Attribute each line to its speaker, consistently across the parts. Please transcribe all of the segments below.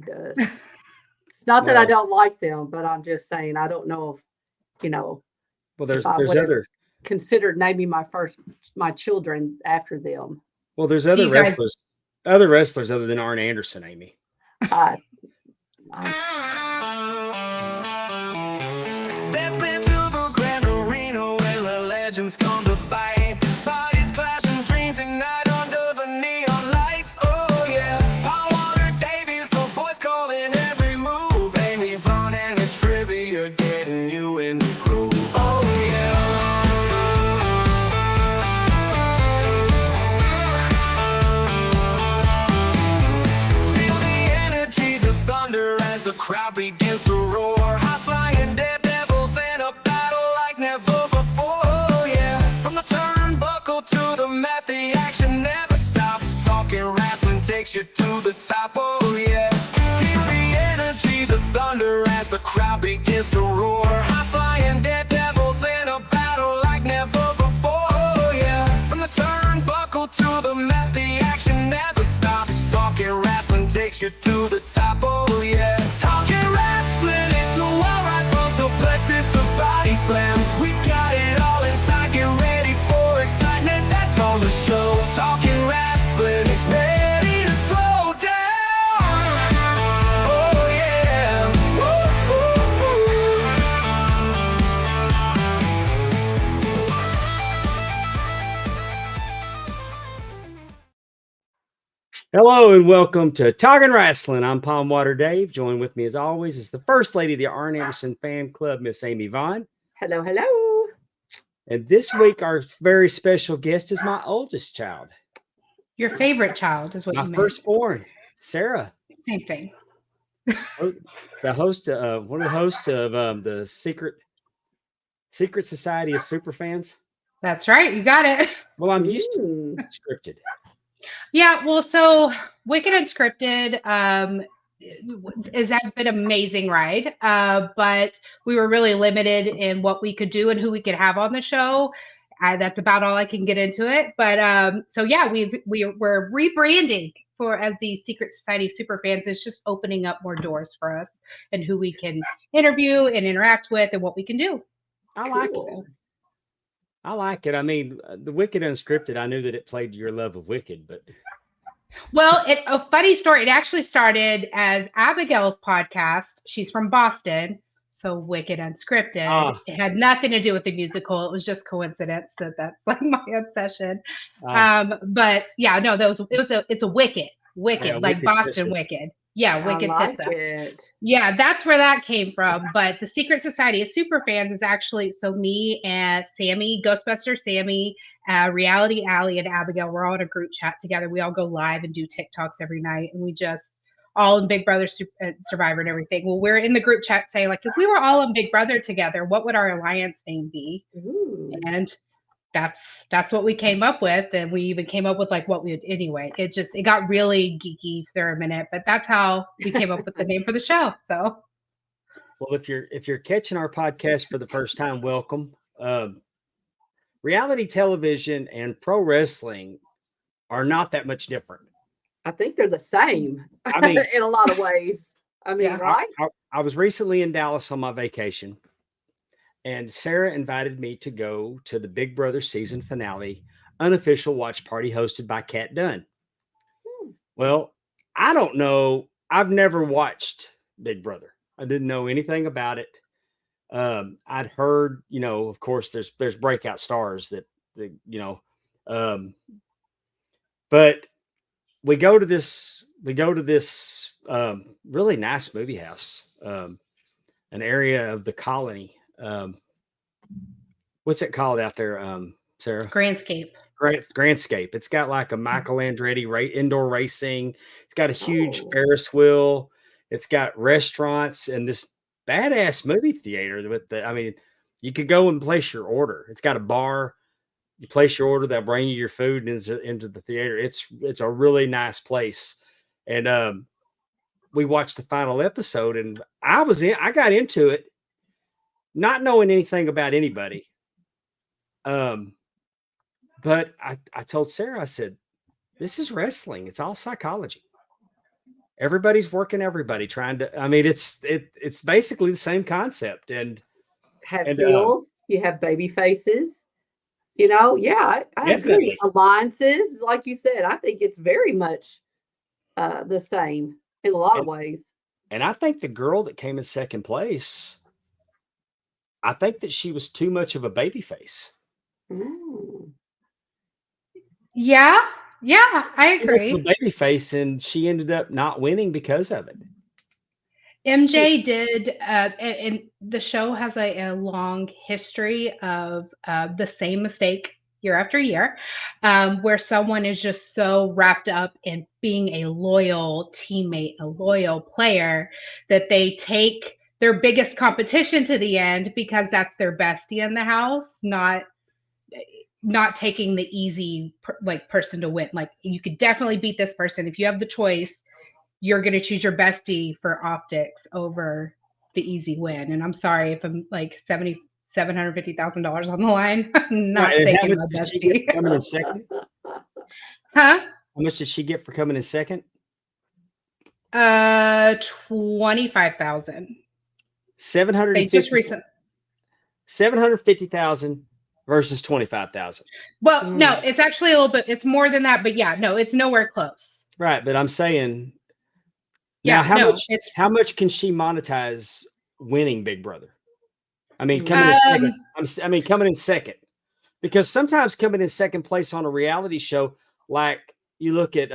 Speaker 1: does. It's not that I
Speaker 2: Well,
Speaker 1: don't like them, but I'm just saying I don't know if,
Speaker 2: well,
Speaker 1: if
Speaker 2: there's
Speaker 1: I
Speaker 2: there's
Speaker 1: would have
Speaker 2: other
Speaker 1: considered naming my children after them.
Speaker 2: well, there's
Speaker 3: Do
Speaker 2: other
Speaker 3: you guys?
Speaker 2: wrestlers other than Arn Anderson, Amy.
Speaker 1: I I
Speaker 4: Step into the grand arena where the legends come to fight. Bodies clashing, dreams ignite under the neon lights. Oh yeah, Pondwater Davies, the boys calling every move. Amy Vaughn and the trivia getting you in the groove. Oh yeah. Feel the energy, the thunder as the crowd begins to roar. High flying daredevils in a battle like never before. Oh yeah, from the turnbuckle to the mat, the action never stops. Talking wrestling takes you to the top. Oh yeah, feel the energy, the thunder as the crowd begins to roar. High flying daredevils in a battle like never before. Oh yeah, from the turnbuckle to the mat, the action never stops. Talking wrestling takes you to the top. Oh yeah, talking wrestling, it's a wall right from suplexes to body slams. We got it all inside, get ready for excitement, that's on the show. Talking wrestling is ready to throw down. Oh yeah.
Speaker 2: Hello and welcome to Talkin' Wrestling. I'm Pondwater Dave. Joined with me as always is the First Lady of the Arn Anderson Fan Club, Miss Amy Vaughn.
Speaker 1: hello, hello.
Speaker 2: And this week our very special guest is my oldest child,
Speaker 3: Your favorite child is what
Speaker 2: my
Speaker 3: you meant.
Speaker 2: firstborn, Sarah,
Speaker 3: Same thing.
Speaker 2: the host, one of the hosts of the Secret Society of Superfans.
Speaker 3: That's right. You got it.
Speaker 2: Well, I'm used to
Speaker 1: Mm.
Speaker 2: scripted.
Speaker 3: Yeah. Well, so Wicked Unscripted has been an amazing ride, but we were really limited in what we could do and who we could have on the show. That's about all I can get into it. But so yeah, we're rebranding for as the Secret Society Superfans. It's just opening up more doors for us and who we can interview and interact with and what we can do.
Speaker 2: I like it.
Speaker 1: Cool.
Speaker 2: I like it. I mean, the Wicked Unscripted, I knew that it played to your love of Wicked, but
Speaker 3: Well, a funny story. It actually started as Abigail's podcast. She's from Boston, so Wicked Unscripted.
Speaker 2: Ah.
Speaker 3: It had nothing to do with the musical. It was just coincidence that that's like my obsession. But yeah, no, it's a Wicked,
Speaker 2: Yeah,
Speaker 3: like
Speaker 2: Wicked
Speaker 3: Boston
Speaker 2: Pisser.
Speaker 3: Wicked. Yeah,
Speaker 1: I
Speaker 3: Wicked
Speaker 1: like
Speaker 3: Pissa.
Speaker 1: it.
Speaker 3: Yeah, that's where that came from. But the Secret Society of Superfans is actually so me and Sammy, Ghostbuster Sammy, Reality Alley, and Abigail. We're all in a group chat together. We all go live and do TikToks every night, and we just all in Big Brother Survivor and everything. Well, we're in the group chat saying like, if we were all in Big Brother together, what would our alliance name be?
Speaker 1: Ooh.
Speaker 3: And that's what we came up with, and we even came up with like what we would anyway. It got really geeky for a minute, but that's how we came up with the name for the show. So
Speaker 2: Well, if you're catching our podcast for the first time, welcome. Reality television and pro wrestling are not that much different.
Speaker 1: I think they're the same
Speaker 2: I mean,
Speaker 1: in a lot of ways. I mean,
Speaker 3: Yeah.
Speaker 1: right?
Speaker 2: I was recently in Dallas on my vacation, and Sarah invited me to go to the Big Brother season finale unofficial watch party hosted by Kat Dunn.
Speaker 1: Hmm.
Speaker 2: Well, I don't know. I've never watched Big Brother. I didn't know anything about it. I'd heard, of course, there's breakout stars that but we go to this really nice movie house, an area of the colony. What's it called out there, Sarah?
Speaker 3: Grandscape.
Speaker 2: Grandscape. It's got like a Michael Andretti indoor racing. It's got a huge
Speaker 1: Oh.
Speaker 2: Ferris wheel. It's got restaurants and this badass movie theater you could go and place your order. It's got a bar. You place your order, they'll bring you your food into the theater. It's a really nice place. And we watched the final episode, and I got into it not knowing anything about anybody. But I told Sarah, I said, this is wrestling. It's all psychology. everybody's working everybody trying to. I mean, it's basically the same concept,
Speaker 1: Have
Speaker 2: and
Speaker 1: heels, you have baby faces. Yeah, I agree.
Speaker 2: definitely.
Speaker 1: Alliances, like you said, I think it's very much the same in a lot of
Speaker 2: And
Speaker 1: ways.
Speaker 2: and I think the girl that came in second place, I think that she was too much of a baby face.
Speaker 1: Mm.
Speaker 3: Yeah, yeah, I
Speaker 2: Too much of a
Speaker 3: agree.
Speaker 2: baby face, and she ended up not winning because of it. She was
Speaker 3: MJ did, and the show has a long history of the same mistake year after year, where someone is just so wrapped up in being a loyal teammate, a loyal player, that they take their biggest competition to the end because that's their bestie in the house, not taking the easy person to win. Like you could definitely beat this person if you have the choice. You're going to choose your bestie for optics over the easy win. And I'm sorry if I'm like $750,000 on the line. I'm
Speaker 2: right.
Speaker 3: not
Speaker 2: And how
Speaker 3: taking
Speaker 2: much
Speaker 3: my
Speaker 2: did she get
Speaker 3: bestie.
Speaker 2: for coming in second?
Speaker 3: Huh?
Speaker 2: How much did she get for coming in second?
Speaker 3: 25,000.
Speaker 2: Seven hundred
Speaker 3: They
Speaker 2: and
Speaker 3: just
Speaker 2: fifty.
Speaker 3: recent.
Speaker 2: 750,000 versus 25,000.
Speaker 3: Well, no,
Speaker 1: Mm.
Speaker 3: it's actually a little bit. It's more than that, but yeah, no, it's nowhere close.
Speaker 2: Right, but I'm saying now
Speaker 3: Yeah, no, it's
Speaker 2: how much can she monetize winning Big Brother? I mean, coming in second.
Speaker 3: um
Speaker 2: I mean, coming in second. Because sometimes coming in second place on a reality show, like you look at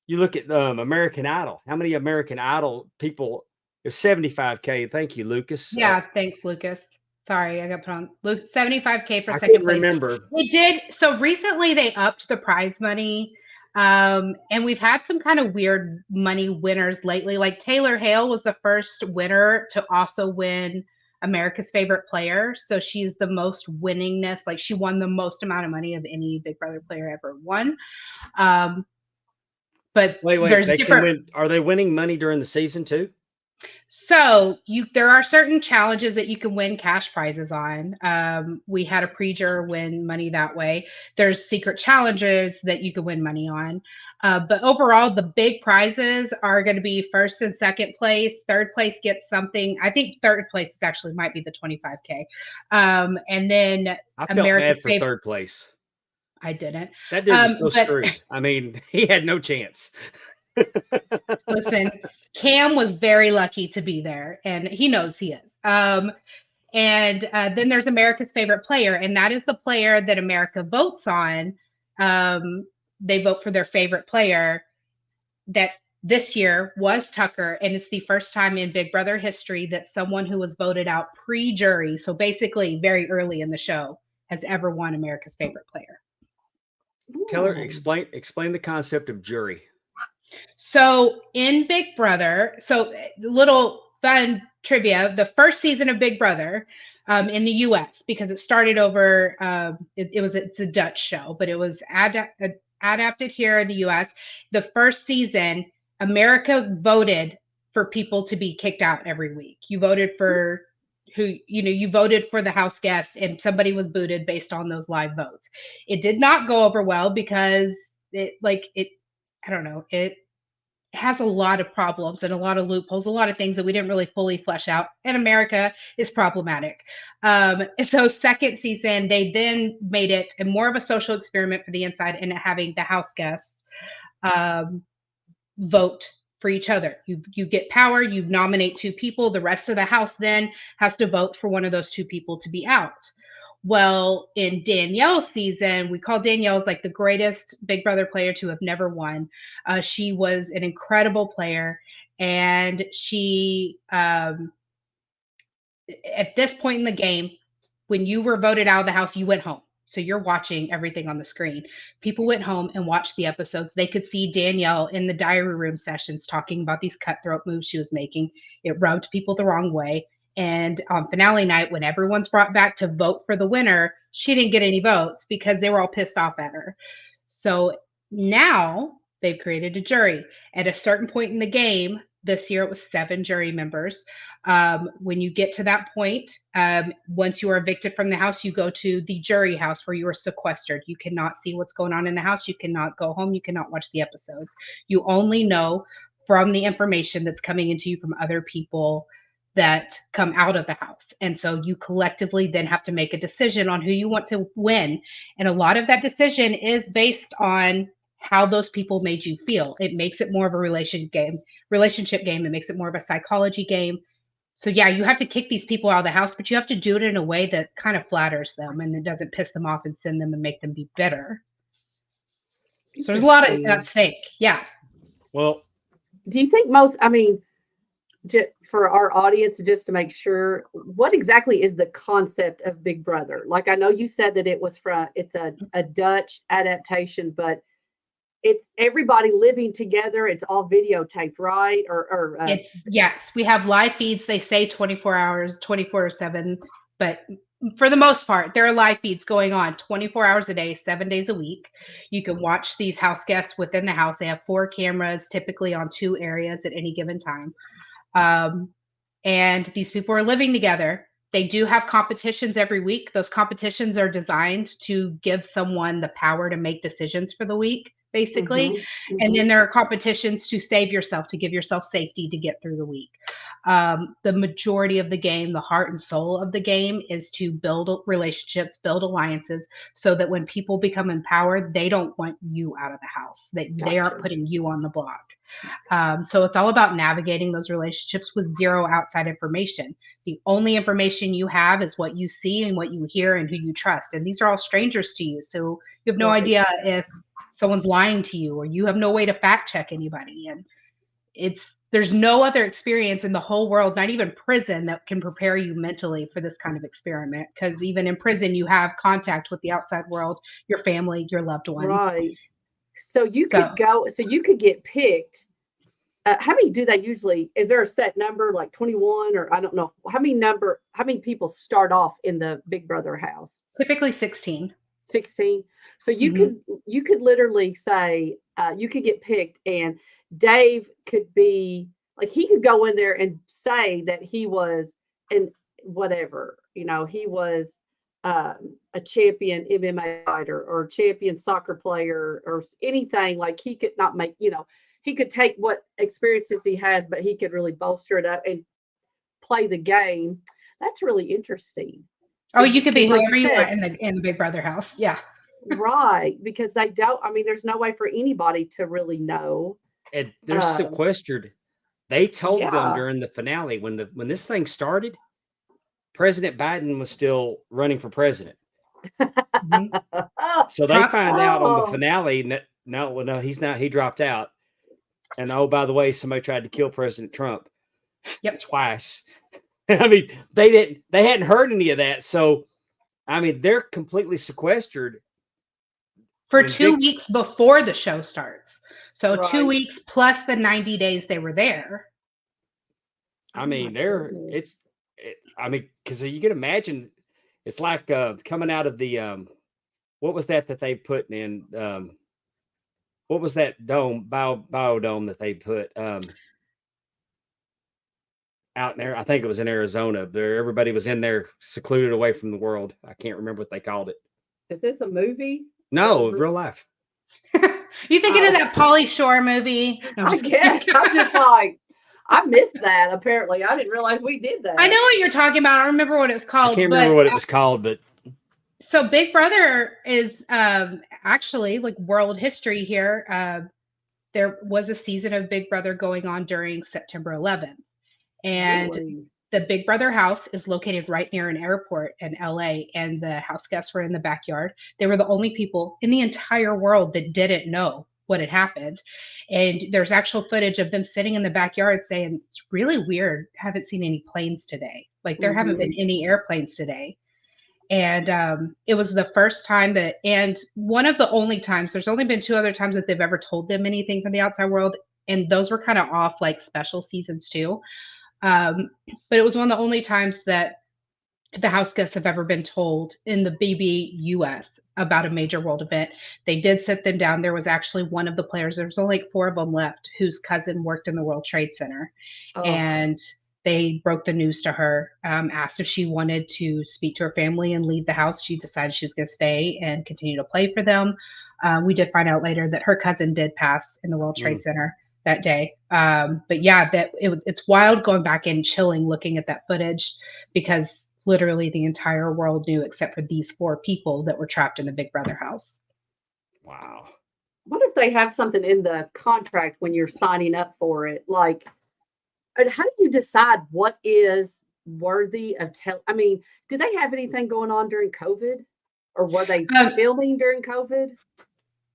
Speaker 2: American Idol. How many American Idol people is 75K? Thank you, Lucas.
Speaker 3: yeah, thanks, Lucas. Sorry, I got put on. Luke, 75K for
Speaker 2: I
Speaker 3: second
Speaker 2: couldn't
Speaker 3: place.
Speaker 2: remember.
Speaker 3: It did. So recently they upped the prize money. And we've had some kind of weird money winners lately. Like Taylor Hale was the first winner to also win America's Favorite Player. So she's the most winningness. Like she won the most amount of money of any Big Brother player ever won. Um, but
Speaker 2: Wait,
Speaker 3: there's
Speaker 2: they can
Speaker 3: different.
Speaker 2: win. Are they winning money during the season too?
Speaker 3: So there are certain challenges that you can win cash prizes on. We had a pre-juror win money that way. There's secret challenges that you can win money on. But overall, the big prizes are going to be first and second place. Third place gets something. I think third place actually might be the 25K. And then
Speaker 2: I felt bad
Speaker 3: America's
Speaker 2: for
Speaker 3: favorite.
Speaker 2: third place.
Speaker 3: I didn't.
Speaker 2: That dude was so
Speaker 3: But
Speaker 2: screwed. I mean, he had no chance.
Speaker 3: listen, Cam was very lucky to be there, and he knows he is. And then there's America's Favorite Player, and that is the player that America votes on. They vote for their favorite player. That this year was Tucker, and it's the first time in Big Brother history that someone who was voted out pre-jury, so basically very early in the show, has ever won America's Favorite Player.
Speaker 2: Tell her,
Speaker 1: Ooh.
Speaker 2: explain the concept of jury.
Speaker 3: So in Big Brother, so little fun trivia: the first season of Big Brother in the U.S., because it started over, it's a Dutch show, but it was adapted here in the U.S. The first season, America voted for people to be kicked out every week. You voted for you voted for the house guests, and somebody was booted based on those live votes. It did not go over well because I don't know, it has a lot of problems and a lot of loopholes, a lot of things that we didn't really fully flesh out. And America is problematic. So second season, they then made it more of a social experiment for the inside, and having the house guests um, vote for each other. You get power, you nominate two people. The rest of the house then has to vote for one of those two people to be out. Well, in Danielle's season, we call Danielle's like the greatest Big Brother player to have never won. She was an incredible player, and she, at this point in the game, when you were voted out of the house, you went home. So you're watching everything on the screen. People went home and watched the episodes. They could see Danielle in the diary room sessions talking about these cutthroat moves she was making. It rubbed people the wrong way. And on finale night, when everyone's brought back to vote for the winner, she didn't get any votes because they were all pissed off at her. So now they've created a jury. At a certain point in the game, this year it was 7 jury members. When you get to that point, once you are evicted from the house, you go to the jury house where you are sequestered. You cannot see what's going on in the house. You cannot go home. You cannot watch the episodes. You only know from the information that's coming into you from other people that come out of the house. And so you collectively then have to make a decision on who you want to win. And a lot of that decision is based on how those people made you feel. It makes it more of a relationship game. It makes it more of a psychology game. So yeah, you have to kick these people out of the house, but you have to do it in a way that kind of flatters them and it doesn't piss them off and send them and make them be bitter. So there's a lot at stake. Yeah.
Speaker 2: Well,
Speaker 1: do you think for our audience, just to make sure, what exactly is the concept of Big Brother? Like, I know you said that it's a Dutch adaptation, but it's everybody living together. It's all videotaped, right?
Speaker 3: Yes, we have live feeds. They say 24 hours, 24/7, but for the most part, there are live feeds going on 24 hours a day, 7 days a week. You can watch these house guests within the house. They have 4 cameras, typically on 2 areas at any given time. And these people are living together. They do have competitions every week. Those competitions are designed to give someone the power to make decisions for the week, basically.
Speaker 1: Mm-hmm.
Speaker 3: And then there are competitions to save yourself, to give yourself safety to get through the week. The majority of the game, the heart and soul of the game, is to build relationships, build alliances, so that when people become empowered, they don't want you out of the house, that they aren't putting you on the block. So it's all about navigating those relationships with zero outside information. The only information you have is what you see and what you hear and who you trust. And these are all strangers to you. So you have no idea if someone's lying to you, or you have no way to fact check anybody. And there's no other experience in the whole world, not even prison, that can prepare you mentally for this kind of experiment. Because even in prison, you have contact with the outside world, your family, your loved ones.
Speaker 1: Right. So you could get picked. How many do they usually? Is there a set number, like 21, or I don't know? How many people start off in the Big Brother house?
Speaker 3: Typically 16.
Speaker 1: 16. So you could literally say you could get picked, and Dave could be like, he could go in there and say that he was he was a champion MMA fighter or champion soccer player or anything. Like, he could not make, he could take what experiences he has, but he could really bolster it up and play the game. That's really interesting.
Speaker 3: So you could be whoever you want in the Big Brother house. Yeah.
Speaker 1: Right. Because there's no way for anybody to really know.
Speaker 2: And they're sequestered. They told them during the finale, when this thing started, President Biden was still running for president. So they find out on the finale, no, he's not. He dropped out. And oh, by the way, somebody tried to kill President Trump.
Speaker 3: Yep.
Speaker 2: Twice. I mean, they hadn't heard any of that. So, I mean, they're completely sequestered
Speaker 3: for 2 weeks before the show starts. So 2 weeks plus the 90 days they were there.
Speaker 2: I mean, because you can imagine, it's like coming out of the what was that they put in? What was that dome, biodome that they put out there? I think it was in Arizona. Everybody was in there, secluded away from the world. I can't remember what they called it.
Speaker 1: Is this a movie?
Speaker 2: No, real life.
Speaker 3: You thinking of that Pauly Shore movie? No,
Speaker 1: I guess. I'm just like, I missed that. Apparently, I didn't realize we did that.
Speaker 3: I know what you're talking about. I don't remember what it's called.
Speaker 2: I can't remember what it was called, but
Speaker 3: so Big Brother is actually like world history here. There was a season of Big Brother going on during September 11th, and the Big Brother house is located right near an airport in LA, and the house guests were in the backyard. They were the only people in the entire world that didn't know what had happened. And there's actual footage of them sitting in the backyard saying, it's really weird. Haven't seen any planes today. Like, there haven't been any airplanes today. And it was the first time and one of the only times, there's only been 2 other times that they've ever told them anything from the outside world. And those were kind of off, like, special seasons too. But it was one of the only times that the house guests have ever been told in the BBUS about a major world event. They did sit them down. There was actually one of the players, there was only like 4 of them left, whose cousin worked in the World Trade Center. And they broke the news to her, asked if she wanted to speak to her family and leave the house. She decided she was going to stay and continue to play for them. We did find out later that her cousin did pass in the World Trade Center. that day. But yeah, it's wild going back and chilling, looking at that footage, because literally the entire world knew except for these 4 people that were trapped in the Big Brother house.
Speaker 2: Wow.
Speaker 1: What if they have something in the contract when you're signing up for it? Like, and how do you decide what is worthy of I mean, did they have anything going on during COVID? Or were they filming during COVID?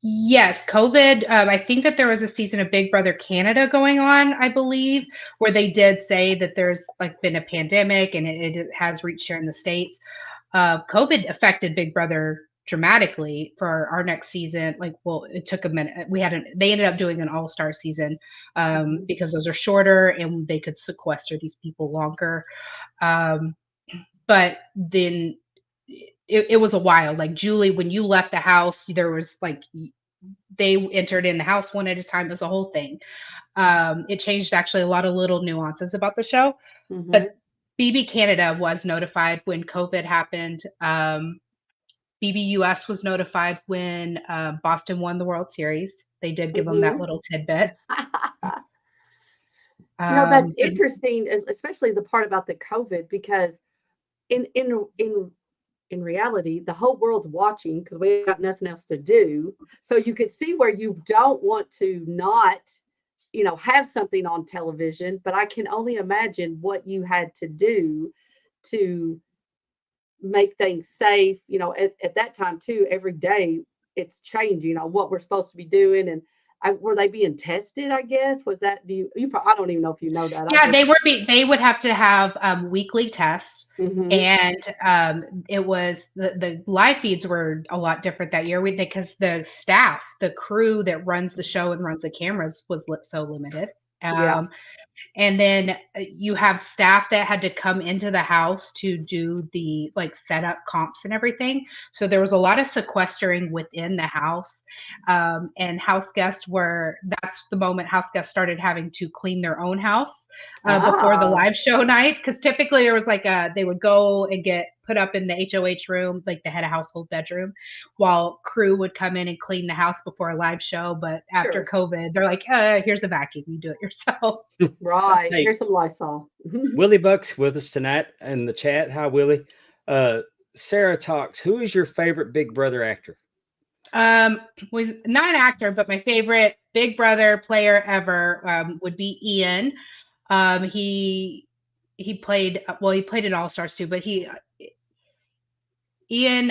Speaker 3: Yes, COVID. I think that there was a season of Big Brother Canada going on, I believe, where they did say that there's like been a pandemic and it has reached here in the States. COVID affected Big Brother dramatically for our next season. Like, well, it took a minute. They ended up doing an all-star season because those are shorter and they could sequester these people longer. But then it was a while. Like, Julie, when you left the house, there was like, they entered in the house one at a time. It was a whole thing. It changed actually a lot of little nuances about the show. But BB Canada was notified when COVID happened. BB US was notified when Boston won the World Series. They did give them that little tidbit.
Speaker 1: You know, that's interesting, especially the part about the COVID, because in reality, the whole world's watching because we got nothing else to do. So you could see where you don't want to not, you know, have something on television, but I can only imagine what you had to do to make things safe. You know, at that time too, every day it's changing on what we're supposed to be doing. And were they being tested? I guess was that? I don't even know if you know that.
Speaker 3: Yeah, they would have to have weekly tests, and it was the live feeds were a lot different that year because the staff, the crew that runs the show and runs the cameras was so limited. And then you have staff that had to come into the house to do the like setup comps and everything. So there was a lot of sequestering within the house. And house guests that's the moment house guests started having to clean their own house before the live show night. Because typically there was like they would go and get put up in the HOH room, like they had a household bedroom, while crew would come in and clean the house before a live show. But after COVID, they're like, here's a vacuum, you do it yourself.
Speaker 1: Right. Hey, here's some Lysol.
Speaker 2: Willie Buck's with us tonight in the chat. Hi, Willie. Sarah talks. Who is your favorite Big Brother actor?
Speaker 3: Was not an actor, but my favorite Big Brother player ever would be Ian. He played in All Stars too, but Ian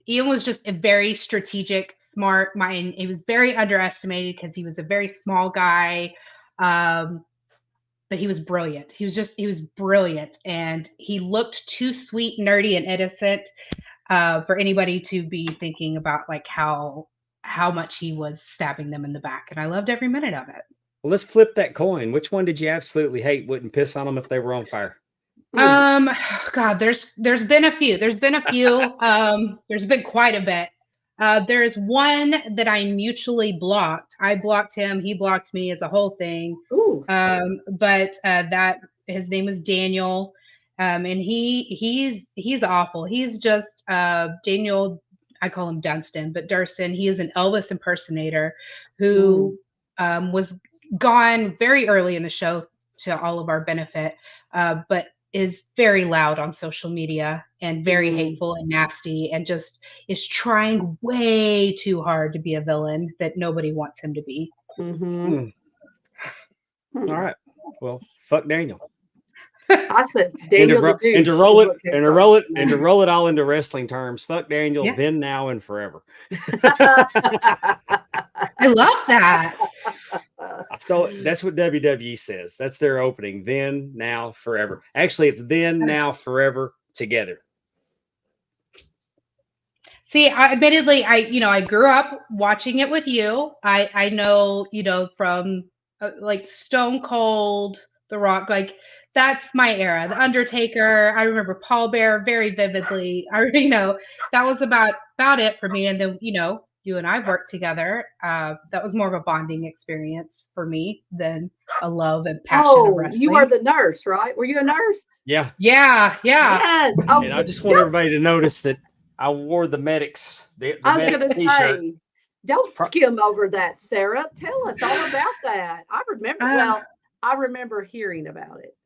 Speaker 3: was just a very strategic, smart mind. He was very underestimated because he was a very small guy. But he was brilliant. He was brilliant. And he looked too sweet, nerdy, and innocent for anybody to be thinking about like how much he was stabbing them in the back. And I loved every minute of it.
Speaker 2: Well, let's flip that coin. Which one did you absolutely hate? Wouldn't piss on them if they were on fire?
Speaker 3: God, there's been a few. There's been quite a bit. There's one that I mutually blocked. I blocked him. He blocked me. It's a whole thing. But that his name is Daniel. And he's awful. He's just Daniel. I call him Dunstan, but Durston. He is an Elvis impersonator who was gone very early in the show to all of our benefit, but is very loud on social media and very hateful and nasty and just is trying way too hard to be a villain that nobody wants him to be.
Speaker 2: All right. Well, fuck Daniel.
Speaker 1: I said Daniel
Speaker 2: and to roll it all into wrestling terms. Fuck Daniel, then, now, and forever.
Speaker 3: I love that.
Speaker 2: That's what WWE says. That's their opening. Then, now, forever. Actually, it's then, now, forever together.
Speaker 3: See, admittedly, I grew up watching it with you. I know, from like Stone Cold, The Rock, like that's my era. The Undertaker. I remember Paul Bear very vividly. That was about it for me. And then, you and I worked together. That was more of a bonding experience for me than a love and passion of wrestling.
Speaker 1: You were the nurse, right? Were you a nurse?
Speaker 2: Yeah.
Speaker 1: Yes.
Speaker 2: And I just want everybody to notice that I wore the medics. The medics t-shirt.
Speaker 1: Don't skim over that, Sarah. Tell us all about that. I remember. Well, I remember hearing about it.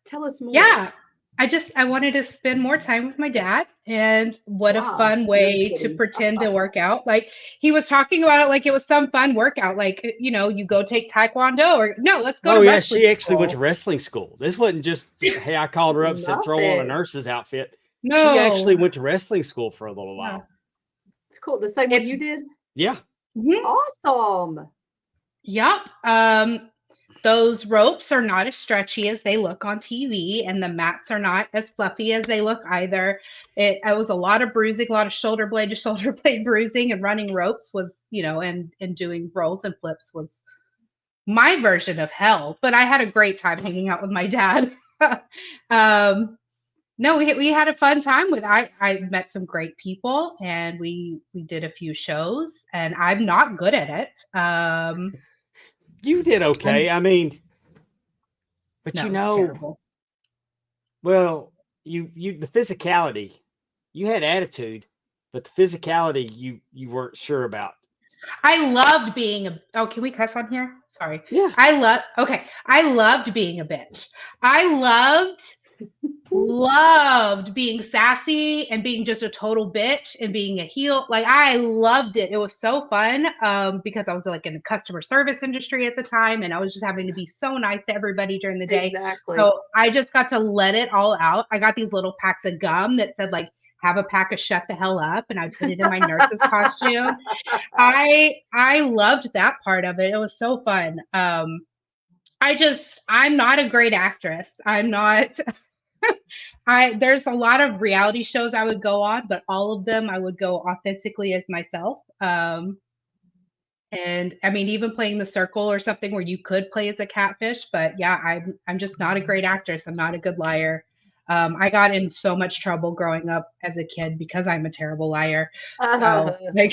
Speaker 1: Tell us more.
Speaker 3: Yeah. I wanted to spend more time with my dad, and what a
Speaker 1: Wow.
Speaker 3: fun
Speaker 1: No
Speaker 3: way to
Speaker 1: kidding.
Speaker 3: pretend to work out. Like, he was talking about it like it was some fun workout. Like, you go take Taekwondo, or no, let's go to wrestling
Speaker 2: she actually went to
Speaker 3: school.
Speaker 2: wrestling school. This wasn't just, hey, I called her up, said
Speaker 1: Love
Speaker 2: throw on a
Speaker 1: it.
Speaker 2: nurse's outfit. She
Speaker 3: No.
Speaker 2: actually went to wrestling school for a little
Speaker 3: No.
Speaker 2: while.
Speaker 1: It's cool. The same one
Speaker 3: It's-
Speaker 1: you did?
Speaker 2: Yeah.
Speaker 3: Mhm.
Speaker 1: Awesome.
Speaker 3: Yep. Those ropes are not as stretchy as they look on TV, and the mats are not as fluffy as they look either. It was a lot of bruising, a lot of shoulder blade to shoulder blade bruising, and running ropes was, and doing rolls and flips was my version of hell. But I had a great time hanging out with my dad. No, we had a fun time with. I met some great people, and we did a few shows, and I'm not good at it.
Speaker 2: You did okay. I mean, but
Speaker 3: No, it's terrible.
Speaker 2: well, you the physicality, you had attitude, but the physicality you weren't sure about.
Speaker 3: I loved being oh, can we cuss on here? Sorry.
Speaker 2: Yeah.
Speaker 3: I loved being a bitch. I loved being sassy and being just a total bitch and being a heel. Like, I loved it. It was so fun because I was like in the customer service industry at the time, and I was just having to be so nice to everybody during the day.
Speaker 1: Exactly.
Speaker 3: So I just got to let it all out. I got these little packs of gum that said like, have a pack of shut the hell up, and I put it in my nurse's costume. I loved that part of it. It was so fun. I'm not a great actress. I'm not. There's a lot of reality shows I would go on, but all of them I would go authentically as myself. And I mean, even playing The Circle or something where you could play as a catfish, but yeah, I'm just not a great actress. I'm not a good liar. I got in so much trouble growing up as a kid because I'm a terrible liar. So like,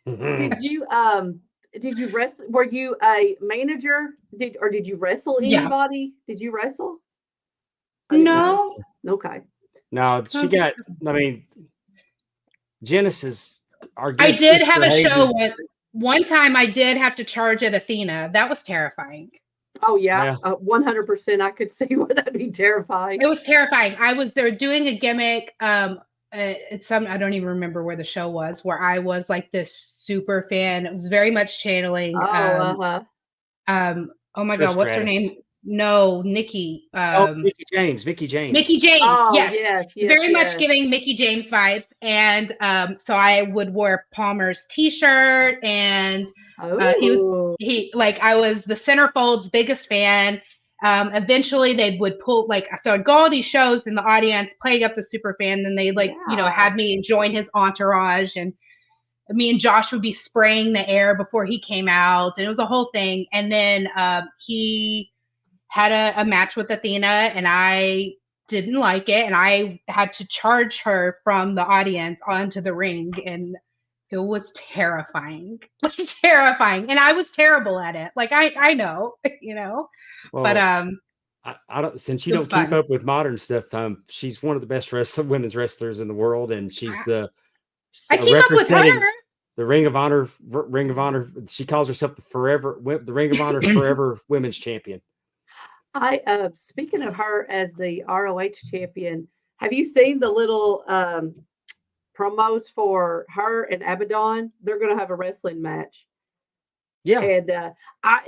Speaker 1: did you wrestle? Were you a manager? Did you wrestle anybody? Yeah. Did you wrestle?
Speaker 3: No.
Speaker 1: Okay.
Speaker 2: No, she got. I mean, Genesis.
Speaker 3: I did have a show one time. I did have to charge at Athena. That was terrifying.
Speaker 1: Oh yeah, 100%. I could see where that'd be terrifying.
Speaker 3: It was terrifying. They're doing a gimmick. It's I don't even remember where the show was, where I was like this super fan. It was very much channeling. Oh my God, what's her name? No, Nikki.
Speaker 2: Mickey James. Mickey James.
Speaker 3: Oh, yes. Very much giving Mickey James vibes. And so I would wear Palmer's T-shirt, and I was the Centerfold's biggest fan. Eventually they would pull so I'd go all these shows in the audience playing up the super fan. Then they had me join his entourage, and me and Josh would be spraying the air before he came out, and it was a whole thing. And then he had a match with Athena, and I didn't like it, and I had to charge her from the audience onto the ring, and it was terrifying, terrifying. And I was terrible at it. Like I know, well, but
Speaker 2: I don't. Since you don't keep up with modern stuff, she's one of the best women's wrestlers in the world, and she's
Speaker 3: I keep up with her.
Speaker 2: The Ring of Honor. She calls herself the Ring of Honor Forever Women's Champion.
Speaker 1: Speaking of her as the ROH champion, have you seen the little promos for her and Abaddon? They're going to have a wrestling match.
Speaker 2: Yeah.
Speaker 1: And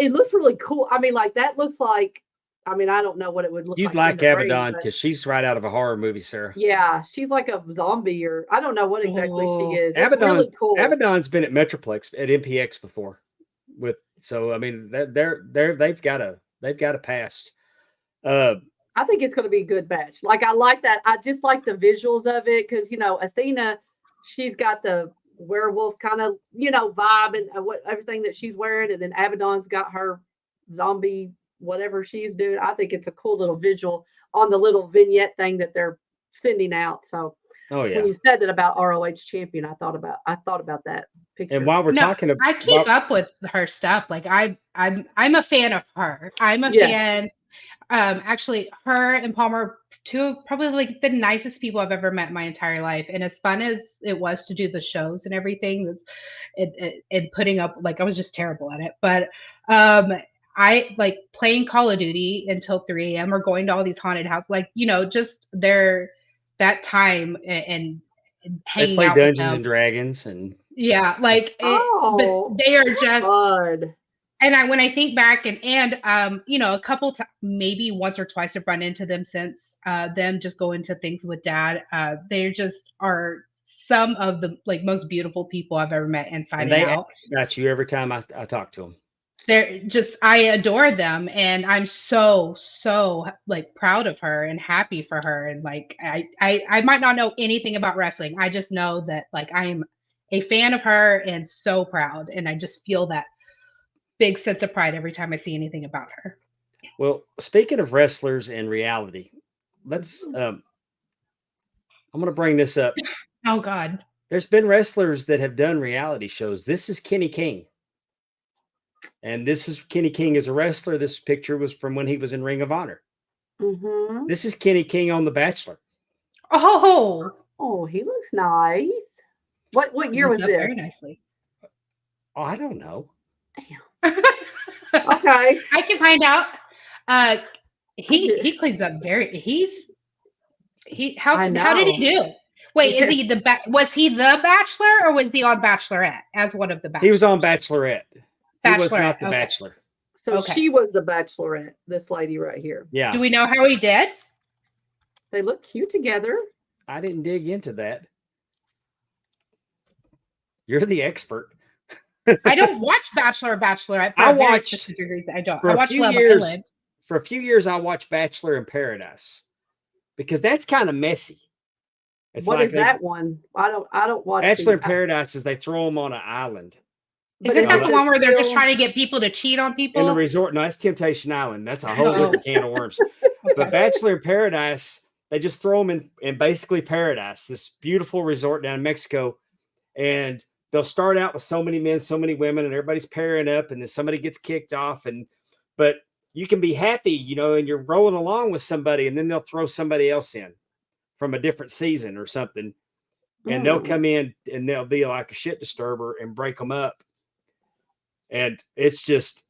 Speaker 1: it looks really cool. I mean, that looks like, I don't know what it would look like.
Speaker 2: You'd like Abaddon because she's right out of a horror movie, Sarah.
Speaker 1: Yeah. She's like a zombie, or I don't know what exactly she is. Abaddon, it's really cool.
Speaker 2: Abaddon's been at Metroplex at MPX before. They've got a past.
Speaker 1: I think it's going to be a good match. I like that. I just like the visuals of it because Athena, she's got the werewolf kind of vibe and everything that she's wearing, and then Abaddon's got her zombie whatever she's doing. I think it's a cool little visual on the little vignette thing that they're sending out. So when you said that about ROH champion, I thought about that picture.
Speaker 2: And while we're talking about,
Speaker 3: I keep up with her stuff. I'm a fan of her. I'm a fan. Actually, her and Palmer two of probably like the nicest people I've ever met in my entire life. And as fun as it was to do the shows and everything, and putting up, like, I was just terrible at it. But I like playing Call of Duty until 3 a.m. or going to all these haunted houses, like, just that time and
Speaker 2: They
Speaker 3: hanging
Speaker 2: play
Speaker 3: out with
Speaker 2: Dungeons
Speaker 3: them.
Speaker 2: and Dragons, and
Speaker 3: Yeah, like
Speaker 1: Oh,
Speaker 3: but they are just
Speaker 1: fun.
Speaker 3: and when I think back and a couple times, maybe once or twice I've run into them since them just going to things with dad. They just are some of the like most beautiful people I've ever met inside
Speaker 2: and
Speaker 3: and
Speaker 2: they
Speaker 3: out.
Speaker 2: ask about you every time I talk to them.
Speaker 3: They're just I adore them and I'm so like proud of her and happy for her. And like I might not know anything about wrestling. I just know that like I'm a fan of her and so proud. And I just feel that big sense of pride every time I see anything about her.
Speaker 2: Well, speaking of wrestlers and reality, let's. I'm going to bring this up.
Speaker 3: Oh God.
Speaker 2: There's been wrestlers that have done reality shows. This is Kenny King. And this is Kenny King as a wrestler. This picture was from when he was in Ring of Honor.
Speaker 1: Mm-hmm.
Speaker 2: This is Kenny King on The Bachelor.
Speaker 3: Oh,
Speaker 1: Oh, he looks nice. What year was
Speaker 3: Looks up
Speaker 1: this?
Speaker 3: very nicely.
Speaker 2: Oh, I don't know.
Speaker 1: Okay.
Speaker 3: I can find out. He cleans up how did he do? Wait,
Speaker 1: Yeah.
Speaker 3: is he was he the Bachelor or was he on Bachelorette as one of the Bachelors?
Speaker 2: He was on Bachelorette. He was not
Speaker 3: Bachelorette,
Speaker 2: the
Speaker 3: okay.
Speaker 2: Bachelor.
Speaker 1: So
Speaker 3: Okay.
Speaker 1: she was the Bachelorette, this lady right here.
Speaker 2: Yeah.
Speaker 3: Do we know how he did?
Speaker 1: They look cute together.
Speaker 2: I didn't dig into that. You're the expert.
Speaker 3: I don't watch Bachelor or Bachelorette. For
Speaker 2: I
Speaker 3: a very
Speaker 2: watched
Speaker 3: specific reason. I don't.
Speaker 2: for
Speaker 3: I
Speaker 2: a
Speaker 3: watch
Speaker 2: few
Speaker 3: Love
Speaker 2: years.
Speaker 3: Island.
Speaker 2: For a few years, I watched Bachelor in Paradise because that's kind of messy. It's
Speaker 1: What
Speaker 2: like
Speaker 1: is that one? I don't watch
Speaker 2: Bachelor in
Speaker 1: these.
Speaker 2: Paradise is they throw them on an island
Speaker 3: Is
Speaker 1: But
Speaker 3: that the
Speaker 2: it
Speaker 3: one where they're just
Speaker 1: still-
Speaker 3: trying to get people to cheat on people?
Speaker 2: in a resort. No, that's Temptation Island. That's a whole
Speaker 3: Oh.
Speaker 2: different can of worms. But Bachelor in Paradise, they just throw them in basically paradise, this beautiful resort down in Mexico. And they'll start out with so many men, so many women, and everybody's pairing up, and then somebody gets kicked off. But you can be happy, and you're rolling along with somebody, and then they'll throw somebody else in from a different season or something. And they'll come in and they'll be like a shit disturber and break them up. And it's just,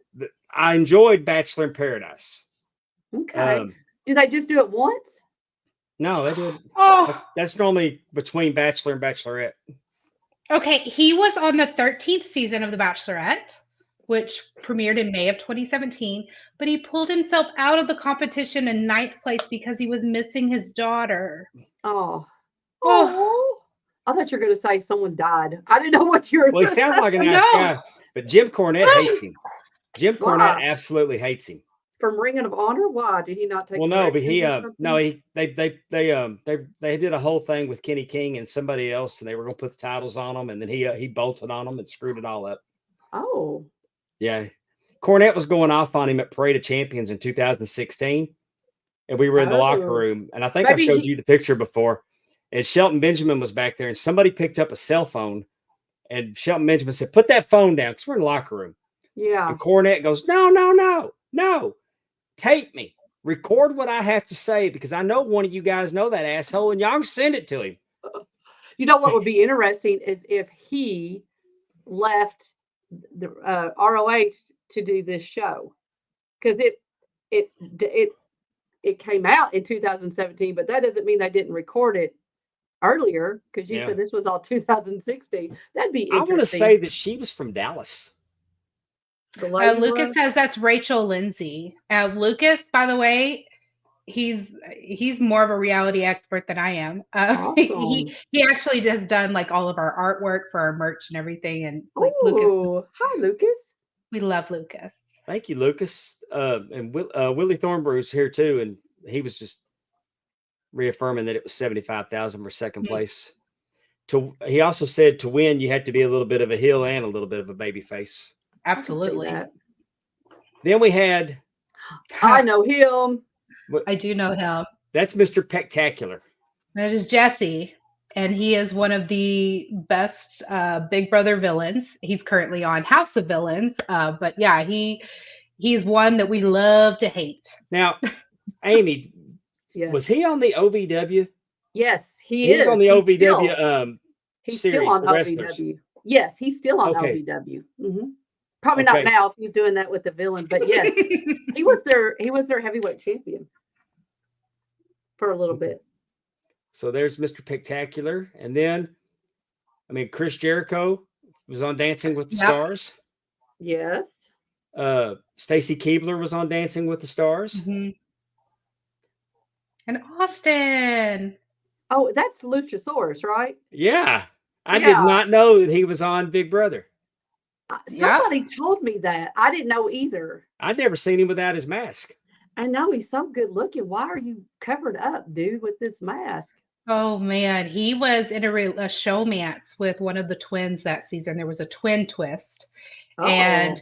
Speaker 2: I enjoyed Bachelor in Paradise.
Speaker 1: Okay. Do they just do it once?
Speaker 2: No, they did.
Speaker 3: Oh,
Speaker 2: That's normally between Bachelor and Bachelorette.
Speaker 3: okay. He was on the 13th season of The Bachelorette, which premiered in May of 2017, but he pulled himself out of the competition in 9th place because he was missing his daughter.
Speaker 1: Oh.
Speaker 3: Oh.
Speaker 1: Oh. I thought you were going to say someone died. I didn't know what you were.
Speaker 2: Well, he sounds like a nice
Speaker 3: No.
Speaker 2: guy, but Jim Cornette hates him. Jim
Speaker 1: Why?
Speaker 2: Cornette absolutely hates him.
Speaker 1: From Ring of Honor. Why did he not take?
Speaker 2: Well, no, but he
Speaker 1: corrections or
Speaker 2: no,
Speaker 1: something?
Speaker 2: they did a whole thing with Kenny King and somebody else, and they were going to put the titles on him, and then he bolted on them and screwed it all up.
Speaker 1: Oh.
Speaker 2: Yeah, Cornette was going off on him at Parade of Champions in 2016, and we were in the locker room, and I think
Speaker 1: Maybe
Speaker 2: I showed you the picture before. And Shelton Benjamin was back there, and somebody picked up a cell phone, and Shelton Benjamin said, "Put that phone down," because we're in the locker room.
Speaker 1: Yeah.
Speaker 2: And Cornette goes, "No, tape me, record what I have to say, because I know one of you guys know that asshole, and y'all can send it to him."
Speaker 1: You know what would be interesting is if he left the ROH to do this show, because it came out in 2017, but that doesn't mean they didn't record it earlier, because you said this was all 2016. That'd be interesting.
Speaker 2: I want to say that she was from Dallas.
Speaker 3: Lucas says that's Rachel Lindsay. Lucas, by the way, he's more of a reality expert than I am.
Speaker 1: Awesome.
Speaker 3: He actually just done like all of our artwork for our merch and everything. And like
Speaker 1: Lucas.
Speaker 3: Lucas,
Speaker 1: Hi, Lucas.
Speaker 3: we love Lucas.
Speaker 2: Thank you, Lucas. And Willie Thornbrew's here too, and he was just reaffirming that it was 75,000 for second place. He also said to win, you had to be a little bit of a heel and a little bit of a baby face.
Speaker 3: Absolutely.
Speaker 2: Then we had.
Speaker 1: I know him.
Speaker 3: I do know him.
Speaker 2: That's Mr. Spectacular.
Speaker 3: That is Jesse, and he is one of the best Big Brother villains. He's currently on House of Villains, but yeah, he's one that we love to hate.
Speaker 2: Now, Amy,
Speaker 1: Yes.
Speaker 2: Was he on the OVW?
Speaker 1: Yes, he
Speaker 2: He was
Speaker 1: is.
Speaker 2: on the
Speaker 1: He's
Speaker 2: OVW
Speaker 1: still, he's still
Speaker 2: series,
Speaker 1: on
Speaker 2: the wrestlers.
Speaker 1: OVW. Yes, he's still on
Speaker 2: Okay.
Speaker 1: OVW. Probably not
Speaker 2: Okay.
Speaker 1: now if he's doing that with the villain, but yes, he was their heavyweight champion for a little
Speaker 2: Okay.
Speaker 1: bit.
Speaker 2: So there's Mr. Spectacular. And then, I mean, Chris Jericho was on Dancing with the
Speaker 3: Yep.
Speaker 2: Stars.
Speaker 1: Yes.
Speaker 2: Stacy Keibler was on Dancing with the Stars.
Speaker 3: Mhm. And Austin.
Speaker 1: Oh, that's Luchasaurus, right?
Speaker 2: Yeah. I did
Speaker 1: Yeah.
Speaker 2: not know that he was on Big Brother.
Speaker 1: Somebody told me that. I didn't know either.
Speaker 2: I'd never seen him without his mask.
Speaker 1: I know he's so good looking. Why are you covered up, dude, with this mask?
Speaker 3: Oh man, he was in a showmance with one of the twins that season. There was a twin twist, and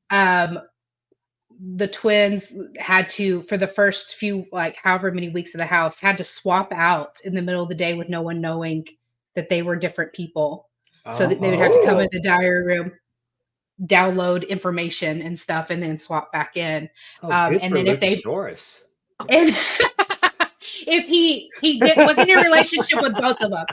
Speaker 3: the twins had to, for the first few, like however many weeks of the house, had to swap out in the middle of the day with no one knowing that they were different people. So that they would have to come in the diary room, download information and stuff, and then swap back in.
Speaker 2: Good
Speaker 3: and
Speaker 2: for
Speaker 3: then if they
Speaker 2: Luchasaurus.
Speaker 3: and if he wasn't in a relationship with both of them,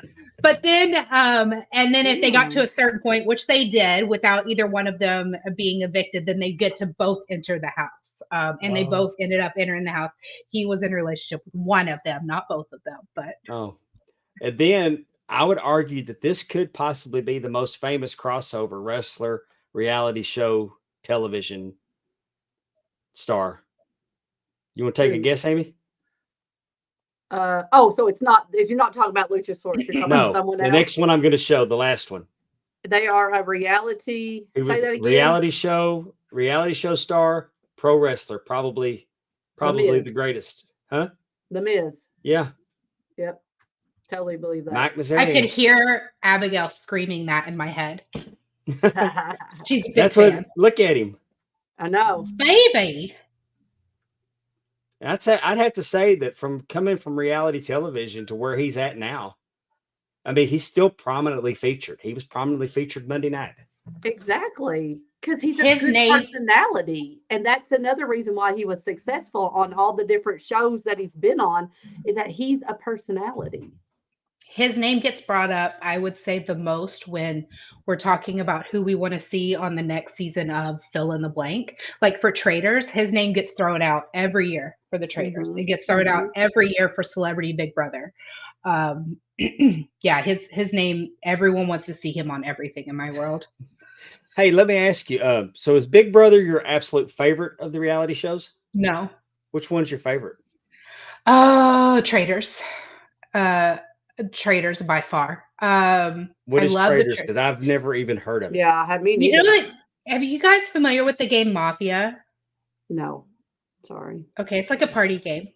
Speaker 3: but then and then if they got to a certain point, which they did, without either one of them being evicted, then they get to both enter the house, and they both ended up entering the house. He was in a relationship with one of them, not both of them, but
Speaker 2: And then I would argue that this could possibly be the most famous crossover wrestler reality show television star. You want to take a guess, Amy?
Speaker 1: So it's not, you're not talking about Luchasaurus, you're talking about someone else.
Speaker 2: The next one I'm going to show, the last one.
Speaker 1: They are a reality. Say that again.
Speaker 2: Reality show star, pro wrestler, probably the greatest. Huh?
Speaker 1: The Miz.
Speaker 2: Yeah.
Speaker 1: Yep. Totally believe that.
Speaker 2: Mike Mizanin.
Speaker 3: I could hear Abigail screaming that in my head. She's a big
Speaker 2: That's
Speaker 3: fan.
Speaker 2: what. Look at him.
Speaker 1: I know,
Speaker 3: baby.
Speaker 2: I'd have to say that from coming from reality television to where he's at now, I mean, he's still prominently featured. He was prominently featured Monday night.
Speaker 1: Exactly. Because he's a good personality. And that's another reason why he was successful on all the different shows that he's been on, is that he's a personality.
Speaker 3: His name gets brought up, I would say, the most when we're talking about who we want to see on the next season of fill in the blank. Like for Traders, his name gets thrown out every year for the Traders. It gets thrown out every year for Celebrity Big Brother. Yeah, his name, everyone wants to see him on everything in my world.
Speaker 2: Hey, let me ask you, so is Big Brother your absolute favorite of the reality shows?
Speaker 3: No.
Speaker 2: Which one's your favorite?
Speaker 3: Traders. Traders by far.
Speaker 2: What is Traders? Because I've never even heard of it.
Speaker 1: Yeah, I mean,
Speaker 3: you know what? Are you guys familiar with the game Mafia?
Speaker 1: No, sorry.
Speaker 3: Okay, it's like a party game.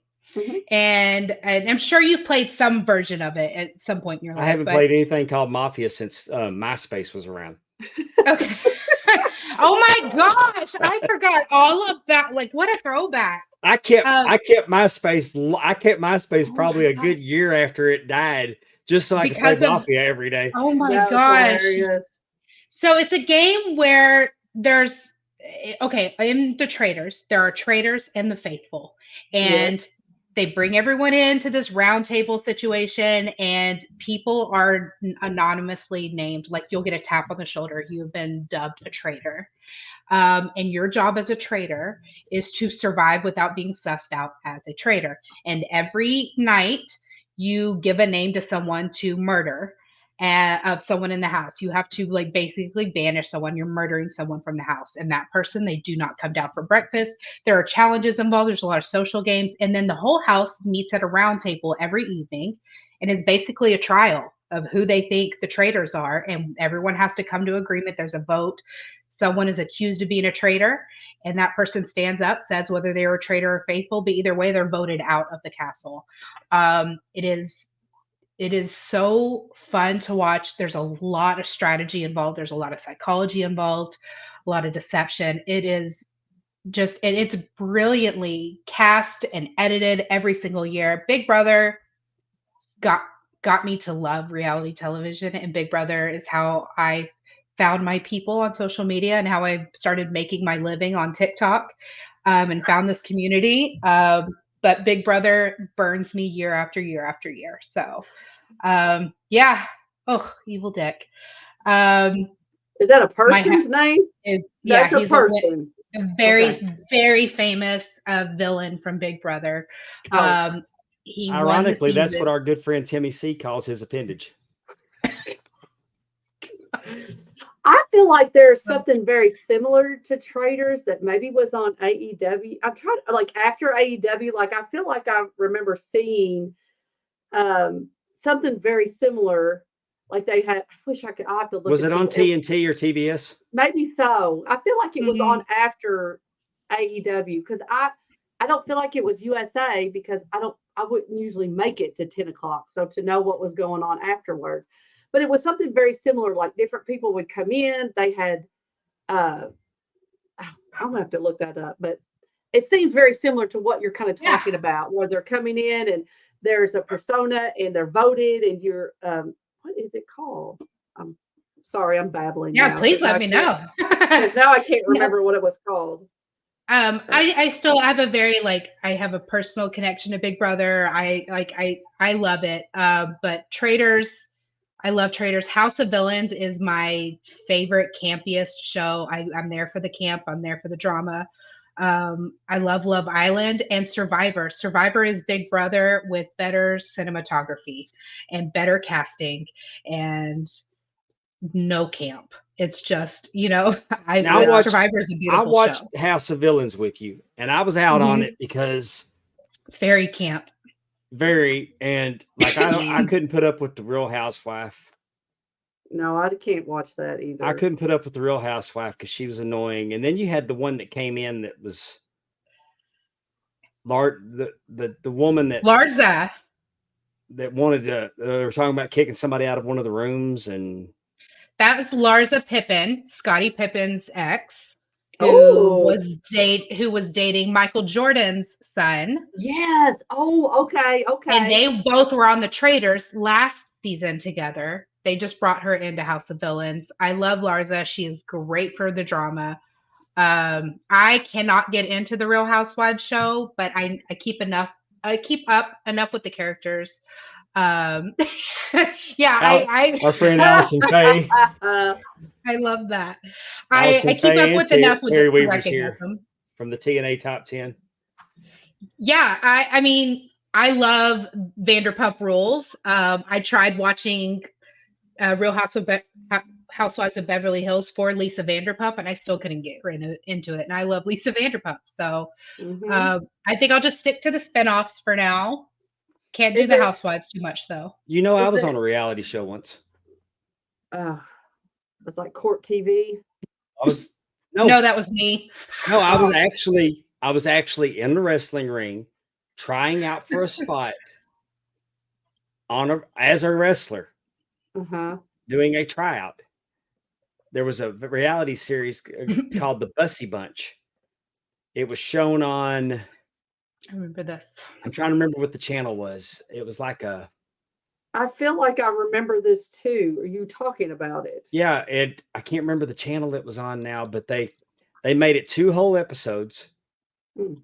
Speaker 3: And I'm sure you've played some version of it at some point in your life.
Speaker 2: I haven't played anything called Mafia since MySpace was around.
Speaker 3: Okay. Oh my gosh, I forgot all of that. Like, what a throwback.
Speaker 2: I kept MySpace. I kept MySpace probably a good year after it died, just so I could play Mafia every day.
Speaker 3: Oh my gosh! So it's a game where there's in the Traders, there are traders and the faithful, and they bring everyone into this round table situation, and people are anonymously named. Like you'll get a tap on the shoulder. You've been dubbed a traitor. And your job as a traitor is to survive without being sussed out as a traitor. And every night you give a name to someone to murder of someone in the house. You have to like basically banish someone. You're murdering someone from the house. And that person, they do not come down for breakfast. There are challenges involved. There's a lot of social games. And then the whole house meets at a round table every evening. And it's basically a trial of who they think the traitors are. And everyone has to come to agreement. There's a vote. Someone is accused of being a traitor, and that person stands up, says whether they were a traitor or faithful, but either way, they're voted out of the castle. It is so fun to watch. There's a lot of strategy involved. There's a lot of psychology involved, a lot of deception. It is just, it's brilliantly cast and edited every single year. Big Brother got me to love reality television, and Big Brother is how I found my people on social media and how I started making my living on TikTok, and found this community. But but Big Brother burns me year after year after year. So, yeah. Oh, evil Dick.
Speaker 1: Is that a
Speaker 3: My
Speaker 1: person's name?
Speaker 3: yeah,
Speaker 1: That's a
Speaker 3: he's
Speaker 1: person.
Speaker 3: a very,
Speaker 1: Okay.
Speaker 3: very famous villain from Big Brother.
Speaker 1: Oh.
Speaker 3: He won the
Speaker 2: Ironically, that's what
Speaker 3: season.
Speaker 2: our good friend Timmy C calls his appendage.
Speaker 1: I feel like there's something very similar to Traitors that maybe was on AEW. I'm trying to, like, after AEW, like I feel like I remember seeing something very similar. Like they had, I wish I could, I have to look.
Speaker 2: Was
Speaker 1: and
Speaker 2: it on
Speaker 1: see.
Speaker 2: TNT or TBS?
Speaker 1: Maybe so. I feel like it was
Speaker 3: Mhm.
Speaker 1: on after AEW because I don't feel like it was USA because I wouldn't usually make it to 10 o'clock. So to know what was going on afterwards. But it was something very similar, like different people would come in. They had I'm gonna have to look that up, but it seems very similar to what you're kind of
Speaker 3: Yeah.
Speaker 1: talking about, where they're coming in and there's a persona and they're voted and you're what is it called? I'm sorry, I'm babbling.
Speaker 3: Yeah,
Speaker 1: now,
Speaker 3: please
Speaker 1: 'cause
Speaker 3: let me know.
Speaker 1: because now I can't
Speaker 3: No,
Speaker 1: remember what it was called.
Speaker 3: I still have a very I have a personal connection to Big Brother. I love it. But Traitors, I love Traitors. House of Villains is my favorite campiest show. I'm there for the camp. I'm there for the drama. I love Love Island and Survivor. Survivor is Big Brother with better cinematography and better casting and no camp. It's just,
Speaker 2: Now, I watched,
Speaker 3: Survivor is a
Speaker 2: I
Speaker 3: beautiful
Speaker 2: watched
Speaker 3: show.
Speaker 2: House of Villains with you, and I was out on
Speaker 3: Mhm.
Speaker 2: it because
Speaker 3: It's very camp.
Speaker 2: and like I couldn't put up with the Real Housewife.
Speaker 1: No, I can't watch that either.
Speaker 2: I couldn't put up with the Real Housewife because she was annoying. And then you had the one that came in that was the woman
Speaker 3: Larza.
Speaker 2: that wanted to. They were talking about kicking somebody out of one of the rooms, and
Speaker 3: That was Larsa Pippen, Scottie Pippen's ex,
Speaker 1: Oh,
Speaker 3: who was dating Michael Jordan's son.
Speaker 1: yes. Oh, okay,
Speaker 3: And
Speaker 1: okay.
Speaker 3: they both were on the Traitors last season together. They just brought her into House of Villains. I love Larsa. She is great for the drama. I cannot get into the Real Housewives show, but I keep up enough with the characters. Yeah,
Speaker 2: our friend Allison Faye.
Speaker 3: I love that.
Speaker 2: Allison
Speaker 3: I keep
Speaker 2: Faye
Speaker 3: up
Speaker 2: and
Speaker 3: with enough with
Speaker 2: Terry
Speaker 3: it to
Speaker 2: Weaver's here
Speaker 3: recognize them.
Speaker 2: from the TNA Top 10.
Speaker 3: Yeah, I mean, I love Vanderpump Rules. I tried watching Real Housewives of Beverly Hills for Lisa Vanderpump, and I still couldn't get into it. And I love Lisa Vanderpump, so
Speaker 1: Mhm.
Speaker 3: I think I'll just stick to the spinoffs for now. Can't do
Speaker 1: Is
Speaker 3: the
Speaker 1: there
Speaker 3: Housewives too much, though.
Speaker 2: I
Speaker 1: is
Speaker 2: was
Speaker 1: there
Speaker 2: on a reality show once.
Speaker 1: it's like Court TV?
Speaker 2: I was
Speaker 3: No, that was me.
Speaker 2: no, I was
Speaker 1: Oh.
Speaker 2: actually in the wrestling ring trying out for a spot as a wrestler
Speaker 1: Uh-huh.
Speaker 2: doing a tryout. There was a reality series called The Bussy Bunch. It was shown on,
Speaker 3: I remember this.
Speaker 2: I'm trying to remember what the channel was. It was like
Speaker 1: I feel like I remember this too. Are you talking about it?
Speaker 2: yeah, I can't remember the channel it was on now, but they made it 2 whole episodes.
Speaker 1: Hmm.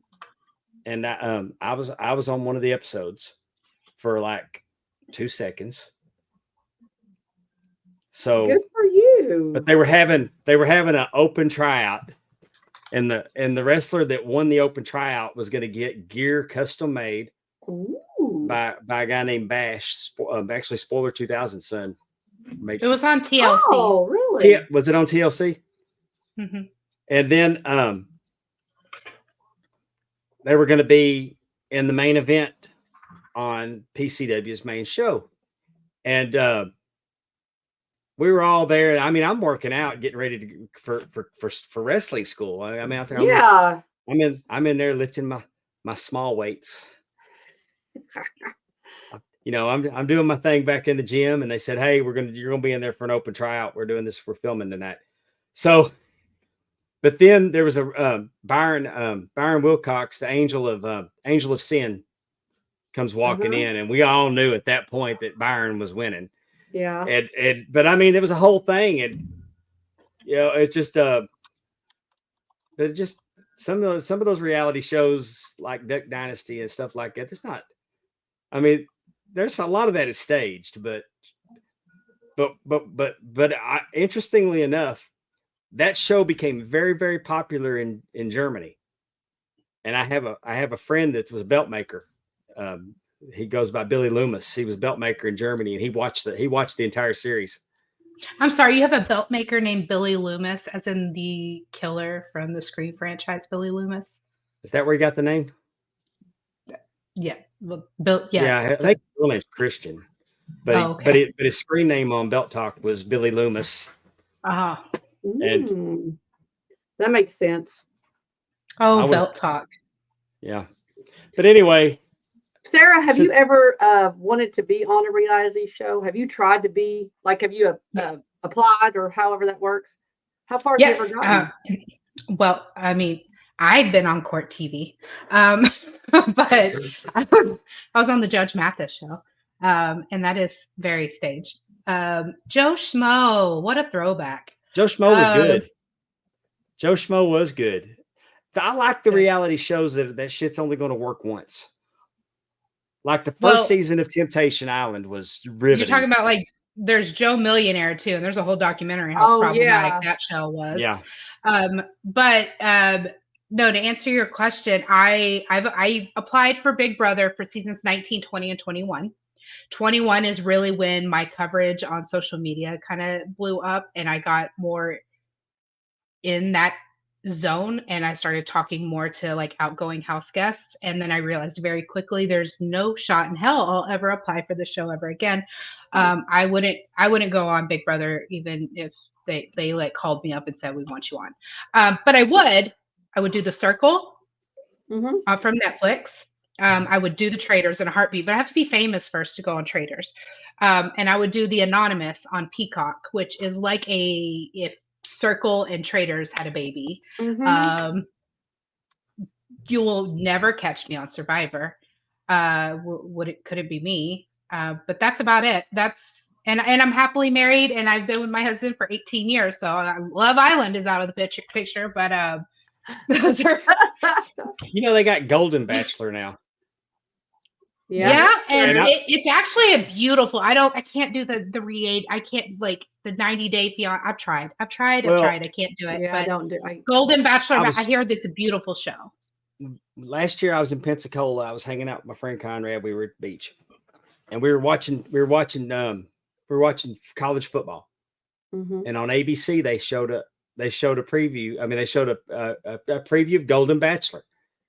Speaker 2: And I was on one of the episodes for like 2 seconds. So
Speaker 1: Good for you.
Speaker 2: but they were having an open tryout, and the wrestler that won the open tryout was going to get gear custom made
Speaker 1: Ooh.
Speaker 2: by a guy named Bash. Actually, Spoiler 2000 son.
Speaker 3: It was on TLC.
Speaker 1: Oh, really?
Speaker 2: Was it on TLC?
Speaker 3: Mm-hmm.
Speaker 2: And then they were going to be in the main event on PCW's main show, and we were all there. I mean, I'm working out, getting ready for wrestling school. I mean,
Speaker 1: Yeah.
Speaker 2: I'm in there lifting my small weights. I'm doing my thing back in the gym, and they said, "Hey, you're gonna be in there for an open tryout. We're doing this. We're filming tonight." So, but then there was a Byron Wilcox, the angel of sin, comes walking in, and we all knew at that point that Byron was winning.
Speaker 1: Yeah.
Speaker 2: But I mean, it was a whole thing, and it just some of those reality shows like Duck Dynasty and stuff like that. There's not. I mean, there's a lot of that is staged, but interestingly enough, that show became very, very popular in Germany. And I have a friend that was a belt maker. He goes by Billy Loomis. He was a belt maker in Germany, and he watched the entire series.
Speaker 3: I'm sorry, you have a belt maker named Billy Loomis, as in the killer from the Scream franchise, Billy Loomis.
Speaker 2: Is that where he got the name?
Speaker 3: Yeah, well, Bill. Yes,
Speaker 2: Yeah, I think his real name's Christian, but but his screen name on Belt Talk was Billy Loomis.
Speaker 1: And that makes sense.
Speaker 3: Oh, Belt Talk.
Speaker 2: Yeah, but anyway,
Speaker 1: Sarah, have you ever wanted to be on a reality show? Have you tried to be like? Have you applied or however that works? How far have you ever gotten?
Speaker 3: Well, I mean, I've been on court TV, but I was on the Judge Mathis show, and that is very staged. Joe Schmo, what a throwback!
Speaker 2: Joe Schmo was good. Joe Schmo was good. I like the reality shows that shit's only going to work once. Like the first season of Temptation Island was riveting.
Speaker 3: You're talking about like there's Joe Millionaire too, and there's a whole documentary how problematic that show was.
Speaker 2: Yeah.
Speaker 3: But no, to answer your question, I applied for Big Brother for seasons 19, 20, and 21. 21 is really when my coverage on social media kind of blew up, and I got more in that zone, and I started talking more to like outgoing house guests, and then I realized very quickly there's no shot in hell I'll ever apply for the show ever again. I wouldn't go on Big Brother even if they like called me up and said we want you on. But I would do The Circle from Netflix. I would do the Traitors in a heartbeat, but I have to be famous first to go on Traitors. And I would do the Anonymous on Peacock, which is like if Circle and Traitors had a baby. You will never catch me on Survivor. Could it be me? But that's about it. And I'm happily married, and I've been with my husband for 18 years. So Love Island is out of the picture, but those are.
Speaker 2: They got Golden Bachelor now.
Speaker 3: Yeah, and it's actually a beautiful. I can't do the re-age. I can't like the 90-day fiance. I've tried. I can't do it.
Speaker 1: Yeah,
Speaker 3: but
Speaker 1: I don't do.
Speaker 3: Golden Bachelor. I hear that it's a beautiful show.
Speaker 2: Last year I was in Pensacola. I was hanging out with my friend Conrad. We were at the beach, and we were watching college football. And on ABC they showed a preview. I mean, they showed a preview of Golden Bachelor.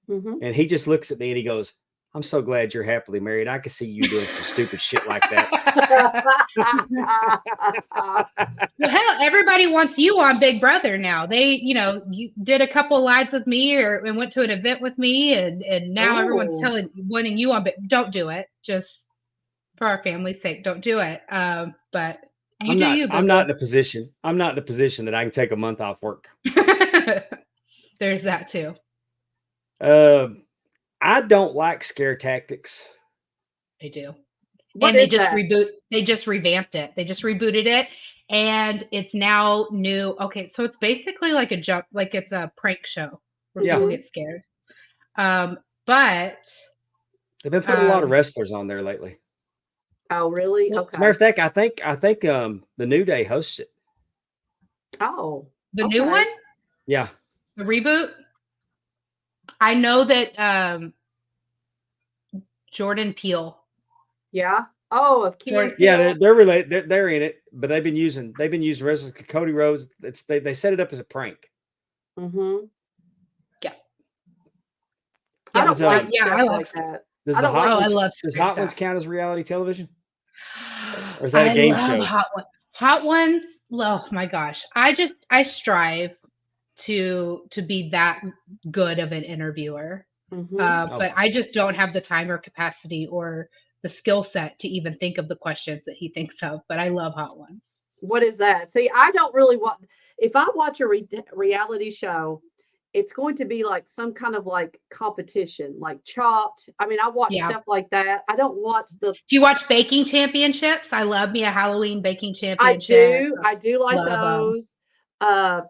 Speaker 2: And he just looks at me and he goes, "I'm so glad you're happily married. I can see you doing some stupid shit like that."
Speaker 3: Well, hell, everybody wants you on Big Brother now. You did a couple lives with me and went to an event with me, and now everyone's wanting you on. Don't do it. Just for our family's sake, don't do it. But I'm
Speaker 2: not in a position that I can take a month off work.
Speaker 3: There's that too.
Speaker 2: I don't like scare tactics.
Speaker 3: They do. They just revamped it. They just rebooted it, and it's now new. Okay, so it's basically like it's a prank show where people get scared. But
Speaker 2: they've been putting a lot of wrestlers on there lately.
Speaker 1: Oh, really? Okay.
Speaker 2: As a matter of fact, I think the New Day hosts it.
Speaker 1: Oh,
Speaker 3: the new one?
Speaker 2: Yeah.
Speaker 3: The reboot? I know that Jordan Peele.
Speaker 1: Yeah. Oh, of Jordan.
Speaker 2: Yeah, they're related. They're in it, but they've been using wrestlers. Cody Rhodes. They set it up as a prank.
Speaker 3: Yeah.
Speaker 1: I don't like. I like that.
Speaker 2: Does Hot Ones count as reality television? Or is that a game show?
Speaker 3: Hot Ones. Oh my gosh! I strive to be that good of an interviewer, but I just don't have the time or capacity or the skill set to even think of the questions that he thinks of. But I love Hot Ones.
Speaker 1: What is that? See, I don't really want. If I watch a reality show, it's going to be like some kind of like competition, like Chopped. I mean, I watch stuff like that. I don't watch the.
Speaker 3: Do you watch baking championships? I love me a Halloween baking championship.
Speaker 1: I do like those.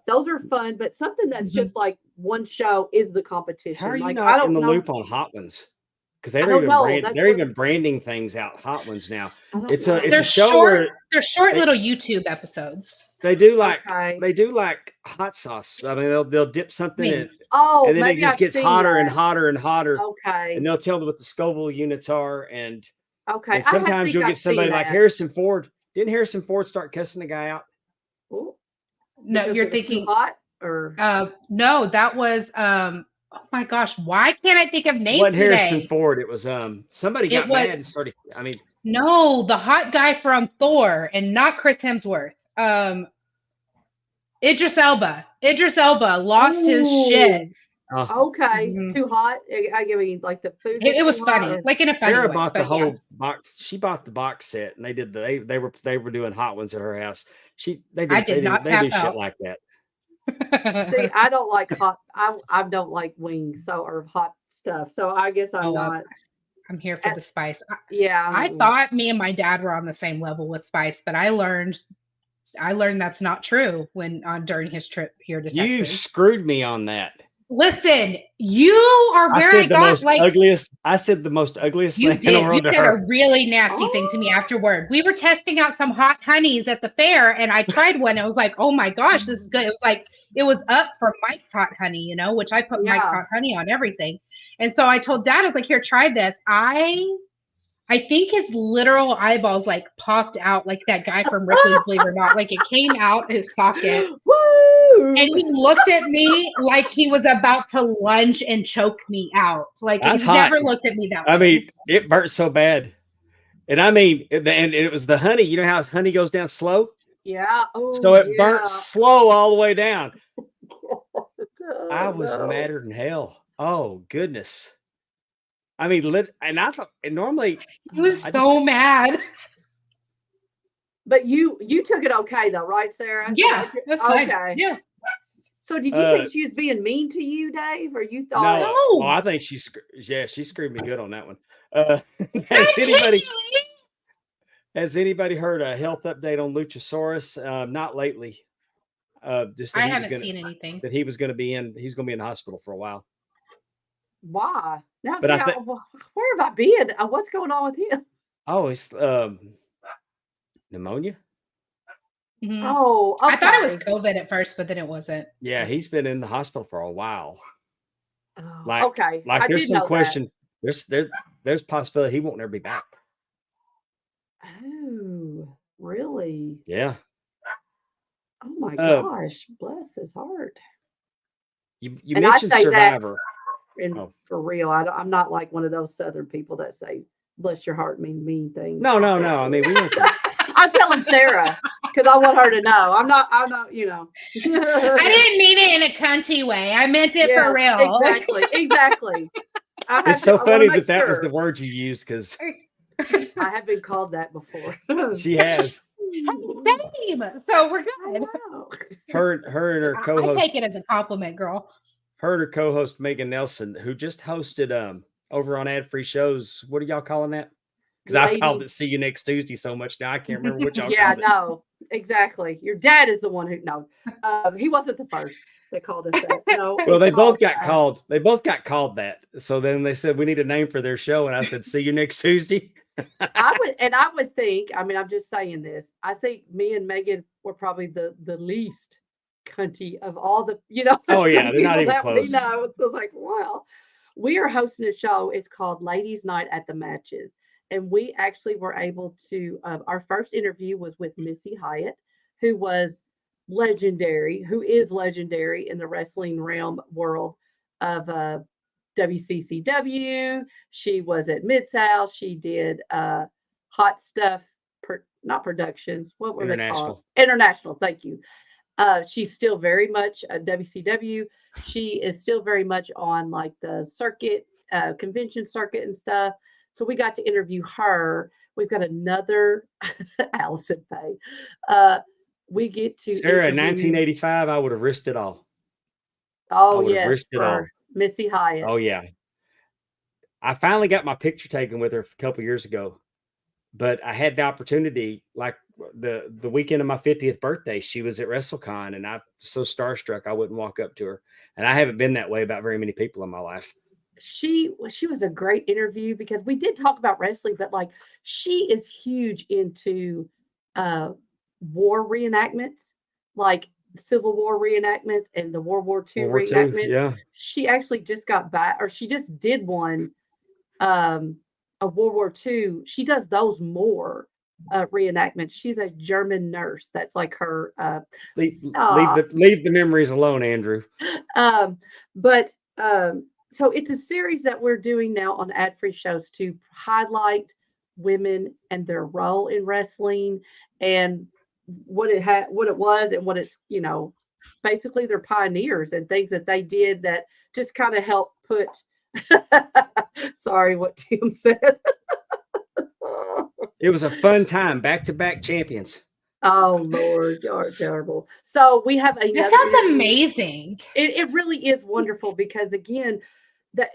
Speaker 1: Those are fun, but something that's just like one show is the
Speaker 2: How
Speaker 1: competition.
Speaker 2: are you
Speaker 1: Like I
Speaker 2: not in
Speaker 1: don't
Speaker 2: the
Speaker 1: know.
Speaker 2: loop on Hot Ones? Because
Speaker 1: I don't know. That's
Speaker 2: they're
Speaker 1: what
Speaker 2: even branding things out Hot Ones now.
Speaker 1: I don't
Speaker 2: It's
Speaker 1: know.
Speaker 2: a
Speaker 3: They're
Speaker 2: show where
Speaker 3: they're short
Speaker 2: they
Speaker 3: little YouTube episodes.
Speaker 2: they do
Speaker 1: Okay.
Speaker 2: like hot sauce. I mean, they'll dip something in,
Speaker 3: Wings.
Speaker 1: Oh,
Speaker 2: and then it
Speaker 1: maybe
Speaker 2: just
Speaker 1: I've
Speaker 2: gets
Speaker 1: seen
Speaker 2: hotter and
Speaker 1: that.
Speaker 2: hotter and hotter,
Speaker 1: Okay.
Speaker 2: and they'll tell what the Scoville units are, and
Speaker 1: Okay. I
Speaker 2: sometimes
Speaker 1: think
Speaker 2: you'll
Speaker 1: I've
Speaker 2: get
Speaker 1: seen
Speaker 2: somebody like
Speaker 1: that.
Speaker 2: Harrison Ford. Didn't Harrison Ford start cussing the guy out?
Speaker 1: Ooh,
Speaker 3: No,
Speaker 1: because
Speaker 3: you're
Speaker 1: it was too
Speaker 3: thinking
Speaker 1: hot or
Speaker 3: no, that was oh my gosh, why can't I think of
Speaker 2: It
Speaker 3: names
Speaker 2: wasn't Harrison
Speaker 3: today?
Speaker 2: Ford. It was somebody
Speaker 3: It
Speaker 2: got
Speaker 3: was
Speaker 2: mad and started. I mean,
Speaker 3: no, the hot guy from Thor and not Chris Hemsworth. Idris Elba. Idris Elba lost his shit.
Speaker 1: Ooh, okay.
Speaker 3: Mhm.
Speaker 1: Too hot. I mean, like the food was
Speaker 3: It
Speaker 1: too
Speaker 3: was
Speaker 1: hot
Speaker 3: funny,
Speaker 1: or
Speaker 3: like in a funny
Speaker 2: Sarah
Speaker 3: way.
Speaker 2: bought the
Speaker 3: But yeah,
Speaker 2: whole box. She bought the box set, and they were doing hot ones at her house.
Speaker 3: I did not
Speaker 2: They do
Speaker 3: tap
Speaker 2: shit
Speaker 3: out.
Speaker 2: like that.
Speaker 1: see, I don't like hot. I don't like wings or hot stuff. So I guess I'm
Speaker 3: Oh,
Speaker 1: not.
Speaker 3: I'm here for
Speaker 1: At,
Speaker 3: the spice.
Speaker 1: yeah.
Speaker 3: I thought me and my dad were on the same level with spice, but I learned that's not true when on during his trip here to
Speaker 2: You
Speaker 3: Texas.
Speaker 2: screwed me on that.
Speaker 3: Listen, you are
Speaker 2: I
Speaker 3: where
Speaker 2: said
Speaker 3: I
Speaker 2: the
Speaker 3: got
Speaker 2: most
Speaker 3: like
Speaker 2: ugliest. I said the most ugliest
Speaker 3: you
Speaker 2: thing in the
Speaker 3: did. You
Speaker 2: world to
Speaker 3: said a
Speaker 2: her.
Speaker 3: really nasty thing to me
Speaker 1: Oh,
Speaker 3: afterward. We were testing out some hot honeys at the fair, and I tried one. I was like, "Oh my gosh, this is good." It was like it was up for Mike's hot honey, which I put Mike's
Speaker 1: yeah.
Speaker 3: hot honey on everything. And so I told Dad, I was like, "Here, try this." I think his literal eyeballs like popped out like that guy from Ripley's Believe It or Not. Like it came out his socket.
Speaker 1: Woo!
Speaker 3: And he looked at me like he was about to lunge and choke me out. Like
Speaker 2: That's
Speaker 3: he's
Speaker 2: hot.
Speaker 3: never looked at me that
Speaker 2: I
Speaker 3: way.
Speaker 2: mean, it burnt so bad, and I mean, and it was the honey. You know how honey goes down slow,
Speaker 1: Yeah. Oh,
Speaker 2: so it burnt
Speaker 1: yeah.
Speaker 2: slow all the way down. I
Speaker 1: Oh,
Speaker 2: was
Speaker 1: no.
Speaker 2: madder than hell. Oh goodness. I mean, and I thought, and normally
Speaker 3: He was
Speaker 2: I just
Speaker 3: so mad.
Speaker 1: But you took it okay though, right, Sarah?
Speaker 3: Yeah, that's fine.
Speaker 1: Okay.
Speaker 3: Yeah.
Speaker 1: So did you think she was being mean to you, Dave, or you thought?
Speaker 2: no. Oh,
Speaker 3: No.
Speaker 2: I think she screwed me good on that one.
Speaker 3: Not
Speaker 2: Has anybody heard a health update on Luchasaurus? Not lately. Just that
Speaker 3: I
Speaker 2: he was
Speaker 3: haven't
Speaker 2: gonna
Speaker 3: seen anything.
Speaker 2: that he was gonna be in the hospital for a while.
Speaker 1: Why? Now,
Speaker 2: But
Speaker 1: see,
Speaker 2: I think
Speaker 1: where have I been? What's going on with him?
Speaker 2: it's pneumonia.
Speaker 3: Mhm.
Speaker 1: Oh, okay.
Speaker 3: I thought it was COVID at first, but then it wasn't.
Speaker 2: Yeah, he's been in the hospital for a while.
Speaker 1: Oh,
Speaker 2: Like
Speaker 1: okay.
Speaker 2: like
Speaker 1: I
Speaker 2: there's
Speaker 1: did
Speaker 2: some
Speaker 1: know
Speaker 2: question. There's possibility he won't ever be back.
Speaker 1: that. Oh, really?
Speaker 2: Yeah.
Speaker 1: Oh my
Speaker 2: Uh,
Speaker 1: gosh, bless his heart.
Speaker 2: you
Speaker 1: And I
Speaker 2: mentioned
Speaker 1: say that
Speaker 2: Survivor.
Speaker 1: and
Speaker 2: Oh.
Speaker 1: for real. I'm not like one of those Southern people that say "bless your heart" mean things.
Speaker 2: No. I mean, we went there.
Speaker 1: I'm telling Sarah because I want her to know. I'm not. You know.
Speaker 3: I didn't mean it in a cunty way. I meant it for
Speaker 1: Yes,
Speaker 3: real.
Speaker 1: exactly.
Speaker 2: It's so
Speaker 1: I wanna
Speaker 2: funny
Speaker 1: make
Speaker 2: that was
Speaker 1: sure.
Speaker 2: the word you used because
Speaker 1: I have been called that before.
Speaker 2: she has
Speaker 3: Same. So we're good.
Speaker 1: Wow.
Speaker 2: her and her
Speaker 3: I
Speaker 2: co-host
Speaker 3: take it as a compliment, girl.
Speaker 2: her and her co-host Megan Nelson, who just hosted over on Ad Free Shows. What are y'all calling that? Because I've called it
Speaker 1: Ladies.
Speaker 2: "See You Next Tuesday" so much now I can't remember what y'all
Speaker 1: Yeah,
Speaker 2: called it.
Speaker 1: no, exactly. Your dad is the one who no. He wasn't the first that called us that. No.
Speaker 2: Well, they
Speaker 1: it's
Speaker 2: both
Speaker 1: called,
Speaker 2: got called. They both got called that. So then they said we need a name for their show, and I said, "See you next Tuesday."
Speaker 1: I would think, I mean, I'm just saying this. I think me and Megan were probably the least cunty of all the,
Speaker 2: Oh
Speaker 1: some
Speaker 2: yeah, they're not
Speaker 1: people
Speaker 2: even
Speaker 1: that we
Speaker 2: close.
Speaker 1: know. So it's like, wow. We are hosting a show. It's called Ladies Night at the Matches. And we actually were able to, our first interview was with Missy Hyatt, who is legendary in the wrestling realm world of WCCW. She was at Mid-South. She did Hot Stuff, not productions. What were they called? International. Thank you. She's still very much a WCW. She is still very much on like the circuit, convention circuit and stuff. So we got to interview her. We've got another Allison Faye. We get to
Speaker 2: Sarah, in
Speaker 1: interview.
Speaker 2: 1985, I would have risked it all.
Speaker 1: Oh
Speaker 2: would have
Speaker 1: yes,
Speaker 2: risked it all.
Speaker 1: for Missy Hyatt.
Speaker 2: Oh yeah. I finally got my picture taken with her a couple years ago, but I had the opportunity, like the weekend of my 50th birthday, she was at WrestleCon, and I was so starstruck I wouldn't walk up to her. And I haven't been that way about very many people in my life.
Speaker 1: She was a great interview because we did talk about wrestling, but like she is huge into war reenactments, like Civil War reenactments and the World War II
Speaker 2: World War II,
Speaker 1: reenactments.
Speaker 2: yeah.
Speaker 1: She actually just got back, or she just did one of World War II. She does those more reenactments. She's a German nurse. That's like her
Speaker 2: Leave the memories alone, Andrew.
Speaker 1: But so it's a series that we're doing now on ad-free shows to highlight women and their role in wrestling and what it had, what it was, and what it's, you know, basically they're pioneers and things that they did that just kind of help put sorry what Tim said.
Speaker 2: It was a fun time, back-to-back champions.
Speaker 1: Oh Lord, you're terrible. So we have another.
Speaker 3: That sounds amazing.
Speaker 1: It really is wonderful because again, that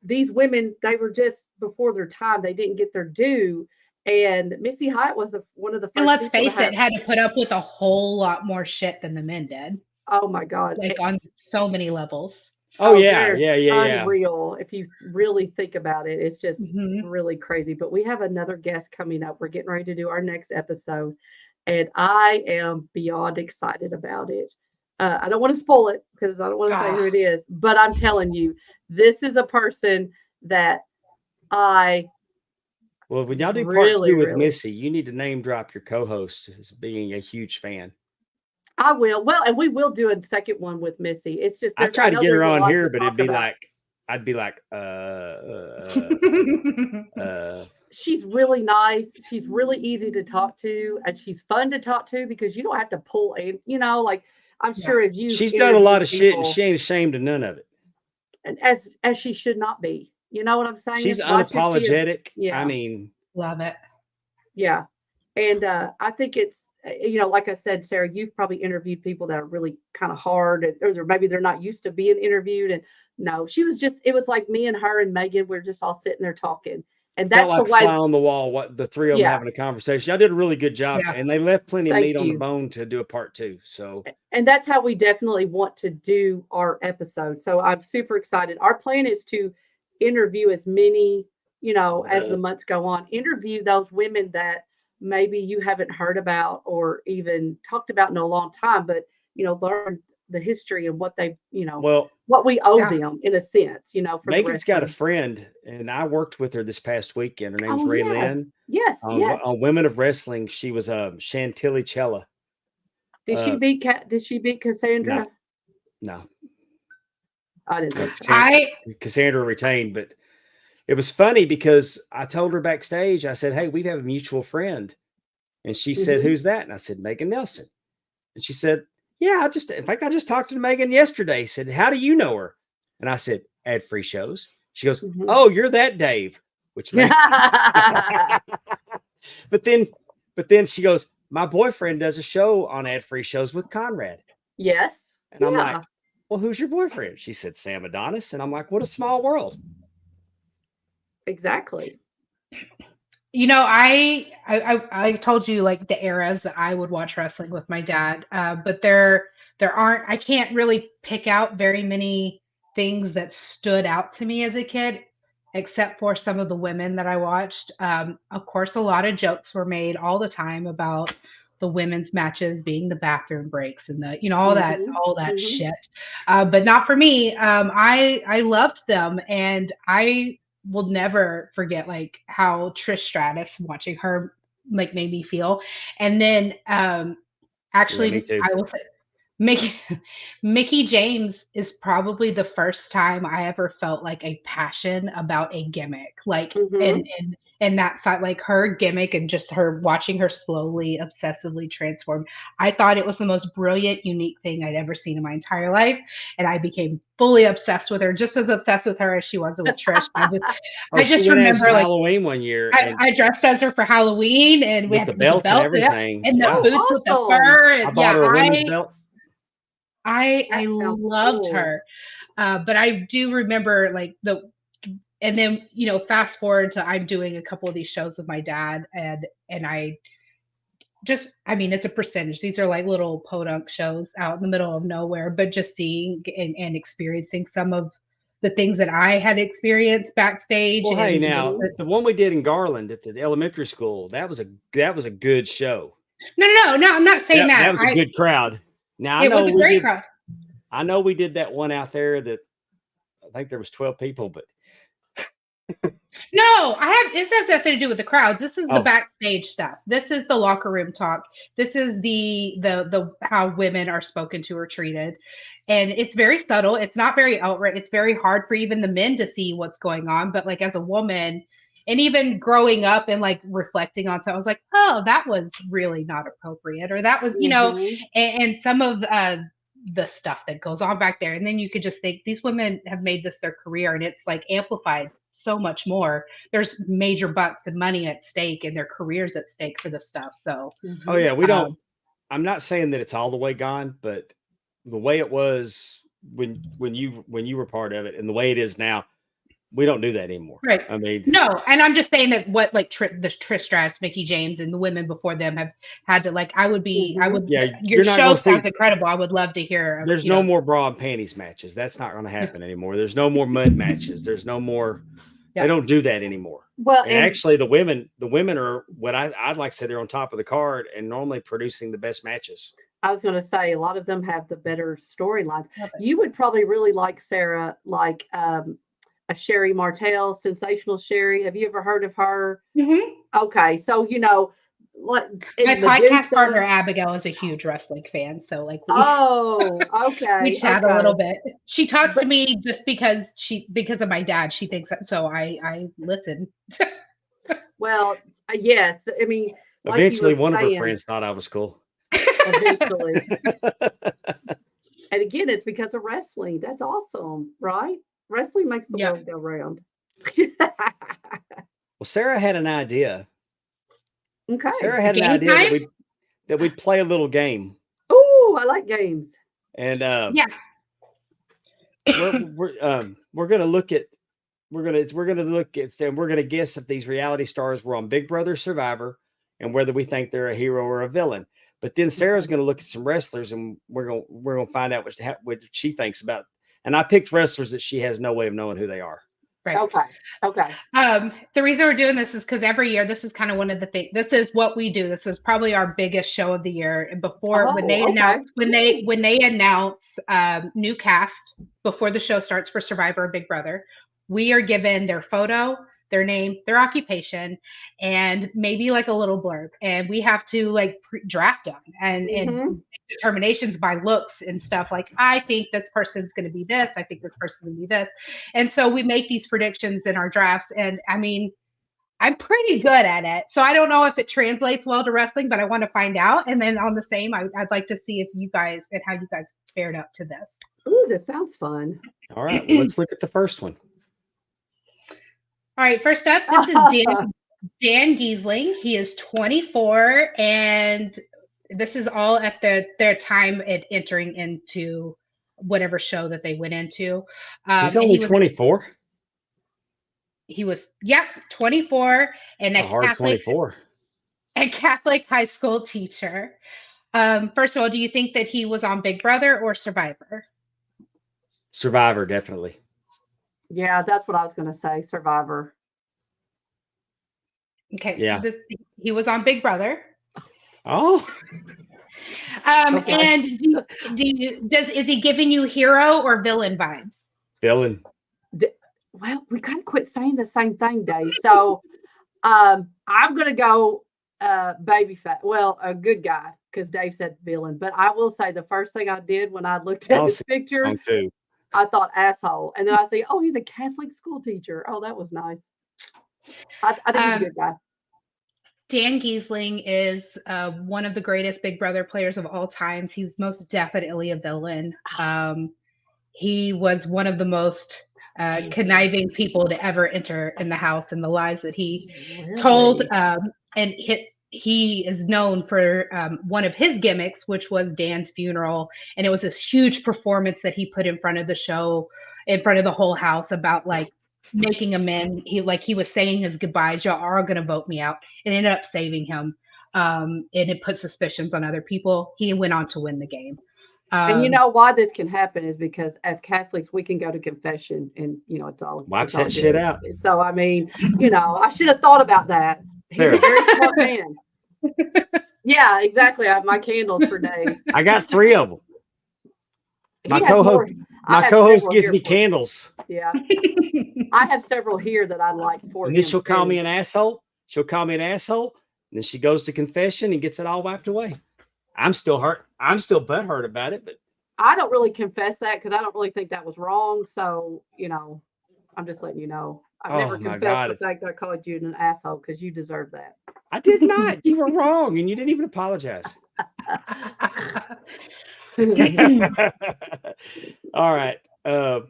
Speaker 1: these women, they were just before their time. They didn't get their due. And Missy Hyatt was one of the first.
Speaker 3: And let's
Speaker 1: people
Speaker 3: face it, had to put up with a whole lot more shit than the men did.
Speaker 1: Oh my God.
Speaker 3: Like on so many levels.
Speaker 2: Oh yeah.
Speaker 1: Unreal. If you really think about it, it's just really crazy. But we have another guest coming up. We're getting ready to do our next episode. And I am beyond excited about it. I don't want to spoil it because I don't want to say who it is, but I'm telling you, this is a person that
Speaker 2: well, when y'all do part 2 with Missy, you need to name drop your co-host as being a huge fan.
Speaker 1: I will. Well, and we will do a second one with Missy. It's just
Speaker 2: I try to get her on here, but it'd be
Speaker 1: about.
Speaker 2: like I'd be like,
Speaker 1: She's really nice. She's really easy to talk to, and she's fun to talk to because you don't have to pull in, you know, like I'm sure if you
Speaker 2: she's done a lot of shit and she ain't ashamed of none of it.
Speaker 1: And as she should not be. You know what I'm saying?
Speaker 2: She's unapologetic. I mean,
Speaker 3: love it.
Speaker 1: Yeah. And I think it's, you know, like I said, Sarah, you've probably interviewed people that are really kind of hard, or maybe they're not used to being interviewed. And no, she was just, it was like me and her and Megan, we're just all sitting there talking. And that's
Speaker 2: like
Speaker 1: the way.
Speaker 2: Fly on the wall. What the three of them having a conversation. Y'all did a really good job, and they left plenty of meat on the bone to do a part 2. So,
Speaker 1: and that's how we definitely want to do our episode. So I'm super excited. Our plan is to interview as many, you know, as the months go on. Interview those women that maybe you haven't heard about or even talked about in a long time, but you know, learn the history and what they, you know, what we owe them in a sense, you know. For
Speaker 2: Megan's got a friend, and I worked with her this past weekend. Her name's Ray Lynn.
Speaker 1: Yes,
Speaker 2: on Women of Wrestling, she was Chantilly Cella.
Speaker 1: Did she beat Cassandra?
Speaker 2: No.
Speaker 1: I didn't think so.
Speaker 2: Cassandra retained, but it was funny because I told her backstage, I said, "Hey, we have a mutual friend." And she said, "Who's that?" And I said, "Megan Nelson." And she said, "Yeah, I just talked to Megan yesterday." Said, "How do you know her?" And I said, "Ad-free shows." She goes, "Oh, you're that Dave," which makes but then she goes, "My boyfriend does a show on ad-free shows with Conrad."
Speaker 1: Yes.
Speaker 2: And I'm like, "Well, who's your boyfriend?" She said, "Sam Adonis." And I'm like, "What a small world."
Speaker 1: Exactly.
Speaker 3: You know, I told you like the eras that I would watch wrestling with my dad, but there aren't. I can't really pick out very many things that stood out to me as a kid, except for some of the women that I watched. Of course, a lot of jokes were made all the time about the women's matches being the bathroom breaks and the, you know, all that shit. But not for me. I loved them, and I will never forget like how Trish Stratus, watching her, like made me feel. And then actually
Speaker 2: me too.
Speaker 3: I will say Mickey James is probably the first time I ever felt like a passion about a gimmick, like and that side, like her gimmick and just her watching her slowly, obsessively transform. I thought it was the most brilliant, unique thing I'd ever seen in my entire life, and I became fully obsessed with her, just as obsessed with her as she was with Trish. I just remember like
Speaker 2: Halloween one year.
Speaker 3: I dressed as her for Halloween, and we had
Speaker 2: the belt and everything,
Speaker 3: and the boots with the fur. And
Speaker 2: I bought her a women's belt.
Speaker 3: I loved her. But I do remember like and then, you know, fast forward to I'm doing a couple of these shows with my dad, and I just, I mean, it's a percentage. These are like little podunk shows out in the middle of nowhere, but just seeing and experiencing some of the things that I had experienced backstage.
Speaker 2: Well, hey,
Speaker 3: And
Speaker 2: now the one we did in Garland at the elementary school, that was a good show.
Speaker 3: no, I'm not saying
Speaker 2: That
Speaker 3: that.
Speaker 2: was a good crowd. Now I
Speaker 3: It
Speaker 2: know
Speaker 3: was a
Speaker 2: we
Speaker 3: great
Speaker 2: did.
Speaker 3: crowd.
Speaker 2: I know we did that one out there that I think there was 12 people, but
Speaker 3: No, this has nothing to do with the crowds. This is the
Speaker 2: Oh.
Speaker 3: backstage stuff. This is the locker room talk. This is the how women are spoken to or treated. And it's very subtle. It's not very outright. It's very hard for even the men to see what's going on. But like as a woman, and even growing up and like reflecting on something, I was like, oh, that was really not appropriate. Or that was, you know,
Speaker 1: Mhm.
Speaker 3: and some of the stuff that goes on back there. And then you could just think these women have made this their career, and it's like amplified so much more. There's major bucks and money at stake, and their careers at stake for this stuff. So,
Speaker 2: oh yeah, we
Speaker 3: Um,
Speaker 2: don't. I'm not saying that it's all the way gone, but the way it was when you were part of it, and the way it is now, we don't do that anymore.
Speaker 3: right.
Speaker 2: I mean,
Speaker 3: No, and I'm just saying that what like the Trish Stratus, Mickey James, and the women before them have had to like. I would
Speaker 2: Yeah,
Speaker 3: your
Speaker 2: you're not
Speaker 3: show
Speaker 2: gonna see-
Speaker 3: sounds incredible. I would love to hear.
Speaker 2: there's
Speaker 3: you
Speaker 2: no
Speaker 3: know,
Speaker 2: more bra and panties matches. That's not going to happen anymore. There's no more mud matches. There's no more.
Speaker 3: Yeah.
Speaker 2: They don't do that anymore.
Speaker 1: Well,
Speaker 2: And actually, the women are what I'd like to say they're on top of the card and normally producing the best matches.
Speaker 1: I was going to say a lot of them have the better storylines.
Speaker 3: Love it.
Speaker 1: You would probably really like Sarah, like a Sherry Martell, Sensational Sherry. Have you ever heard of her?
Speaker 3: Mhm.
Speaker 1: Okay, so you know, like
Speaker 3: My
Speaker 1: in
Speaker 3: podcast
Speaker 1: Medusa-
Speaker 3: partner Abigail is a huge wrestling fan, so like
Speaker 1: Oh, okay.
Speaker 3: we chat
Speaker 1: okay.
Speaker 3: a little bit. She talks to
Speaker 1: But-
Speaker 3: me just because of my dad. She thinks that, so I listen.
Speaker 1: Well, yes. I mean, like you
Speaker 2: Eventually,
Speaker 1: were
Speaker 2: one of her
Speaker 1: saying,
Speaker 2: friends thought I was cool.
Speaker 1: Eventually. And again, it's because of wrestling. That's awesome, right? Wrestling makes the
Speaker 3: Yeah.
Speaker 1: world go round.
Speaker 2: Well, Sarah had an idea.
Speaker 1: Okay.
Speaker 2: Sarah had an
Speaker 3: Game
Speaker 2: idea
Speaker 3: time?
Speaker 2: that we'd play a little game,
Speaker 1: Oh, I like games.
Speaker 2: and
Speaker 3: Yeah.
Speaker 2: we're gonna look at we're gonna look at and we're gonna guess if these reality stars were on Big Brother, Survivor, and whether we think they're a hero or a villain. But then Sarah's gonna look at some wrestlers, and we're gonna find out what she thinks about. And I picked wrestlers that she has no way of knowing who they are.
Speaker 3: Right.
Speaker 1: Okay. Okay.
Speaker 3: The reason we're doing this is because every year this is kind of one of the things. This is what we do. This is probably our biggest show of the year. And before when they
Speaker 1: Oh, okay.
Speaker 3: announce new cast before the show starts for Survivor or Big Brother, we are given their photo, their name, their occupation, and maybe like a little blurb, and we have to like draft them and
Speaker 1: Mhm.
Speaker 3: make determinations by looks and stuff. Like, I think this person's going to be this. I think this person's going to be this, and so we make these predictions in our drafts. And I mean, I'm pretty good at it, so I don't know if it translates well to wrestling, but I want to find out. And then on the same, I'd like to see if you guys and how you guys fared up to this.
Speaker 1: Ooh, this sounds fun.
Speaker 2: All right, well, let's look at the first one.
Speaker 3: All right, first up, this is Dan Giesling. He is 24, and this is all at their time at entering into whatever show that they went into.
Speaker 2: He's
Speaker 3: and
Speaker 2: only
Speaker 3: he was-
Speaker 2: 24.
Speaker 3: He was 24, and
Speaker 2: That's a hard 24.
Speaker 3: a Catholic high school teacher. First of all, do you think that he was on Big Brother or Survivor?
Speaker 2: Survivor, definitely.
Speaker 1: Yeah, that's what I was going to say. Survivor.
Speaker 3: Okay,
Speaker 2: Yeah.
Speaker 3: He was on Big Brother.
Speaker 2: Oh,
Speaker 1: Okay.
Speaker 3: And is he giving you hero or villain vibes?
Speaker 2: villain.
Speaker 1: Well, we kind of quit saying the same thing, Dave. So I'm going to go baby fat. Well, a good guy because Dave said villain. But I will say the first thing I did when I looked at his picture,
Speaker 2: On two.
Speaker 1: I thought asshole. And then I see, oh, he's a Catholic school teacher. Oh, that was nice. I think he's a good guy.
Speaker 3: Dan Giesling is one of the greatest Big Brother players of all times. He's most definitely a villain. He was one of the most conniving people to ever enter in the house, and the lies that he told. And he is known for one of his gimmicks, which was Dan's funeral. And it was this huge performance that he put in front of the show, in front of the whole house, about like making amends. He was saying his goodbyes. Y'all are gonna vote me out. It ended up saving him. And it put suspicions on other people. He went on to win the game.
Speaker 1: And you know why this can happen is because as Catholics we can go to confession and it's all
Speaker 2: Wipes
Speaker 1: it's all
Speaker 2: that shit
Speaker 1: good.
Speaker 2: out.
Speaker 1: So I mean, I should have thought about that. He's
Speaker 2: There.
Speaker 1: a very smart man. Yeah, exactly. I have my candles for days.
Speaker 2: I got 3 of them. My
Speaker 1: He has
Speaker 2: co-host,
Speaker 1: more. I have
Speaker 2: co-host
Speaker 1: several
Speaker 2: gives
Speaker 1: here
Speaker 2: me
Speaker 1: for him.
Speaker 2: candles,
Speaker 1: Yeah, I have several here that I like for
Speaker 2: and
Speaker 1: him.
Speaker 2: then she'll call
Speaker 1: too.
Speaker 2: me an asshole. She'll call me an asshole, and then she goes to confession and gets it all wiped away. I'm still hurt. I'm still butthurt about it, but
Speaker 1: I don't really confess that because I don't really think that was wrong. So I'm just letting you know. I've
Speaker 2: Oh,
Speaker 1: never
Speaker 2: my
Speaker 1: confessed
Speaker 2: God.
Speaker 1: the fact that I called you an asshole because you deserve that.
Speaker 2: I did not. You were wrong, and you didn't even apologize. All right.
Speaker 3: All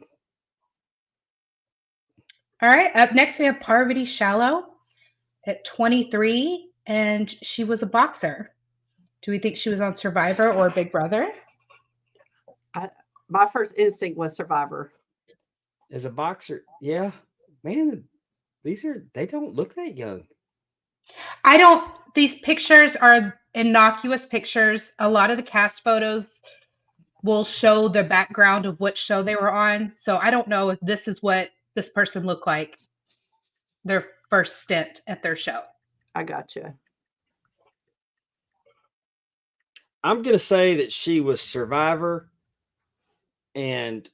Speaker 3: right. Up next, we have Parvati Shallow at 23, and she was a boxer. Do we think she was on Survivor or Big Brother?
Speaker 1: My first instinct was Survivor.
Speaker 2: As a boxer, yeah, man, they don't look that young.
Speaker 3: These pictures are innocuous pictures. A lot of the cast photos will show the background of what show they were on. So I don't know if this is what this person looked like their first stint at their show.
Speaker 1: I gotcha.
Speaker 2: I'm gonna say that she was Survivor, and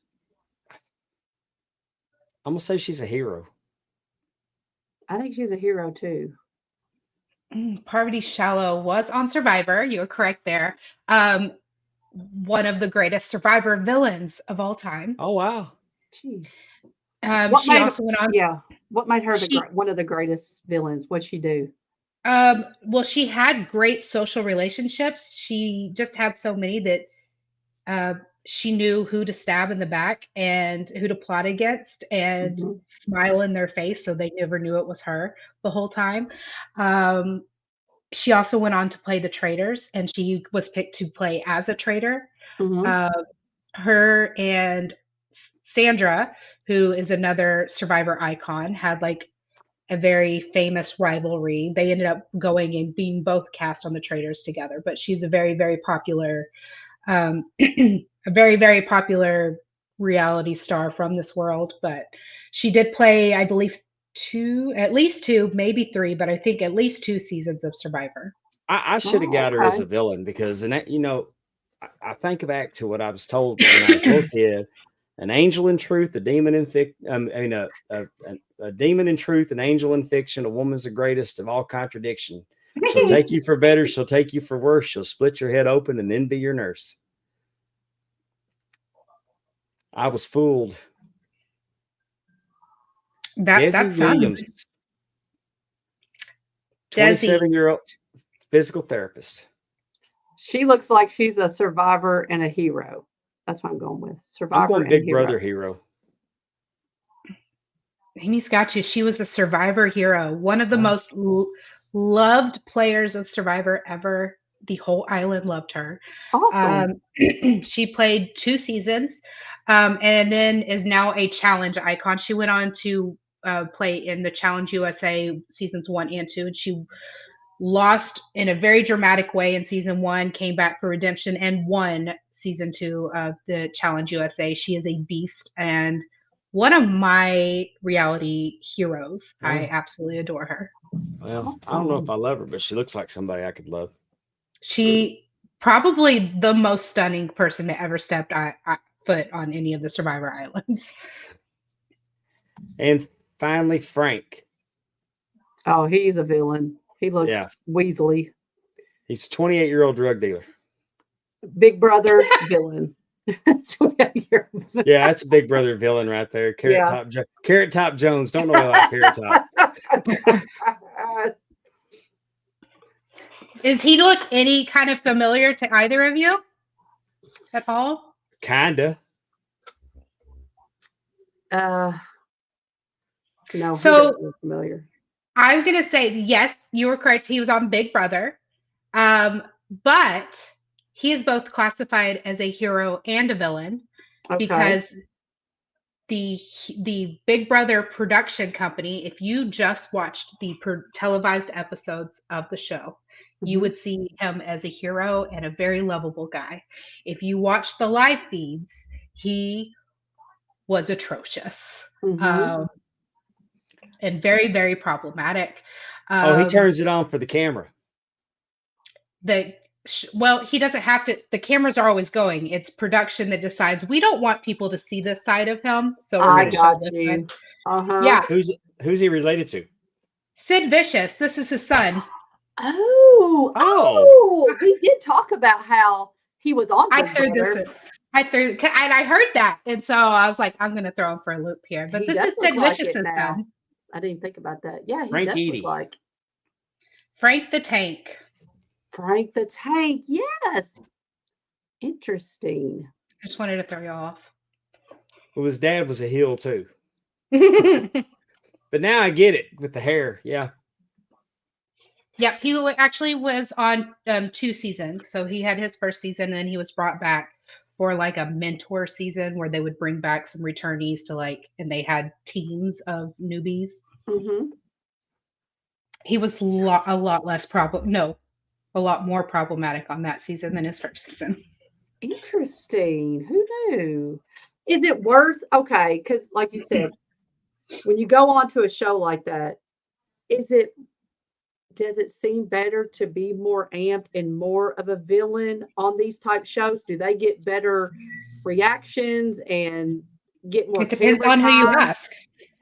Speaker 2: I'm gonna say she's a hero.
Speaker 1: I think she's a hero too.
Speaker 3: Parvati Shallow was on Survivor. You were correct there. One of the greatest Survivor villains of all time.
Speaker 2: Oh wow!
Speaker 1: Jeez.
Speaker 3: She also went on.
Speaker 1: Yeah. What made her one of the greatest villains? What'd she do?
Speaker 3: Well, she had great social relationships. She just had so many that she knew who to stab in the back and who to plot against and smile in their face so they never knew it was her the whole time. She also went on to play the traitors, and she was picked to play as a traitor. Her and Sandra, who is another Survivor icon, had like a very famous rivalry. They ended up going and being both cast on the traitors together, but she's a very, very popular a very, very popular reality star from this world. But she did play, I believe, at least two, maybe 3, but I think at least 2 seasons of Survivor.
Speaker 2: I should have got her as a villain because, I think back to what I was told when I was a little kid: an angel in truth, a demon in a demon in truth, an angel in fiction. A woman's the greatest of all contradiction. She'll take you for better, she'll take you for worse. She'll split your head open and then be your nurse. I was fooled. Desi Williams, 27-year-old physical therapist.
Speaker 1: She looks like she's a survivor and a hero. That's what I'm going with. Survivor.
Speaker 2: I'm going Big Brother hero.
Speaker 3: Amy's got you. She was a Survivor hero. One of the most loved players of Survivor ever. The whole island loved her.
Speaker 1: Awesome.
Speaker 3: She played 2 seasons, and then is now a challenge icon. She went on to play in the Challenge USA seasons 1 and 2, and she lost in a very dramatic way in season 1, came back for redemption, and won season 2 of the Challenge USA. She is a beast and one of my reality heroes. Oh. I absolutely adore her.
Speaker 2: Well, awesome. I don't know if I love her, but she looks like somebody I could love.
Speaker 3: She probably the most stunning person to ever step foot on any of the Survivor Islands.
Speaker 2: And finally, Frank.
Speaker 1: Oh, he's a villain. He looks weaselly.
Speaker 2: He's a 28-year-old drug dealer.
Speaker 1: Big Brother villain.
Speaker 2: Yeah, that's a Big Brother villain right there. Carrot Top Jones. Don't know like Carrot Top.
Speaker 3: Does he look any kind of familiar to either of you at all?
Speaker 2: Kinda.
Speaker 1: No,
Speaker 3: so
Speaker 1: he doesn't look familiar.
Speaker 3: I'm gonna say yes, you were correct. He was on Big Brother, but he is both classified as a hero and a villain because the Big Brother production company, if you just watched the televised episodes of the show, you
Speaker 1: Mhm.
Speaker 3: would see him as a hero and a very lovable guy. If you watched the live feeds, he was atrocious,
Speaker 1: Mhm.
Speaker 3: and very, very problematic.
Speaker 2: Oh, he
Speaker 3: Um,
Speaker 2: turns it on for the camera.
Speaker 3: well, he doesn't have to. The cameras are always going. It's production that decides we don't want people to see this side of him, so we're
Speaker 1: I
Speaker 3: going to show
Speaker 1: got
Speaker 3: this side.
Speaker 1: you. Uh-huh.
Speaker 3: Yeah,
Speaker 2: Who's he related to?
Speaker 3: Sid Vicious. This is his son.
Speaker 1: Oh,
Speaker 2: Oh.
Speaker 1: we did talk about how he was on
Speaker 3: I
Speaker 1: Big
Speaker 3: threw
Speaker 1: Brother.
Speaker 3: this. And I heard that, and so I was like, I'm going to throw him for a loop here. But
Speaker 1: He
Speaker 3: this
Speaker 1: does
Speaker 3: is
Speaker 1: look
Speaker 3: Sid
Speaker 1: like
Speaker 3: Vicious's
Speaker 1: it now.
Speaker 3: son,
Speaker 1: I didn't think about that. Yeah, he
Speaker 2: Frank
Speaker 1: does
Speaker 2: Eady.
Speaker 1: look like
Speaker 3: Frank the Tank.
Speaker 1: Frank the Tank. Yes. Interesting.
Speaker 3: I just wanted to throw you off.
Speaker 2: Well, his dad was a heel too.
Speaker 3: Yep,
Speaker 2: But now I get it with the hair. Yeah.
Speaker 3: he actually was on 2 seasons. So he had his first season, and then he was brought back for like a mentor season where they would bring back some returnees to and they had teams of newbies.
Speaker 1: Mm-hmm.
Speaker 3: He was a lot less a lot more problematic on that season than his first season.
Speaker 1: Interesting. Who knew? Is it worth okay? Because like you said, when you go on to a show like that, does it seem better to be more amped and more of a villain on these type shows? Do they get better reactions and get more
Speaker 3: It depends
Speaker 1: camera
Speaker 3: on who you
Speaker 1: time?
Speaker 3: ask.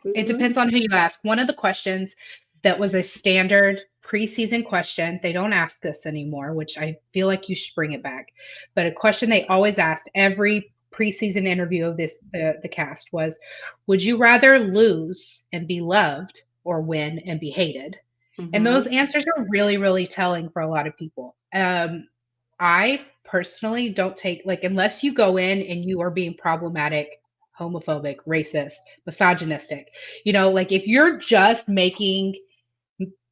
Speaker 3: It
Speaker 1: Mhm.
Speaker 3: depends on who you ask. One of the questions that was a standard preseason question, they don't ask this anymore, which I feel like you should bring it back. But a question they always asked every preseason interview of the cast was, would you rather lose and be loved or win and be hated? And those
Speaker 1: Mhm.
Speaker 3: answers are really, really telling for a lot of people. I personally don't take, unless you go in and you are being problematic, homophobic, racist, misogynistic, if you're just making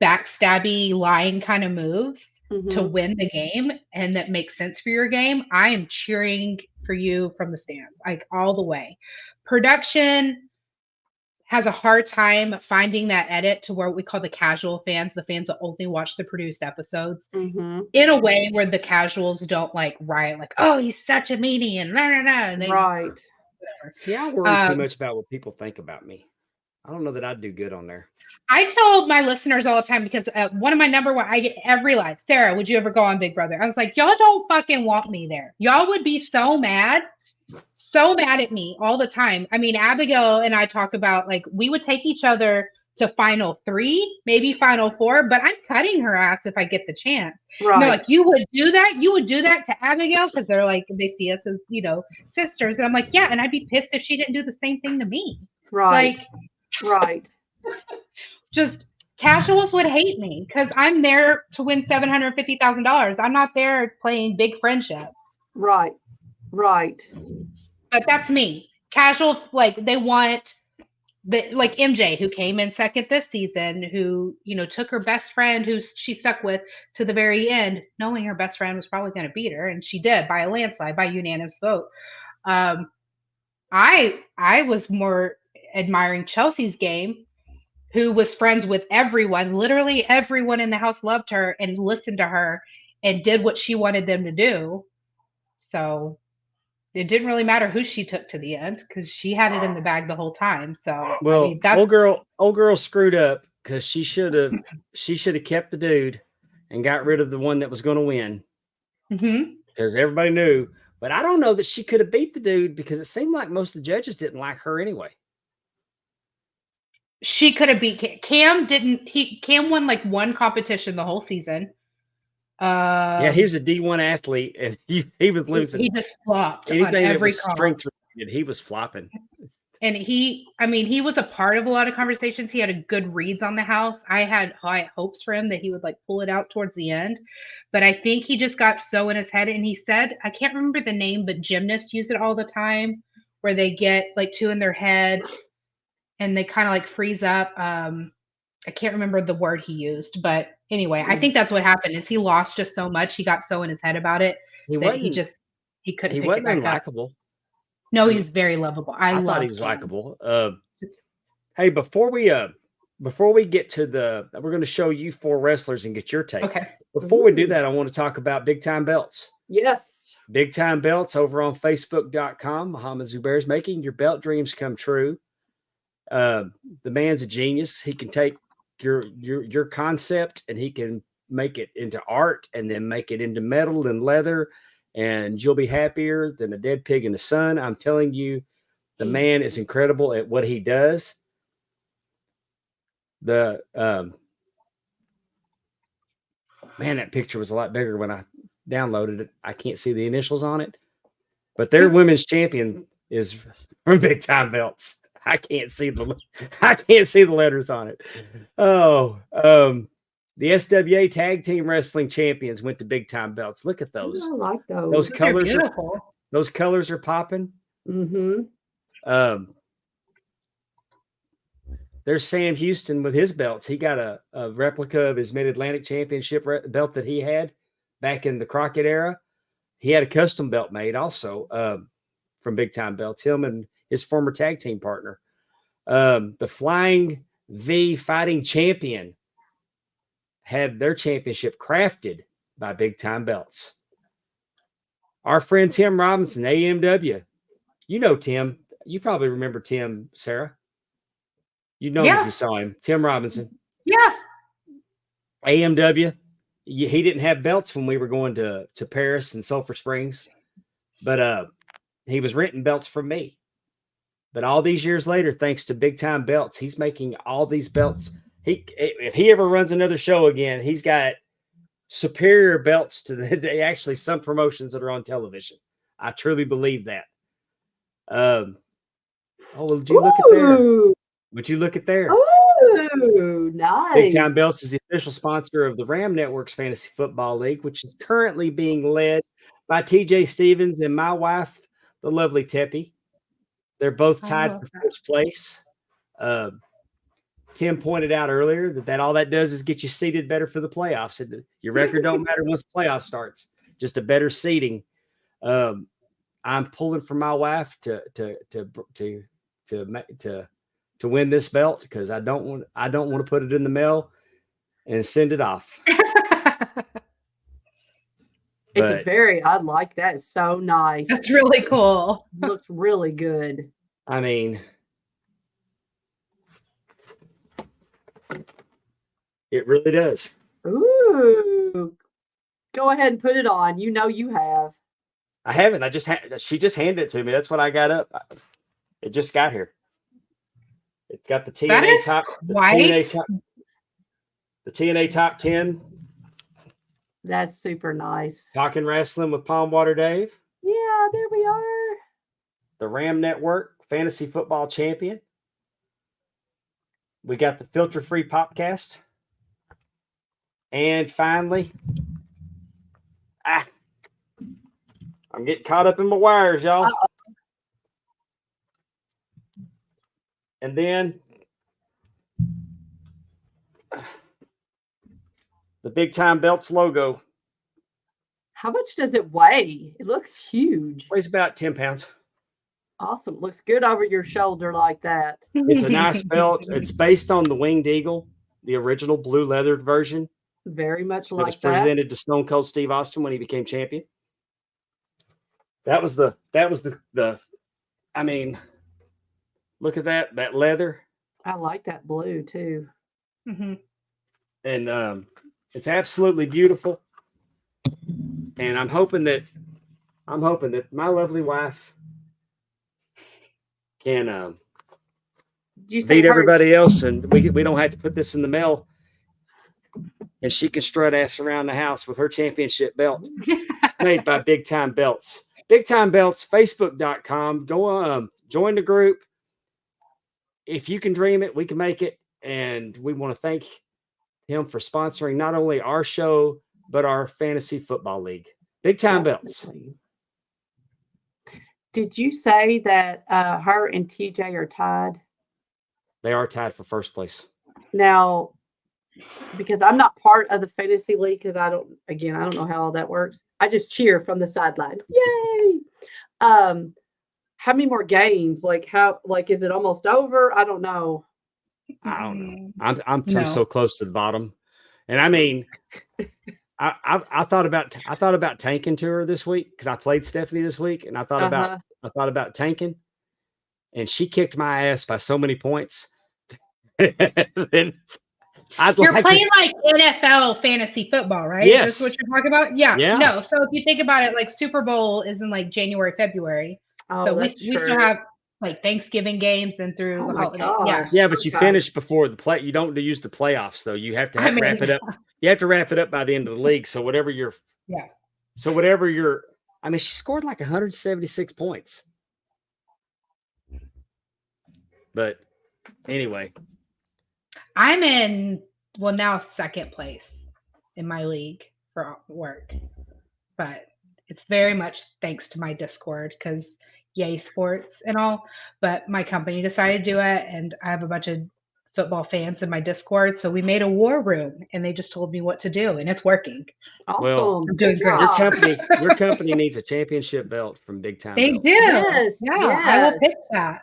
Speaker 3: backstabby, lying kind of moves to
Speaker 1: Mhm.
Speaker 3: win the game and that makes sense for your game, I am cheering for you from the stands, like all the way. Production has a hard time finding that edit to what we call the casual fans, the fans that only watch the produced episodes,
Speaker 1: Mhm.
Speaker 3: in a way where the casuals don't riot, oh, he's such a meanie and nah, nah, nah, and they
Speaker 1: Right.
Speaker 3: whatever.
Speaker 2: See, I worry too much about what people think about me. I don't know that I'd do good on there.
Speaker 3: I tell my listeners all the time because one of my number one, I get every live, Sarah, would you ever go on Big Brother? I was like, y'all don't fucking want me there. Y'all would be so mad at me all the time. I mean, Abigail and I talk about we would take each other to final 3, maybe final 4, but I'm cutting her ass if I get the chance.
Speaker 1: Right.
Speaker 3: No, you would do that? You would do that to Abigail? Because they're they see us as, sisters. And I'm like, yeah, and I'd be pissed if she didn't do the same thing to me.
Speaker 1: Right. Right.
Speaker 3: Just casuals would hate me because I'm there to win $750,000. I'm not there playing big friendship.
Speaker 1: Right. Right.
Speaker 3: But that's me. Casual, they want MJ, who came in second this season, who took her best friend, who she stuck with to the very end, knowing her best friend was probably going to beat her, and she did by a landslide, by unanimous vote. I was more admiring Chelsea's game, who was friends with everyone. Literally everyone in the house loved her and listened to her and did what she wanted them to do. So it didn't really matter who she took to the end because she had it in the bag the whole time. So
Speaker 2: Well,
Speaker 3: I mean, that's
Speaker 2: old girl screwed up because she should have kept the dude and got rid of the one that was going to win because everybody knew. But I don't know that she could have beat the dude because it seemed like most of the judges didn't like her anyway.
Speaker 3: She could have beat Cam. Cam won one competition the whole season.
Speaker 2: Yeah, he was a D1 athlete and he was losing.
Speaker 3: He just flopped
Speaker 2: anything
Speaker 3: on
Speaker 2: that
Speaker 3: every
Speaker 2: was strength related, he was flopping.
Speaker 3: And he was a part of a lot of conversations. He had a good reads on the house. I had high hopes for him that he would pull it out towards the end. But I think he just got so in his head. And he said, I can't remember the name, but gymnasts use it all the time where they get two in their head and they kind of freeze up. I can't remember the word he used, but anyway, I think that's what happened is he lost just so much. He got so in his head about it that he couldn't pick it back up.
Speaker 2: Unlikable.
Speaker 3: No, he's very lovable. I
Speaker 2: thought
Speaker 3: love
Speaker 2: he was
Speaker 3: him.
Speaker 2: likable. Hey, before we get to we're going to show you 4 wrestlers and get your take.
Speaker 3: Okay.
Speaker 2: Before we do that, I want to talk about Big Time Belts.
Speaker 1: Yes.
Speaker 2: Big Time Belts over on Facebook.com. Muhammad Zubair is making your belt dreams come true. The man's a genius. He can take your concept and he can make it into art and then make it into metal and leather, and you'll be happier than a dead pig in the sun. I'm telling you, the man is incredible at what he does. The man, that picture was a lot bigger when I downloaded it. I can't see the initials on it, but their women's champion is from Big Time Belts. I can't see the letters on it. Oh, the SWA Tag Team Wrestling Champions went to Big Time Belts. Look at those.
Speaker 1: I like those.
Speaker 2: Those colors are
Speaker 3: beautiful.
Speaker 2: those colors are popping.
Speaker 1: Mm-hmm.
Speaker 2: There's Sam Houston with his belts. He got a replica of his Mid-Atlantic Championship belt that he had back in the Crockett era. He had a custom belt made also from Big Time Belts, him and his former tag team partner. The Flying V Fighting Champion had their championship crafted by Big Time Belts. Our friend Tim Robinson, AMW. You know Tim. You probably remember Tim, Sarah. You know him if you saw him. Tim Robinson.
Speaker 3: Yeah.
Speaker 2: AMW. He didn't have belts when we were going to Paris and Sulphur Springs, but he was renting belts from me. But all these years later, thanks to Big Time Belts, he's making all these belts. If he ever runs another show again, he's got superior belts to actually some promotions that are on television. I truly believe that. Would you look at there? Would you look at there?
Speaker 1: Oh, nice.
Speaker 2: Big Time Belts is the official sponsor of the Ram Network's Fantasy Football League, which is currently being led by TJ Stevens and my wife, the lovely Teppy. They're both tied for first place. Tim pointed out earlier that all that does is get you seated better for the playoffs. Your record don't matter once the playoff starts, just a better seating. I'm pulling for my wife to win this belt because I don't want to put it in the mail and send it off.
Speaker 1: I like that. It's so nice.
Speaker 3: That's really cool.
Speaker 1: Looks really good.
Speaker 2: I mean, it really does.
Speaker 1: Ooh. Go ahead and put it on. You know you have.
Speaker 2: I haven't. She just handed it to me. That's what I got up. It just got here. It's got the TNA top. The TNA top 10.
Speaker 1: That's super nice.
Speaker 2: Talkin Wrestling with Pondwater Dave.
Speaker 1: Yeah, there we are.
Speaker 2: The Ram Network Fantasy Football Champion. We got the Filter Free Popcast. And finally, I'm getting caught up in my wires, y'all.
Speaker 1: Uh-oh.
Speaker 2: And then the Big Time Belts logo.
Speaker 1: How much does it weigh? It looks huge.
Speaker 2: Weighs about 10 pounds.
Speaker 1: Awesome. Looks good over your shoulder like that.
Speaker 2: It's a nice belt. It's based on the Winged Eagle, the original blue leathered version.
Speaker 1: Very much
Speaker 2: It
Speaker 1: like
Speaker 2: was
Speaker 1: that.
Speaker 2: presented to Stone Cold Steve Austin when he became champion. That was the I mean, look at that leather.
Speaker 1: I like that blue too.
Speaker 3: Mm-hmm.
Speaker 2: And it's absolutely beautiful. And I'm hoping that my lovely wife can beat everybody else, and we don't have to put this in the mail, and she can strut ass around the house with her championship belt made by Big Time Belts. Big Time Belts, Facebook.com. Go join the group. If you can dream it, we can make it. And we want to thank him for sponsoring not only our show, but our fantasy football league. Big Time Belts.
Speaker 1: Did you say that her and TJ are tied?
Speaker 2: They are tied for first place.
Speaker 1: Now, because I'm not part of the fantasy league, because I don't know how all that works. I just cheer from the sideline. Yay! how many more games? Like how? Like is it almost over? I don't know.
Speaker 2: I don't know. I'm
Speaker 3: No.
Speaker 2: so close to the bottom, and I mean, I thought about tanking to her this week because I played Stephanie this week, and I thought about tanking, and she kicked my ass by so many points. Then
Speaker 3: You're playing like NFL fantasy football, right?
Speaker 2: Yes.
Speaker 3: That's what you're talking about? Yeah.
Speaker 2: Yeah.
Speaker 3: No. So if you think about it, like Super Bowl is in like January, February.
Speaker 1: Oh,
Speaker 3: So we
Speaker 1: that's
Speaker 3: still
Speaker 1: true.
Speaker 3: have like Thanksgiving games then through
Speaker 1: Oh
Speaker 3: the
Speaker 1: my
Speaker 3: holiday.
Speaker 1: gosh.
Speaker 2: Yeah, but you
Speaker 1: Okay.
Speaker 2: finish before the play. You don't use the playoffs though. You have to
Speaker 3: I mean,
Speaker 2: wrap it up. You have to wrap it up by the end of the league. So whatever your I mean, she scored like 176 points. But anyway,
Speaker 3: I'm in now second place in my league for work, but it's very much thanks to my Discord because yay sports and all. But my company decided to do it, and I have a bunch of football fans in my Discord, so we made a war room, and they just told me what to do, and it's working.
Speaker 1: Awesome.
Speaker 2: Well,
Speaker 3: I'm doing
Speaker 1: Good
Speaker 3: great.
Speaker 1: job.
Speaker 2: your company needs a championship belt from Big Time.
Speaker 3: They
Speaker 2: Belts.
Speaker 3: do.
Speaker 1: Yes,
Speaker 3: Yeah, I will
Speaker 1: yes.
Speaker 3: pitch that.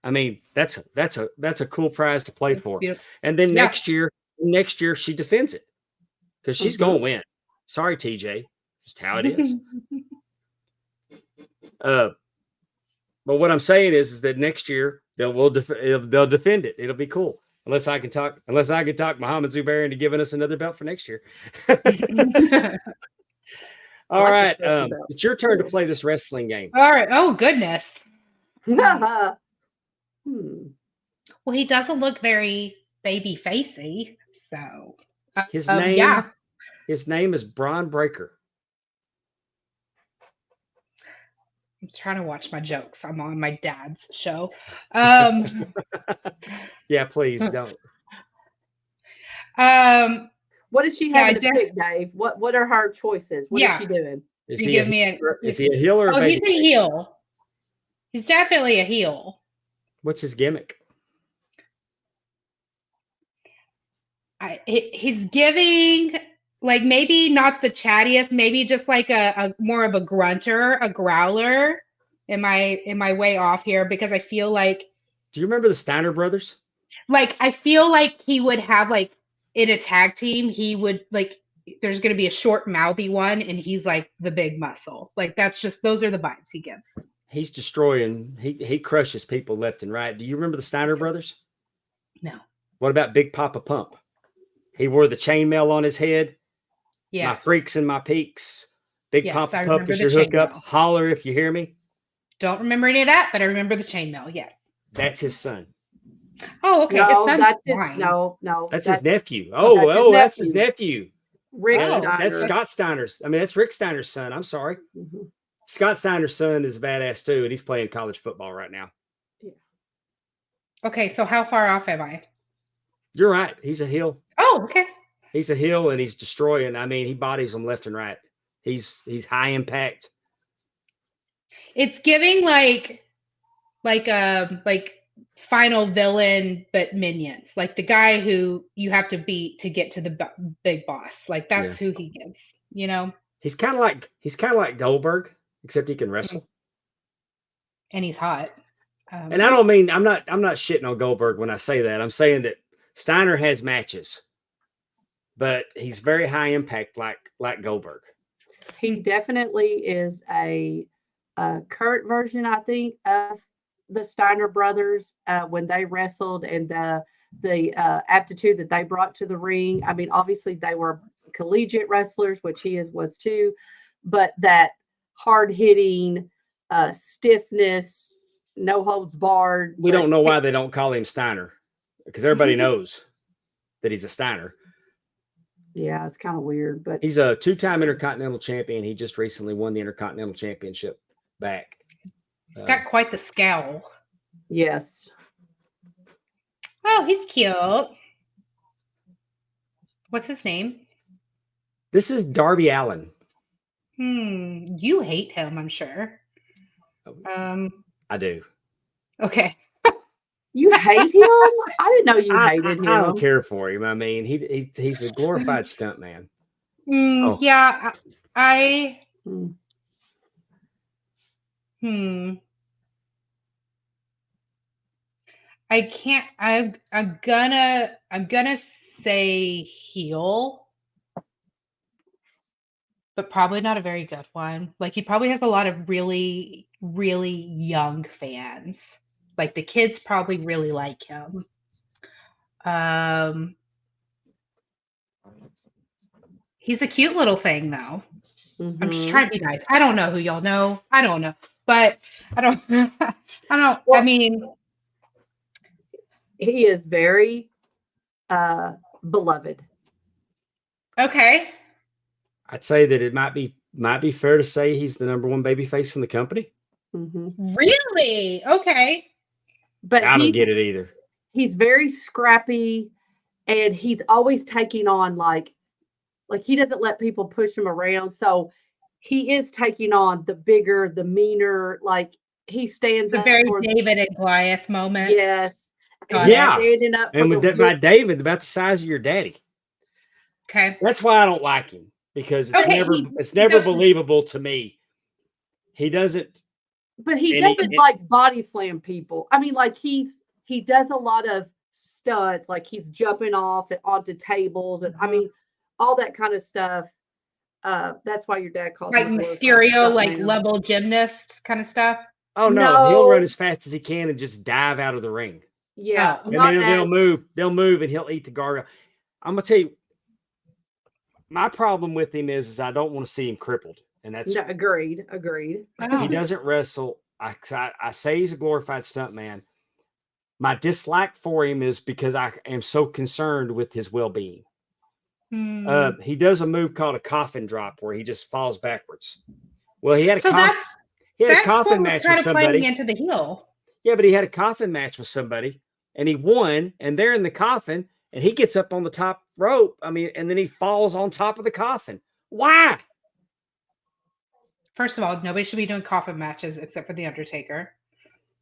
Speaker 2: I mean, that's a cool prize to play for.
Speaker 3: Beautiful.
Speaker 2: And then
Speaker 3: Yeah.
Speaker 2: next year she defends it because she's
Speaker 1: Mhm.
Speaker 2: going to win. Sorry, TJ, just how it is. But what I'm saying is that next year they'll defend it. It'll be cool. Unless I can talk Muhammad Zubair into giving us another belt for next year. All
Speaker 1: like
Speaker 2: right.
Speaker 1: the second belt.
Speaker 2: It's your turn to play this wrestling game.
Speaker 3: All right. Oh goodness. Well, he doesn't look very baby facey, so
Speaker 2: His
Speaker 3: His
Speaker 2: name is Braun Breaker.
Speaker 3: I'm trying to watch my jokes. I'm on my dad's show.
Speaker 2: Yeah, please don't.
Speaker 1: What is she having to pick, Dave? What are her choices? What is she doing?
Speaker 2: Is he a heel or a baby?
Speaker 3: He's a heel. He's definitely a heel.
Speaker 2: What's his gimmick?
Speaker 3: He's giving like maybe not the chattiest, maybe just like a more of a grunter, a growler. Am I way off here? Because I feel like.
Speaker 2: Do you remember the Steiner brothers?
Speaker 3: Like I feel like he would have like in a tag team, he would like. There's going to be a short, mouthy one, and he's like the big muscle. Like those are the vibes he gives.
Speaker 2: He's destroying. He crushes people left and right. Do you remember the Steiner brothers?
Speaker 3: No.
Speaker 2: What about Big Papa Pump? He wore the chainmail on his head. Yeah. My freaks and my peaks. Big Papa Pump is your hookup. Holler if you hear me.
Speaker 3: Don't remember any of that, but I remember the chainmail. Yeah.
Speaker 2: That's his son.
Speaker 3: Oh, okay.
Speaker 1: No, that's
Speaker 2: his nephew. That's his nephew.
Speaker 1: Rick Steiner.
Speaker 2: That's Scott Steiner's. I mean, that's Rick Steiner's son. I'm sorry. Mm-hmm. Scott Steiner's son is a badass too, and he's playing college football right now.
Speaker 1: Yeah.
Speaker 3: Okay, so how far off am I?
Speaker 2: You're right. He's a heel.
Speaker 3: Oh, okay.
Speaker 2: He's a heel, and he's destroying. I mean, he bodies them left and right. He's high impact.
Speaker 3: It's giving like final villain, but minions. Like the guy who you have to beat to get to the big boss. Like that's who he gives. You know. He's
Speaker 2: kind of like Goldberg, except he can wrestle.
Speaker 3: And he's hot.
Speaker 2: And I don't mean I'm not shitting on Goldberg when I say that. I'm saying that Steiner has matches, but he's very high impact, like Goldberg.
Speaker 1: He definitely is a current version, I think, of the Steiner brothers when they wrestled and the aptitude that they brought to the ring. I mean, obviously they were collegiate wrestlers, which he was too, but that hard hitting stiffness, no holds barred.
Speaker 2: We don't know why they don't call him Steiner because everybody knows that he's a Steiner.
Speaker 1: Yeah, it's kind of weird, but
Speaker 2: he's a 2-time Intercontinental champion. He just recently won the Intercontinental Championship back.
Speaker 3: He's got quite the scowl.
Speaker 1: Yes.
Speaker 3: Oh, he's cute. What's his name?
Speaker 2: This is Darby Allin.
Speaker 3: You hate him, I'm sure.
Speaker 2: I do.
Speaker 3: Okay.
Speaker 1: You hate him? I didn't know you hated him.
Speaker 2: I don't care for him. I mean, he's a glorified stuntman.
Speaker 3: Yeah, I can't. I'm gonna say heel, but probably not a very good one. Like he probably has a lot of really, really young fans. Like the kids probably really like him. Um, he's a cute little thing though. I'm just
Speaker 1: Mhm.
Speaker 3: trying to be nice. I don't know who y'all know. I don't know, but I don't. I don't. I
Speaker 1: Well,
Speaker 3: mean,
Speaker 1: he is very beloved.
Speaker 3: okay.
Speaker 2: I'd say that it might be fair to say he's the number one baby face in the company.
Speaker 1: Hmm.
Speaker 3: Really? Okay.
Speaker 1: But
Speaker 2: I don't get it either.
Speaker 1: he's very scrappy, and he's always taking on like he doesn't let people push him around. So he is taking on the bigger, the meaner. Like he stands
Speaker 3: It's a
Speaker 1: up
Speaker 3: very
Speaker 1: for
Speaker 3: David and Goliath moment.
Speaker 1: yes, and
Speaker 3: Got
Speaker 1: he's
Speaker 3: it.
Speaker 2: Yeah.
Speaker 1: standing up for
Speaker 2: And
Speaker 1: the
Speaker 2: with my David, about the size of your daddy.
Speaker 3: Okay.
Speaker 2: That's why I don't like him, because it's
Speaker 3: Okay,
Speaker 2: never
Speaker 3: so-
Speaker 2: believable to me. He doesn't.
Speaker 1: but he
Speaker 2: and
Speaker 1: doesn't like body slam people. I mean, like he does a lot of stunts, like he's jumping off and onto tables, and I mean all that kind of stuff. That's why your dad calls
Speaker 3: like
Speaker 1: him a glorified
Speaker 3: Mysterio,
Speaker 1: stunt
Speaker 3: like
Speaker 1: man.
Speaker 3: level gymnast kind of stuff.
Speaker 2: Oh no, he'll
Speaker 1: No.
Speaker 2: run as fast as he can and just dive out of the ring.
Speaker 1: Yeah,
Speaker 3: Oh.
Speaker 2: And
Speaker 1: not
Speaker 2: then they'll
Speaker 1: as
Speaker 2: move. They'll move and he'll eat the guard. I'm gonna tell you, my problem with him is I don't want to see him crippled. And that's
Speaker 1: no, agreed.
Speaker 2: he
Speaker 3: Oh.
Speaker 2: doesn't wrestle. I say he's a glorified stunt man. My dislike for him is because I am so concerned with his well-being.
Speaker 3: Hmm.
Speaker 2: He does a move called a coffin drop where he just falls backwards. Well, he had a
Speaker 3: So that's
Speaker 2: coffin
Speaker 3: what was
Speaker 2: match
Speaker 3: kind
Speaker 2: with
Speaker 3: of playing
Speaker 2: somebody.
Speaker 3: into the heel.
Speaker 2: Yeah, but he had a coffin match with somebody and he won, and they're in the coffin and he gets up on the top rope. I mean, and then he falls on top of the coffin. Why?
Speaker 3: First of all, nobody should be doing coffin matches except for the Undertaker.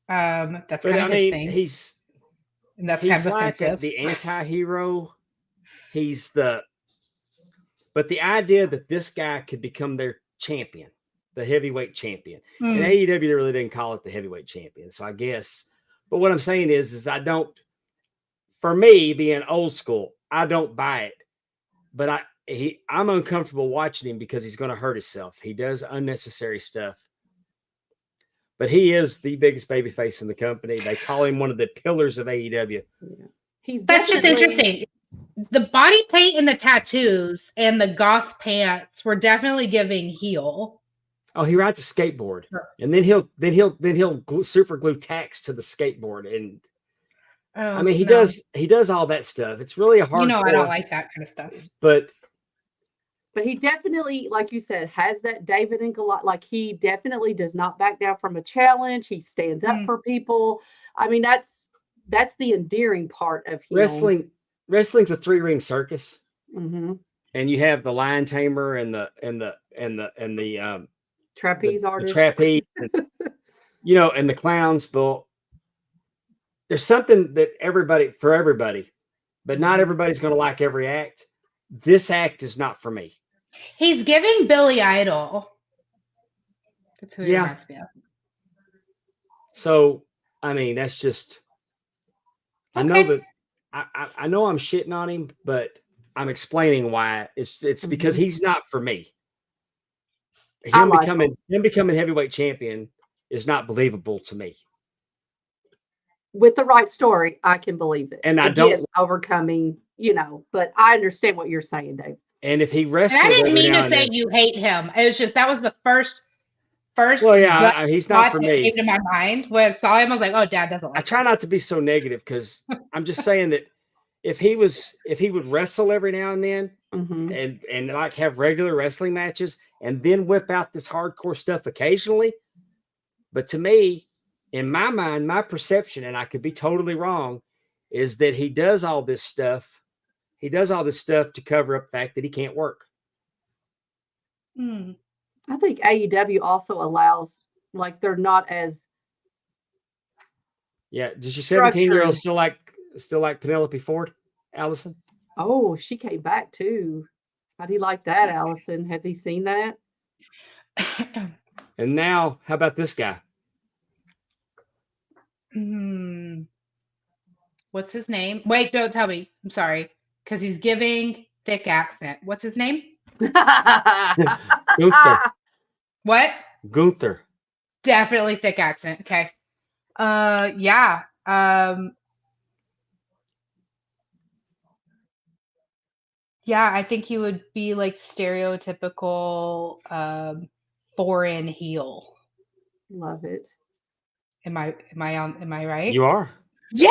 Speaker 3: That's
Speaker 2: But
Speaker 3: kind
Speaker 2: I
Speaker 3: of his
Speaker 2: mean,
Speaker 3: thing,
Speaker 2: he's
Speaker 3: and that's kind of
Speaker 2: like
Speaker 3: offensive.
Speaker 2: the anti-hero. But the idea that this guy could become their champion, the heavyweight champion, and
Speaker 3: Hmm.
Speaker 2: AEW really didn't call it the heavyweight champion. So I guess, but what I'm saying is I don't, for me being old school, I don't buy it. But I'm uncomfortable watching him because he's going to hurt himself. He does unnecessary stuff. But he is the biggest babyface in the company. They call him one of the pillars of AEW.
Speaker 1: Yeah. He's
Speaker 3: That's just
Speaker 1: definitely-
Speaker 3: interesting. The body paint and the tattoos and the goth pants were definitely giving heel.
Speaker 2: Oh, he rides a skateboard,
Speaker 3: Sure.
Speaker 2: and then he'll super glue tacks to the skateboard, and I mean he
Speaker 3: no.
Speaker 2: does all that stuff. It's really a hard.
Speaker 3: You know, I don't like that kind of stuff.
Speaker 2: But
Speaker 1: he definitely, like you said, has that David and Goliath. Like he definitely does not back down from a challenge. He stands up for people. I mean, that's the endearing part of heel.
Speaker 2: Wrestling's a 3-ring circus,
Speaker 1: Mm-hmm.
Speaker 2: and you have the lion tamer and the
Speaker 1: Trapeze artist.
Speaker 2: the trapeze, and, and the clowns. But there's something that for everybody, but not everybody's going to like every act. This act is not for me.
Speaker 3: He's giving Billy Idol. That's who he reminds me of.
Speaker 2: So, I mean, that's just, I know
Speaker 3: Okay.
Speaker 2: that I know I'm shitting on him, but I'm explaining why. It's because he's not for me. Him becoming heavyweight champion is not believable to me.
Speaker 1: With the right story, I can believe it.
Speaker 2: And I
Speaker 1: Again,
Speaker 2: don't
Speaker 1: overcoming, but I understand what you're saying, Dave.
Speaker 2: And if he
Speaker 3: And
Speaker 2: wrestled,
Speaker 3: I didn't
Speaker 2: every
Speaker 3: mean
Speaker 2: now
Speaker 3: to
Speaker 2: and
Speaker 3: say
Speaker 2: then-
Speaker 3: you hate him. It was just that was the first.
Speaker 2: Well, yeah,
Speaker 3: gut
Speaker 2: he's not
Speaker 3: thought
Speaker 2: for
Speaker 3: that
Speaker 2: me.
Speaker 3: Came to my mind when I saw him. I was like, "Oh, Dad doesn't
Speaker 2: I
Speaker 3: like."
Speaker 2: try not to be so negative because I'm just saying that if he would wrestle every now and then
Speaker 1: Mm-hmm.
Speaker 2: and like have regular wrestling matches and then whip out this hardcore stuff occasionally. But to me, in my mind, my perception, and I could be totally wrong, is that he does all this stuff. He does all this stuff to cover up the fact that he can't work.
Speaker 3: Hmm.
Speaker 1: I think AEW also allows, like, they're not as
Speaker 2: Yeah. Does your 17-year-old
Speaker 1: structured.
Speaker 2: still like Penelope Ford, Allison?
Speaker 1: Oh, she came back too. How do you like that, Allison? Has he seen that?
Speaker 2: And now, how about this guy?
Speaker 3: Hmm. What's his name? Wait, don't tell me. I'm sorry. Because he's giving thick accent. What's his name?
Speaker 2: Gunther.
Speaker 3: What?
Speaker 2: Gunther.
Speaker 3: Definitely thick accent. Okay. Yeah. Yeah, I think he would be like stereotypical foreign heel.
Speaker 1: Love it.
Speaker 3: Am I right?
Speaker 2: You are.
Speaker 3: Yeah.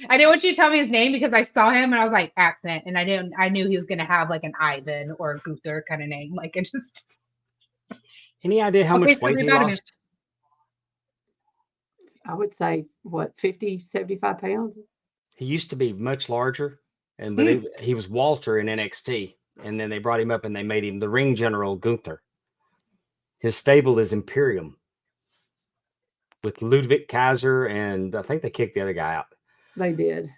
Speaker 3: I didn't want you to tell me his name because I saw him and I was like accent, and I knew he was gonna have like an Ivan or a Gunther kind of name. Like it just.
Speaker 2: Any idea how
Speaker 3: Okay,
Speaker 2: much
Speaker 3: so
Speaker 2: weight he
Speaker 3: rebound him.
Speaker 2: lost?
Speaker 1: I would say, what, 50, 75 pounds?
Speaker 2: He used to be much larger, but he was Walter in NXT, and then they brought him up and they made him the ring general Gunther. His stable is Imperium with Ludwig Kaiser, and I think they kicked the other guy out.
Speaker 1: They did.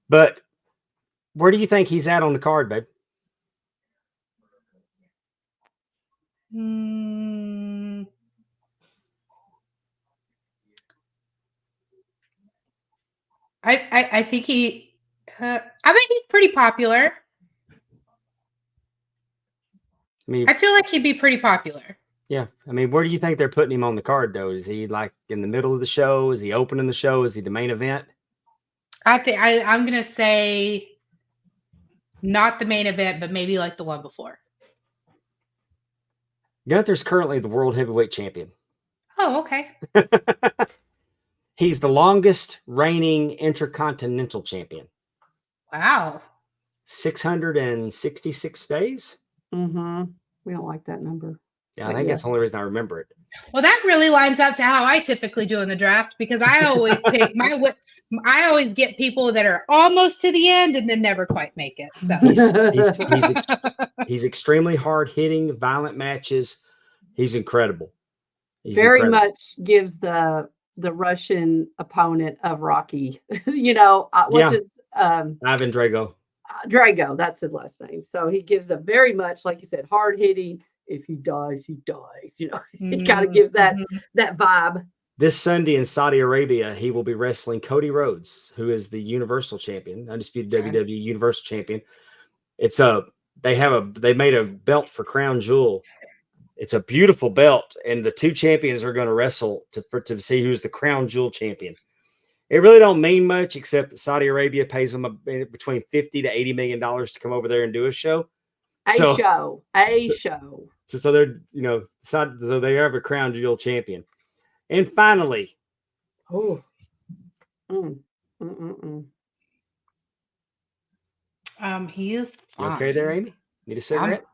Speaker 2: But where do you think he's at on the card, babe?
Speaker 3: I think he. I mean, he's pretty popular.
Speaker 2: I mean,
Speaker 3: I feel like he'd be pretty popular.
Speaker 2: yeah. I mean, where do you think they're putting him on the card, though? Is he like in the middle of the show? Is he opening the show? Is he the main event?
Speaker 3: I think I'm gonna say not the main event, but maybe like the one before.
Speaker 2: Gunther's currently the world heavyweight champion.
Speaker 3: Oh, okay.
Speaker 2: He's the longest reigning intercontinental champion.
Speaker 3: Wow.
Speaker 2: 666 days.
Speaker 1: Mm-hmm. We don't like that number.
Speaker 2: Yeah, I
Speaker 1: But
Speaker 2: think that's
Speaker 1: yes.
Speaker 2: the only reason I remember it.
Speaker 3: Well, that really lines up to how I typically do in the draft because I always pick I always get people that are almost to the end and then never quite make it. So.
Speaker 2: He's extremely hard hitting, violent matches. He's incredible.
Speaker 1: Very much gives the Russian opponent of Rocky. What's his
Speaker 2: Ivan Drago.
Speaker 1: Drago, that's his last name. So he gives a very much, like you said, hard hitting. If he dies, he dies. He kind of gives that vibe.
Speaker 2: This Sunday in Saudi Arabia, he will be wrestling Cody Rhodes, who is the Universal Champion, undisputed WWE Universal Champion. They made a belt for Crown Jewel. It's a beautiful belt, and the two champions are going to wrestle to see who's the Crown Jewel champion. It really don't mean much, except that Saudi Arabia pays them between $50 to $80 million to come over there and do a show.
Speaker 1: A show.
Speaker 2: So they're so they have a Crown Jewel champion. And finally,
Speaker 3: he is fine.
Speaker 2: You okay there, Amy? Need a cigarette?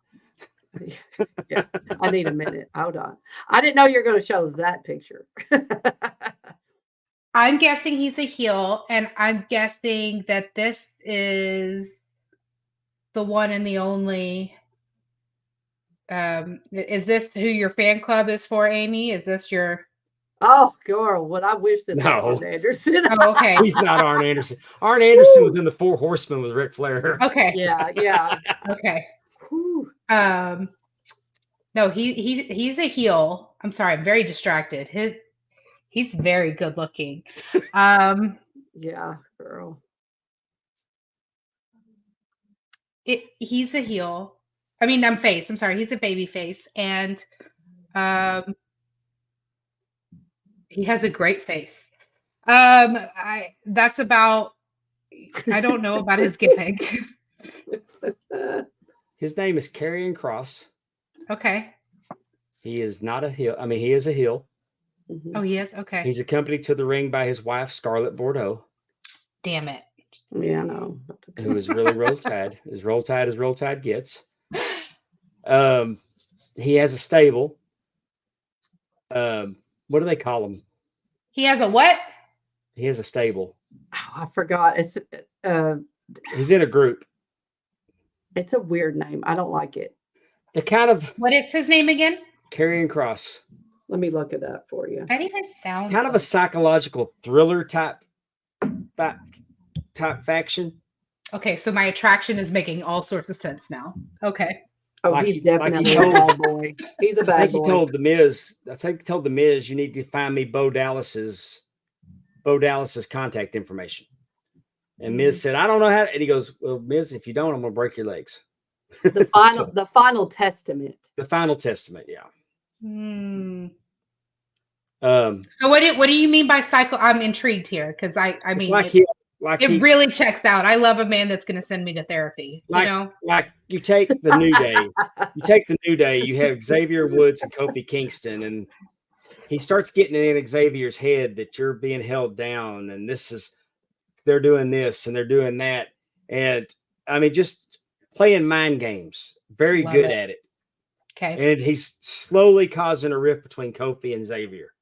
Speaker 1: Yeah, I need a minute. Hold on. I didn't know you were going to show that picture.
Speaker 3: I'm guessing he's a heel, and I'm guessing that this is the one and the only. Is this who your fan club is for, Amy? Is this your?
Speaker 1: Oh, girl, what I wish this was Arn Anderson.
Speaker 3: Oh, okay.
Speaker 2: He's not Arn Anderson. Arn Anderson was in the Four Horsemen with Ric Flair.
Speaker 3: Okay.
Speaker 1: Yeah.
Speaker 3: Okay. No, he's a heel. I'm sorry, I'm very distracted. He's very good looking.
Speaker 1: Yeah, girl.
Speaker 3: He's a heel. I mean, face. I'm sorry, he's a baby face, and he has a great face. That's about. I don't know about his gimmick.
Speaker 2: His name is Karrion Kross.
Speaker 3: Okay.
Speaker 2: He is not a heel. I mean, he is a heel.
Speaker 1: Mm-hmm.
Speaker 3: Oh, he is? Okay.
Speaker 2: He's accompanied to the ring by his wife, Scarlett Bordeaux.
Speaker 3: Damn it.
Speaker 1: Yeah, I know.
Speaker 2: Who is really Roll Tide. As Roll Tide as Roll Tide gets. He has a stable. What do they call him?
Speaker 3: He has a what?
Speaker 2: He has a stable.
Speaker 1: Oh, I forgot. It's
Speaker 2: He's in a group.
Speaker 1: It's a weird name. I don't like it.
Speaker 2: The kind of
Speaker 3: What is his name again?
Speaker 2: Karrion Kross.
Speaker 1: Let me look it up for you.
Speaker 3: That even sounds
Speaker 2: Kind of a psychological thriller type faction.
Speaker 3: Okay, so my attraction is making all sorts of sense now. Okay.
Speaker 1: Oh,
Speaker 2: Like
Speaker 1: he's
Speaker 2: he
Speaker 1: definitely
Speaker 2: told-
Speaker 1: a bad boy. He's a
Speaker 2: I
Speaker 1: bad
Speaker 2: think he
Speaker 1: boy.
Speaker 2: told The Miz, you need to find me Bo Dallas's Bo Dallas's contact information. And Miz said, I don't know how to, and he goes, well, Miz, if you don't, I'm gonna break your legs.
Speaker 1: The final testament.
Speaker 2: The final testament, yeah.
Speaker 3: So what do you mean by cycle? I'm intrigued here because I mean it really checks out. I love a man that's going to send me to therapy.
Speaker 2: Like you take the New Day, you have Xavier Woods and Kofi Kingston, and he starts getting in Xavier's head that you're being held down, and they're doing this and they're doing that, and I mean just playing mind games. Very good at it.
Speaker 3: Okay,
Speaker 2: and he's slowly causing a rift between Kofi and Xavier.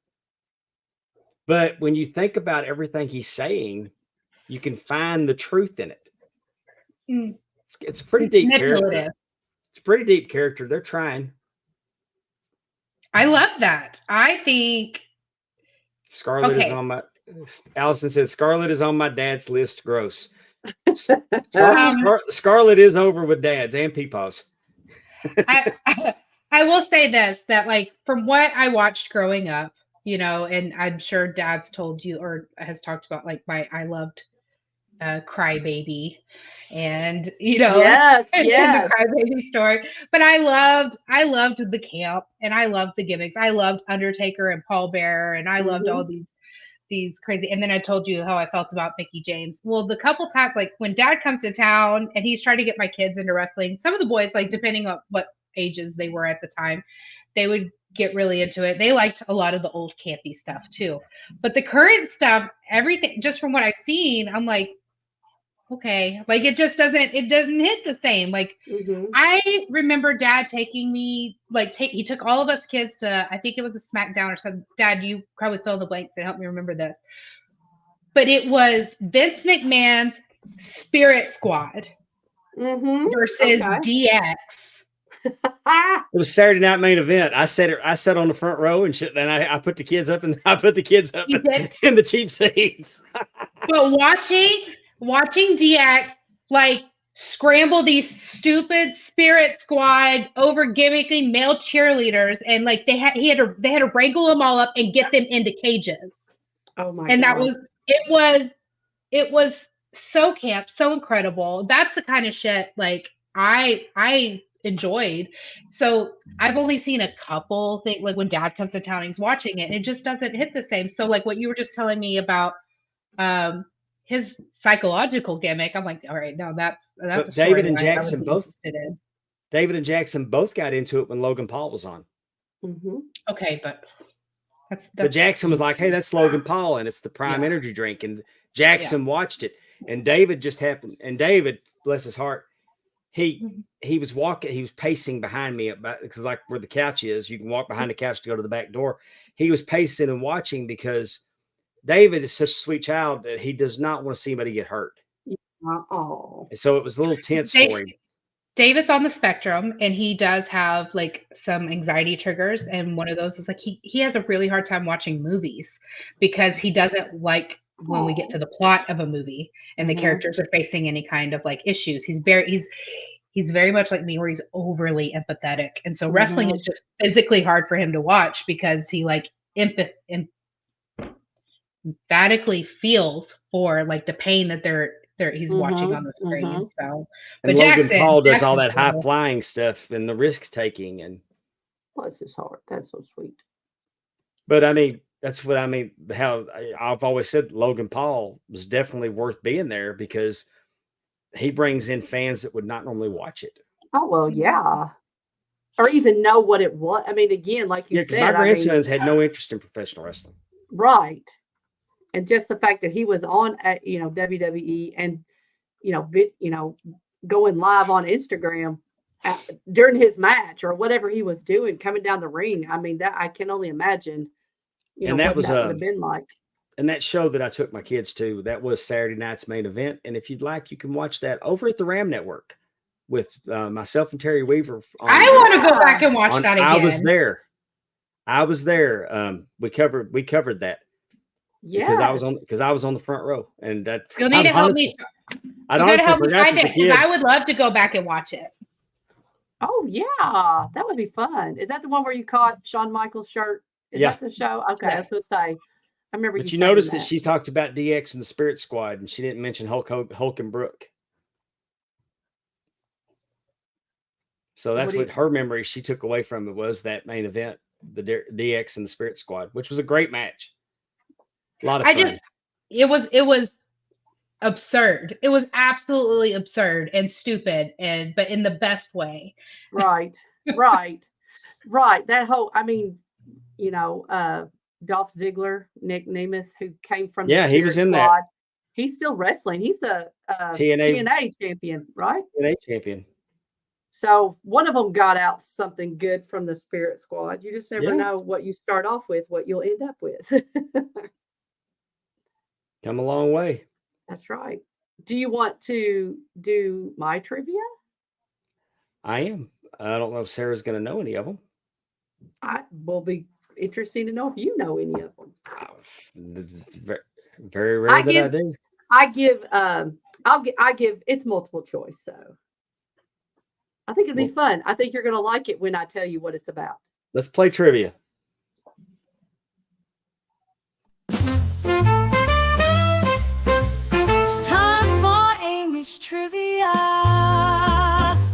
Speaker 2: But when you think about everything he's saying, you can find the truth in it. It's a pretty deep character. It's a pretty deep character. They're trying.
Speaker 3: I love that. I think
Speaker 2: Scarlett is on my. Allison says Scarlett is on my dad's list. Gross. Scarlett is over with dads and peepaws.
Speaker 3: I will say this, that like from what I watched growing up, and I'm sure Dad's told you or has talked about like I loved Crybaby, and
Speaker 1: yes,
Speaker 3: the Crybaby story. But I loved the camp, and I loved the gimmicks. I loved Undertaker and Paul Bearer, and I loved all these crazy. And then I told you how I felt about Mickie James. Well, the couple times like when Dad comes to town and he's trying to get my kids into wrestling, some of the boys, like depending on what ages they were at the time, they would get really into it. They liked a lot of the old campy stuff too. But the current stuff, everything, just from what I've seen, I'm like, okay, like it doesn't hit the same. Like I remember Dad taking me, he took all of us kids to, I think it was a SmackDown or something. Dad, you probably fill in the blanks and help me remember this. But it was Vince McMahon's Spirit Squad versus DX.
Speaker 2: It was Saturday Night Main Event. I sat on the front row and shit. Then I put the kids up and in the cheap seats.
Speaker 3: But watching DX like scramble these stupid Spirit Squad over gimmicky male cheerleaders, and like they had to wrangle them all up and get them into cages.
Speaker 1: Oh my!
Speaker 3: And
Speaker 1: God.
Speaker 3: it was so camp, so incredible. That's the kind of shit like I enjoyed. So I've only seen a couple things, like when Dad comes to town, he's watching it, and it just doesn't hit the same. So like what you were just telling me about his psychological gimmick, I'm like, all right, no, that's
Speaker 2: David and Jackson both. David and Jackson both got into it when Logan Paul was on.
Speaker 3: Okay, but
Speaker 2: but Jackson was like, hey, that's Logan Paul, and it's the Prime Energy drink, and Jackson watched it, and David just happened, and David, bless his heart, he was pacing behind me because like where the couch is, you can walk behind the couch to go to the back door. He was pacing and watching because David is such a sweet child that he does not want to see anybody get hurt.
Speaker 1: Oh,
Speaker 2: so it was a little tense for him.
Speaker 3: David's on the spectrum, and he does have like some anxiety triggers, and one of those is like he has a really hard time watching movies because he doesn't like when we get to the plot of a movie and the characters are facing any kind of like issues. He's very much like me, where he's overly empathetic, and so wrestling is just physically hard for him to watch because he like emphatically feels for like the pain that he's watching on the screen. So,
Speaker 2: but
Speaker 3: Logan
Speaker 2: Paul does all that high flying stuff and the risks taking, and
Speaker 1: bless his heart. That's so sweet.
Speaker 2: But I mean, that's what I mean. How I've always said Logan Paul was definitely worth being there because he brings in fans that would not normally watch it.
Speaker 1: Oh well, yeah, or even know what it was. I mean, again, like you said,
Speaker 2: my grandsons had no interest in professional wrestling,
Speaker 1: right? And just the fact that he was on at WWE and going live on Instagram during his match or whatever he was doing, coming down the ring. I mean, that I can only imagine.
Speaker 2: And that was
Speaker 1: would have been like.
Speaker 2: And that show that I took my kids to, that was Saturday night's Main Event. And if you'd like, you can watch that over at the Ram Network with myself and Terry Weaver.
Speaker 3: I want to go back and watch that again.
Speaker 2: I was there. We covered that.
Speaker 1: Yeah,
Speaker 2: because I was on the front row, and that
Speaker 3: you'll need to help me.
Speaker 2: I'd honestly forgot the kids.
Speaker 3: I would love to go back and watch it.
Speaker 1: Oh yeah, that would be fun. Is that the one where you caught Shawn Michaels' shirt? Is that the show? Okay, I was going to say, I remember
Speaker 2: But
Speaker 1: you
Speaker 2: you
Speaker 1: saying
Speaker 2: noticed that she talked about DX and the Spirit Squad, and she didn't mention Hulk and Brooke. So that's what her memory she took away from it was that main event, the DX and the Spirit Squad, which was a great match. A lot of fun.
Speaker 3: It was absurd. It was absolutely absurd and stupid, but in the best way.
Speaker 1: Right. That whole, I mean, Dolph Ziggler, Nick Nemeth, who came from the
Speaker 2: he was
Speaker 1: Spirit
Speaker 2: in
Speaker 1: Squad,
Speaker 2: that.
Speaker 1: he's still wrestling. He's the
Speaker 2: TNA
Speaker 1: champion, right?
Speaker 2: TNA champion.
Speaker 1: So one of them got out something good from the Spirit Squad. You just never know what you start off with, what you'll end up with.
Speaker 2: Come a long way.
Speaker 1: That's right. Do you want to do my trivia?
Speaker 2: I am. I don't know if Sarah's going to know any of them.
Speaker 1: I will be interesting to know if you know any of them.
Speaker 2: It's very rare that I do.
Speaker 1: I give it's multiple choice, so I think it'd be fun. I think you're going to like it when I tell you what it's about.
Speaker 2: Let's play trivia.
Speaker 5: It's time for Amy's trivia.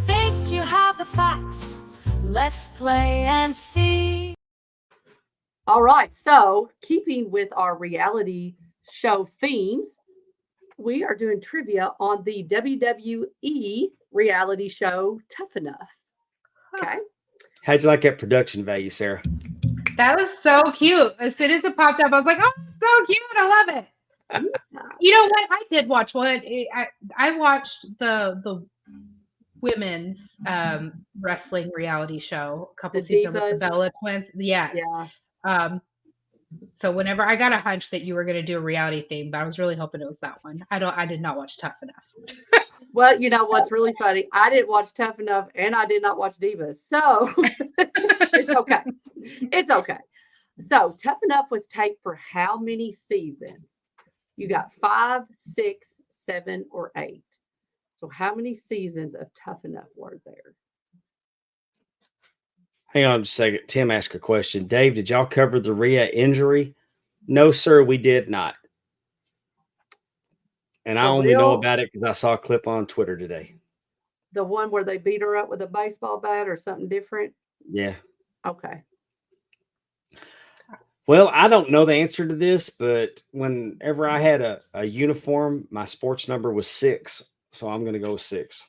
Speaker 5: Think you have the facts. Let's play and see.
Speaker 1: All right. So, keeping with our reality show themes, we are doing trivia on the WWE reality show Tough Enough. Okay.
Speaker 2: How'd you like that production value, Sarah?
Speaker 3: That was so cute. As soon as it popped up, I was like, "Oh, so cute! I love it." You know what? I did watch one. I watched the women's wrestling reality show a couple seasons with the Bella Twins. Yes. Yeah. So whenever I got a hunch that you were going to do a reality theme, but I was really hoping it was that one. I did not watch Tough Enough.
Speaker 1: Well, you know what's really funny? I didn't watch Tough Enough, and I did not watch Divas, so it's okay. It's okay. So Tough Enough was taped for how many seasons? You got 5, 6, 7, or 8. So how many seasons of Tough Enough were there?
Speaker 2: Hang on just a second. Tim asked a question. Dave, did y'all cover the Rhea injury? No, sir, we did not. And I only know about it because I saw a clip on Twitter today.
Speaker 1: The one where they beat her up with a baseball bat or something different?
Speaker 2: Yeah.
Speaker 1: Okay.
Speaker 2: Well, I don't know the answer to this, but whenever I had a uniform, my sports number was 6. So I'm going to go with 6.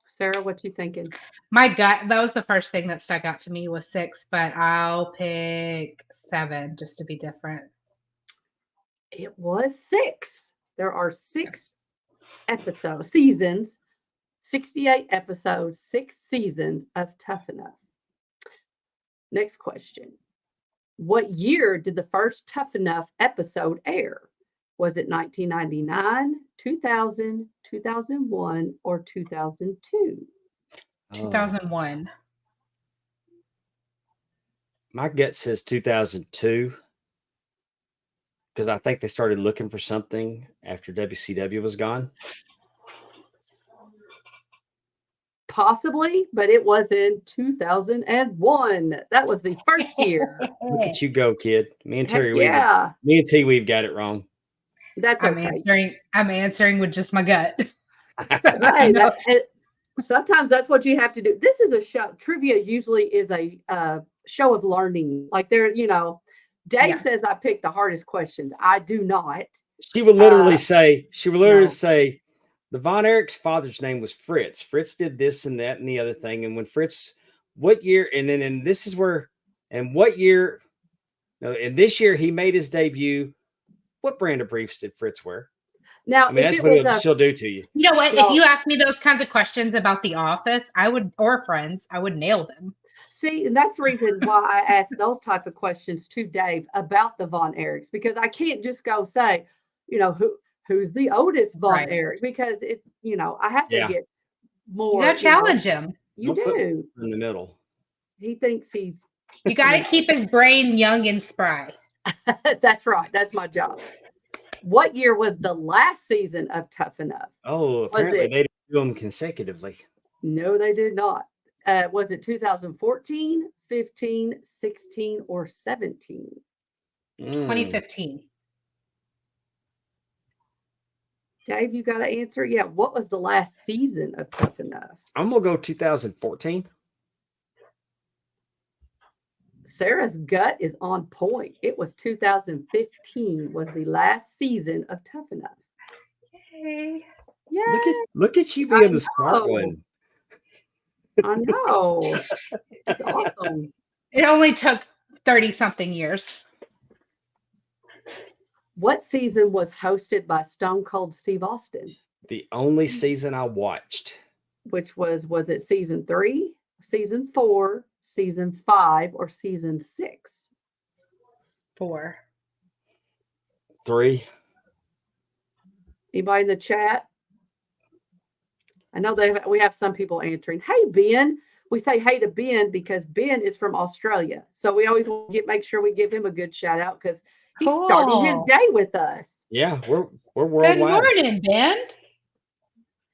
Speaker 1: Sarah, what you thinking?
Speaker 3: My gut, that was the first thing that stuck out to me was 6, but I'll pick 7 just to be different.
Speaker 1: It was 6. There are 6 seasons, 68 episodes, 6 seasons of Tough Enough. Next question. What year did the first Tough Enough episode air? Was it 1999, 2000, 2001, or 2002?
Speaker 3: 2001.
Speaker 2: My gut says 2002 because I think they started looking for something after WCW was gone.
Speaker 1: Possibly, but it was in 2001. That was the first year.
Speaker 2: Look at you go, kid. Me and Terry
Speaker 1: me
Speaker 2: and T We've got it wrong.
Speaker 1: That's okay.
Speaker 3: I'm answering with just my gut.
Speaker 1: Hey, sometimes that's what you have to do. This is a show. Trivia usually is a show of learning. Like Dave says I pick the hardest questions. I do not.
Speaker 2: She would literally say, the Von Erich's father's name was Fritz. Fritz did this and that and the other thing. And when Fritz, what year? And this is where, and what year? No, and this year he made his debut. What brand of briefs did Fritz wear?
Speaker 1: Now,
Speaker 2: I mean, that's what she'll do to you.
Speaker 3: You know what? If you ask me those kinds of questions about The Office, or Friends, I would nail them.
Speaker 1: See, and that's the reason why I asked those type of questions to Dave about the Von Erichs, because I can't just go say, who's the oldest Von Erich, because it's, I have to get more.
Speaker 3: You got to challenge him.
Speaker 1: You do.
Speaker 2: In the middle.
Speaker 1: He thinks he's.
Speaker 3: You got to keep his brain young and spry.
Speaker 1: That's right. That's my job. What year was the last season of Tough Enough?
Speaker 2: Oh, apparently they didn't do them consecutively.
Speaker 1: No, they did not. Was it 2014, 15, 16, or 17?
Speaker 3: 2015.
Speaker 1: Dave, you got to answer. Yeah. What was the last season of Tough Enough?
Speaker 2: I'm gonna go 2014.
Speaker 1: Sarah's gut is on point. It was 2015 was the last season of Tough Enough.
Speaker 3: Yay.
Speaker 1: Yeah,
Speaker 2: Look at you being the smart
Speaker 1: know.
Speaker 2: one.
Speaker 1: I know. It's awesome.
Speaker 3: It only took 30 something years.
Speaker 1: What season was hosted by Stone Cold Steve Austin?
Speaker 2: The only season I watched.
Speaker 1: Which was it season 3, season 4, season 5, or season 6?
Speaker 3: 4.
Speaker 2: 3.
Speaker 1: Anybody in the chat? I know we have some people answering. Hey, Ben. We say hey to Ben because Ben is from Australia. So we always want to make sure we give him a good shout out because he's starting his
Speaker 3: Cool.
Speaker 1: day with us.
Speaker 2: Yeah, we're
Speaker 3: Good
Speaker 2: worldwide.
Speaker 3: morning, Ben.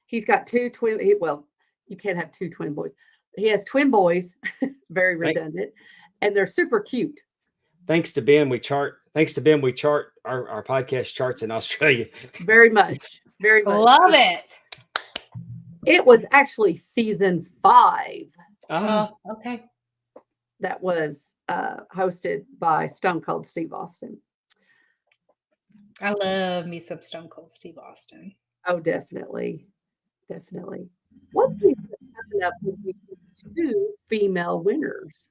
Speaker 1: He's got 2 twin. Well, you can't have 2 twin boys. He has twin boys. It's very redundant, and they're super cute.
Speaker 2: Thanks to Ben, we chart. Thanks to Ben, we chart our podcast charts in Australia.
Speaker 1: Very much. Very much.
Speaker 3: Love it.
Speaker 1: It was actually season 5
Speaker 2: Ah,
Speaker 3: Oh, okay.
Speaker 1: that was hosted by Stone Cold Steve Austin.
Speaker 3: I love me some Stone Cold Steve Austin.
Speaker 1: Oh, definitely. Definitely. What season coming up would be 2 female winners?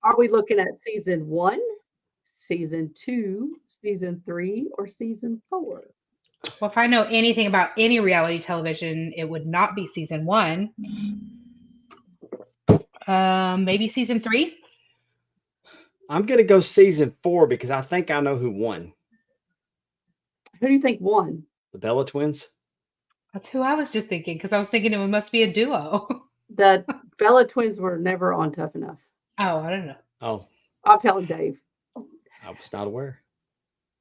Speaker 1: Are we looking at season 1, season 2, season 3, or season 4?
Speaker 3: Well, if I know anything about any reality television, it would not be season 1. Maybe season 3.
Speaker 2: I'm gonna go season 4 because I think I know who won.
Speaker 1: Who do you think won?
Speaker 2: The Bella twins.
Speaker 3: That's who I was just thinking because I was thinking it must be a duo.
Speaker 1: The Bella twins were never on Tough Enough.
Speaker 3: Oh, I don't know.
Speaker 2: Oh,
Speaker 1: I'll tell Dave.
Speaker 2: I was not aware.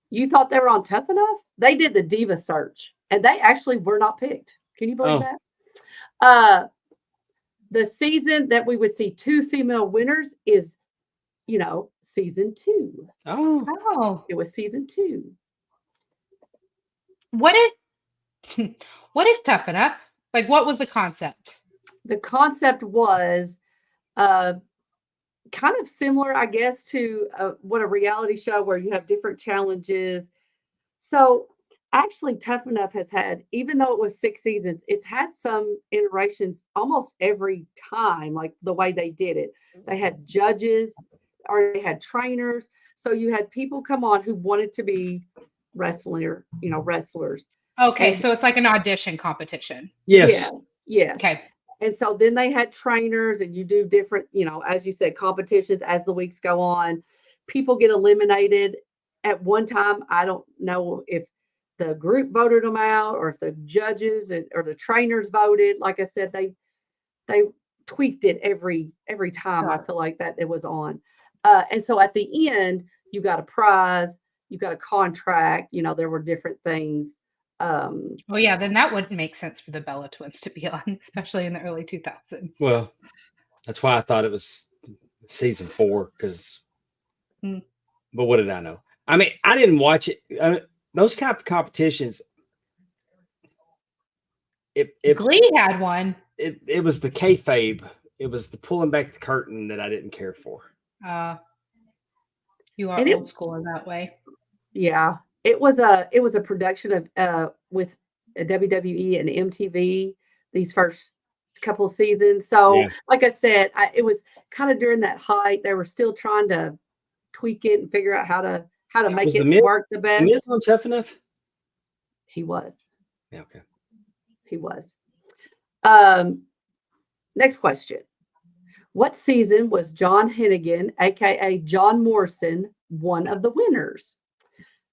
Speaker 1: You thought they were on Tough Enough? They did the Diva search, and they actually were not picked. Can you believe that? The season that we would see 2 female winners is, season 2.
Speaker 2: Oh,
Speaker 3: Oh,
Speaker 1: It was season 2.
Speaker 3: what is Tough Enough? Like, what was the concept?
Speaker 1: The concept was kind of similar, I guess, to what a reality show where you have different challenges. So actually, Tough Enough has had, even though it was 6 seasons, it's had some iterations almost every time, like the way they did it. They had judges or they had trainers. So you had people come on who wanted to be wrestlers.
Speaker 3: Okay,
Speaker 1: And-
Speaker 3: so it's like an audition competition.
Speaker 2: yes.
Speaker 1: Yes.
Speaker 3: Okay.
Speaker 1: And so then they had trainers and you do different, as you said, competitions as the weeks go on. People get eliminated. At one time, I don't know if the group voted them out or if the judges or the trainers voted. Like I said, they tweaked it every time. I
Speaker 3: Sure.
Speaker 1: feel like that it was on. And so at the end, you got a prize, you got a contract, there were different things.
Speaker 3: Well, yeah, then that wouldn't make sense for the Bella twins to be on, especially in the early 2000s.
Speaker 2: Well, that's why I thought it was season 4 because.
Speaker 3: Hmm.
Speaker 2: But what did I know? I mean, I didn't watch it. Those kind of competitions.
Speaker 3: Glee had one.
Speaker 2: It was the kayfabe. It was the pulling back the curtain that I didn't care for.
Speaker 3: You are
Speaker 1: And
Speaker 3: old school in that way.
Speaker 1: Yeah, it was a production of with WWE and MTV these first couple of seasons. So,
Speaker 2: Yeah.
Speaker 1: like I said, it was kind of during that height. They were still trying to tweak it and figure out how to make
Speaker 2: Was
Speaker 1: it
Speaker 2: the Miz-
Speaker 1: work the best.
Speaker 2: Miz on Tough Enough?
Speaker 1: He was.
Speaker 2: Yeah, okay.
Speaker 1: He was. Next question. What season was John Hennigan, aka John Morrison, one of the winners?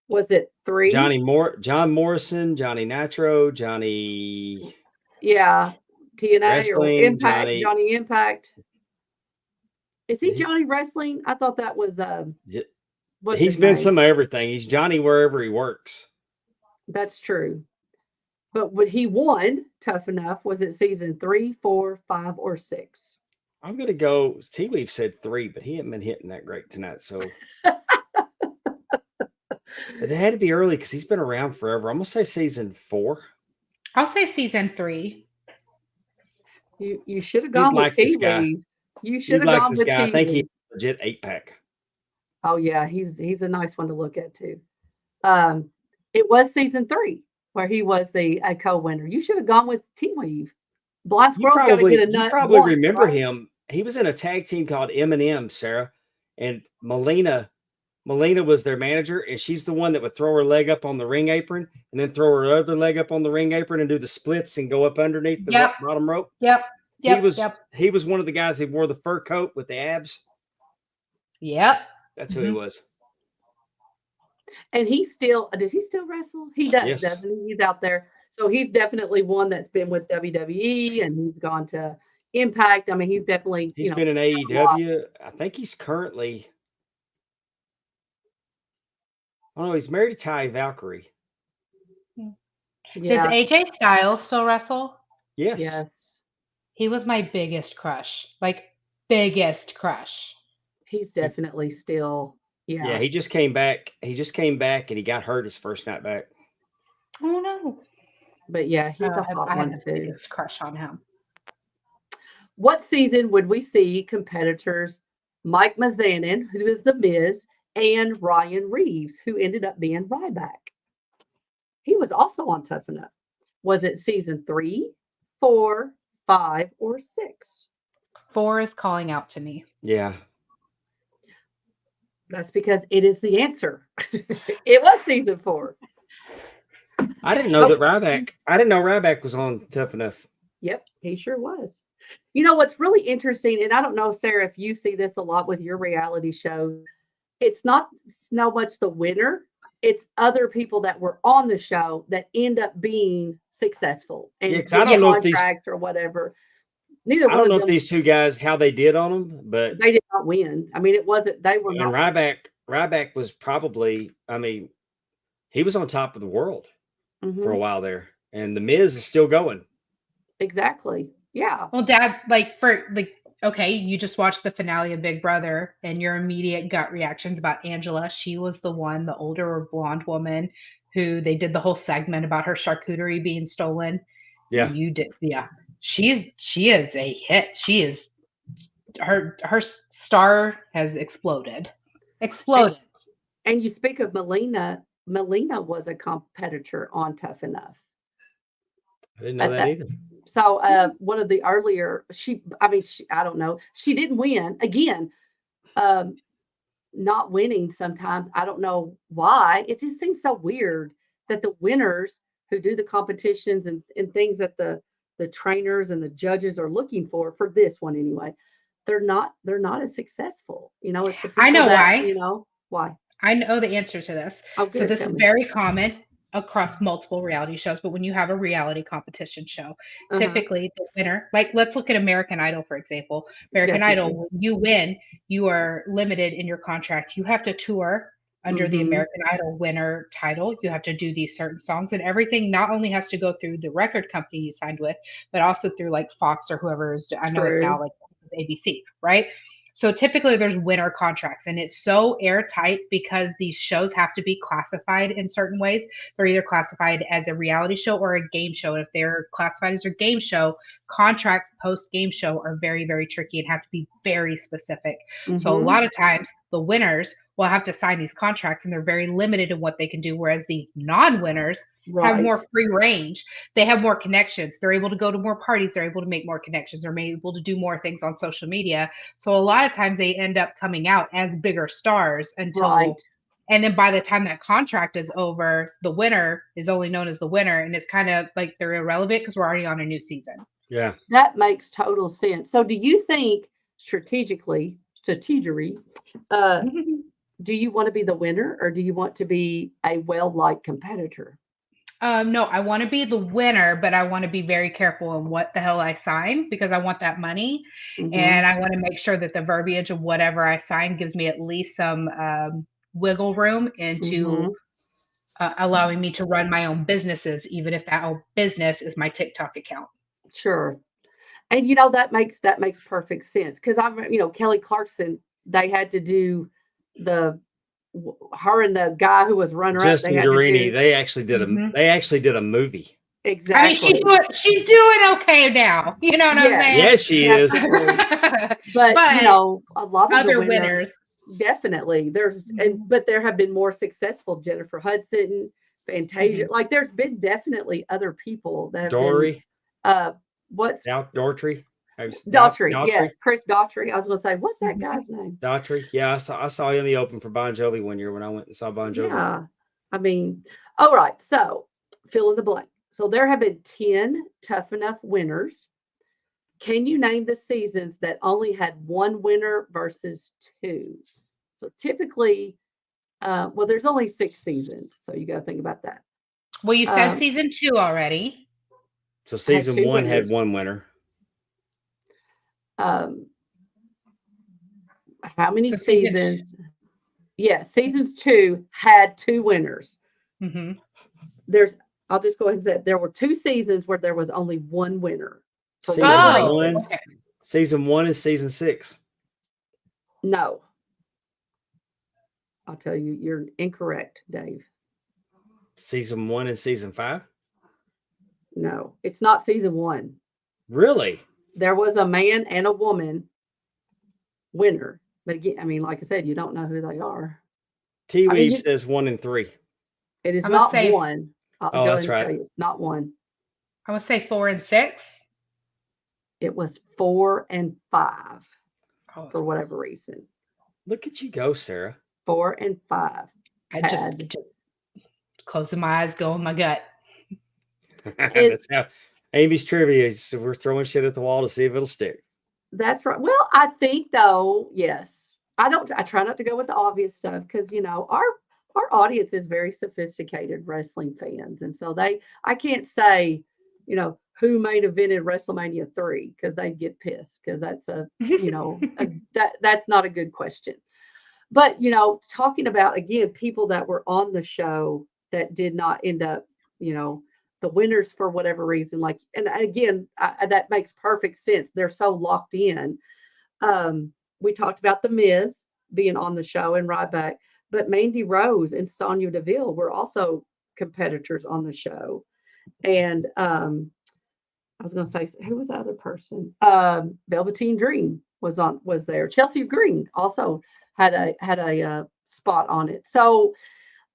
Speaker 1: Was it 3?
Speaker 2: John Morrison, Johnny Nitro, Johnny.
Speaker 1: Yeah. TNA or
Speaker 2: Wrestling,
Speaker 1: Impact, Johnny Impact. Is he
Speaker 2: He-
Speaker 1: Johnny Wrestling? I thought that was what's
Speaker 2: He's
Speaker 1: his
Speaker 2: been
Speaker 1: name?
Speaker 2: some of everything. He's Johnny wherever he works.
Speaker 1: That's true. But when he won Tough Enough, was it season 3, 4, 5, or 6?
Speaker 2: I'm gonna go. T Weave said 3, but he hadn't been hitting that great tonight. So it had to be early because he's been around forever. I'm gonna say season 4.
Speaker 3: I'll say season 3.
Speaker 1: You should have
Speaker 2: You'd
Speaker 1: gone with
Speaker 2: like this
Speaker 1: T
Speaker 2: guy.
Speaker 1: Weave. You should
Speaker 2: You'd
Speaker 1: have
Speaker 2: like
Speaker 1: gone
Speaker 2: this
Speaker 1: with
Speaker 2: guy. I
Speaker 1: T
Speaker 2: think
Speaker 1: Weave.
Speaker 2: he's a legit 8-pack.
Speaker 1: Oh yeah, he's a nice one to look at too. It was season 3 where he was the co-winner. You should have gone with T Weave. Blind
Speaker 2: You
Speaker 1: Squirrel's got to get a
Speaker 2: you
Speaker 1: nut
Speaker 2: probably
Speaker 1: once,
Speaker 2: remember
Speaker 1: right?
Speaker 2: him. He was in a tag team called M&M, Sarah, and Melina was their manager, and she's the one that would throw her leg up on the ring apron and then throw her other leg up on the ring apron and do the splits and go up underneath the
Speaker 3: Yep.
Speaker 2: bottom rope.
Speaker 3: Yep.
Speaker 2: He was one of the guys that wore the fur coat with the abs.
Speaker 3: Yep.
Speaker 2: That's who he was.
Speaker 1: And does he still wrestle? He does,
Speaker 2: Yes.
Speaker 1: doesn't he? He's out there. So he's definitely one that's been with WWE and he's gone to Impact. I mean, he's definitely
Speaker 2: He's been in AEW. I think he's currently. Oh no, he's married to Ty Valkyrie.
Speaker 1: yeah,
Speaker 3: Does AJ Styles still wrestle?
Speaker 2: Yes.
Speaker 1: yes.
Speaker 3: He was my biggest crush. Like, biggest crush.
Speaker 1: He's definitely still,
Speaker 2: Yeah, he just came back. He just came back and he got hurt his first night back.
Speaker 3: Oh, no.
Speaker 1: But yeah, he's a hot
Speaker 3: I
Speaker 1: one
Speaker 3: had the
Speaker 1: too.
Speaker 3: biggest crush on him.
Speaker 1: What season would we see competitors Mike Mizanin, who is the Miz, and Ryan Reeves, who ended up being Ryback? He was also on Tough Enough. Was it season 3, 4, 5, or 6?
Speaker 3: 4 is calling out to me.
Speaker 2: Yeah.
Speaker 1: That's because it is the answer. It was season 4.
Speaker 2: I didn't know that Ryback. I didn't know Ryback was on Tough Enough.
Speaker 1: Yep, he sure was. You know what's really interesting, and I don't know, Sarah, if you see this a lot with your reality shows, it's not so much the winner, it's other people that were on the show that end up being successful and
Speaker 2: Yeah, 'cause I don't know if these-
Speaker 1: contracts or whatever. Neither
Speaker 2: I
Speaker 1: one
Speaker 2: don't
Speaker 1: of
Speaker 2: know if
Speaker 1: them,
Speaker 2: these two guys how they did on them, but
Speaker 1: they did not win. I mean, it wasn't, they were
Speaker 2: and
Speaker 1: not.
Speaker 2: Ryback was probably. I mean, he was on top of the world
Speaker 1: Mhm,
Speaker 2: for a while there, and the Miz is still going.
Speaker 1: exactly. Yeah.
Speaker 3: Well, Dad, okay, you just watched the finale of Big Brother and your immediate gut reactions about Angela. She was the one, the older blonde woman who they did the whole segment about her charcuterie being stolen.
Speaker 2: Yeah.
Speaker 3: You did. Yeah. She is a hit. She is her star has exploded. Exploded.
Speaker 1: And you speak of Melina. Melina was a competitor on Tough Enough.
Speaker 2: I didn't know that either.
Speaker 1: So one of the earlier, I don't know. She didn't win. Again, not winning sometimes. I don't know why. It just seems so weird that the winners who do the competitions and things that the trainers and the judges are looking for this one anyway, they're not as successful. You know, it's the people
Speaker 3: I know why.
Speaker 1: You know, why?
Speaker 3: I know the answer to this.
Speaker 1: Oh,
Speaker 3: So
Speaker 1: good,
Speaker 3: this
Speaker 1: tell
Speaker 3: is
Speaker 1: me.
Speaker 3: very common across multiple reality shows, but when you have a reality competition show, typically the winner, like let's look at American Idol, for example. American Idol, when you win, you are limited in your contract. You have to tour under the American Idol winner title. You have to do these certain songs, and everything not only has to go through the record company you signed with, but also through like Fox or whoever is, I know it's now like ABC, right? So typically there's winner contracts, and it's so airtight because these shows have to be classified in certain ways. They're either classified as a reality show or a game show. And if they're classified as a game show, contracts post game show are very, very tricky and have to be very specific. So a lot of times the winners will have to sign these contracts and they're very limited in what they can do. Whereas the non-winners have more free range. They have more connections. They're able to go to more parties. They're able to make more connections. They're able to do more things on social media. So a lot of times they end up coming out as bigger stars until, and then by the time that contract is over, the winner is only known as the winner. And it's kind of like they're irrelevant because we're already on a new season.
Speaker 2: Yeah.
Speaker 1: That makes total sense. So do you think strategically, do you want to be the winner or do you want to be a well-liked competitor?
Speaker 3: No, I want to be the winner, but I want to be very careful in what the hell I sign because I want that money. And I want to make sure that the verbiage of whatever I sign gives me at least some wiggle room into allowing me to run my own businesses, even if that own business is my TikTok account.
Speaker 1: Sure. And that makes perfect sense because Kelly Clarkson, they had to do her and the guy who was runner up, they
Speaker 2: Justin
Speaker 1: had to
Speaker 2: Guarini,
Speaker 1: do
Speaker 2: they actually did
Speaker 3: Mhm.
Speaker 2: a movie.
Speaker 3: I mean,
Speaker 1: exactly.
Speaker 3: she's doing okay now. You know what I'm
Speaker 1: Yeah.
Speaker 3: saying?
Speaker 2: Yes, she is.
Speaker 1: Definitely. But
Speaker 3: But
Speaker 1: a lot of the
Speaker 3: other
Speaker 1: winners,
Speaker 3: winners.
Speaker 1: definitely but there have been more successful. Jennifer Hudson, Fantasia, like there's been definitely other people that have
Speaker 2: Dory,
Speaker 1: been what's
Speaker 2: Daughtry,
Speaker 1: Daughtry, yes, Chris Daughtry. I was gonna say, what's that
Speaker 3: Mhm.
Speaker 1: guy's name?
Speaker 2: Daughtry. Yeah, I saw him in the open for Bon Jovi one year when I went and saw Bon Jovi.
Speaker 1: Yeah. I mean, all right. So fill in the blank. So there have been 10 Tough Enough winners. Can you name the seasons that only had one winner versus two? So typically, well, there's only 6 seasons. So you got to think about that.
Speaker 3: Well, you said
Speaker 1: Um,
Speaker 3: season 2 already.
Speaker 2: So
Speaker 1: had
Speaker 2: season
Speaker 1: 2
Speaker 2: one had
Speaker 1: winners.
Speaker 2: one winner.
Speaker 1: How many
Speaker 3: So season two.
Speaker 1: seasons? Yeah, seasons 2 had 2 winners.
Speaker 3: Mhm.
Speaker 1: I'll just go ahead and say there were 2 seasons where there was only one winner. For
Speaker 2: Season
Speaker 1: whatever
Speaker 3: Oh,
Speaker 1: reason.
Speaker 3: okay.
Speaker 2: Season 1 is season 6.
Speaker 1: No. I'll tell you, you're incorrect, Dave.
Speaker 2: Season 1 and season 5.
Speaker 1: No, it's not season 1.
Speaker 2: Really?
Speaker 1: There was a man and a woman winner. But again, I mean, like I said, you don't know who they are.
Speaker 2: T
Speaker 1: I mean,
Speaker 2: Weave says 1 and 3.
Speaker 1: it is
Speaker 3: I'm gonna
Speaker 1: not
Speaker 3: say-
Speaker 1: one. I'll
Speaker 2: Oh,
Speaker 1: go
Speaker 2: that's
Speaker 1: ahead and
Speaker 2: right.
Speaker 1: tell you, it's not one.
Speaker 3: I would say 4 and 6.
Speaker 1: It was 4 and 5
Speaker 3: Oh,
Speaker 1: for whatever reason.
Speaker 2: Look at you go, Sarah.
Speaker 1: 4 and 5.
Speaker 3: I
Speaker 1: had-
Speaker 3: just closing my eyes, go in my gut.
Speaker 2: That's how Amy's trivia is. So we're throwing shit at the wall to see if it'll stick.
Speaker 1: That's right. Well, I think though, yes. I try not to go with the obvious stuff because our audience is very sophisticated wrestling fans. And so I can't say, who main evented WrestleMania 3 because they'd get pissed because that's that's not a good question. But talking about again people that were on the show that did not end up, the winners for whatever reason, like, and again, that makes perfect sense. They're so locked in. We talked about The Miz being on the show and Ryback, but Mandy Rose and Sonya Deville were also competitors on the show. And I was going to say, who was the other person? Velveteen Dream was there. Chelsea Green also had a spot on it. So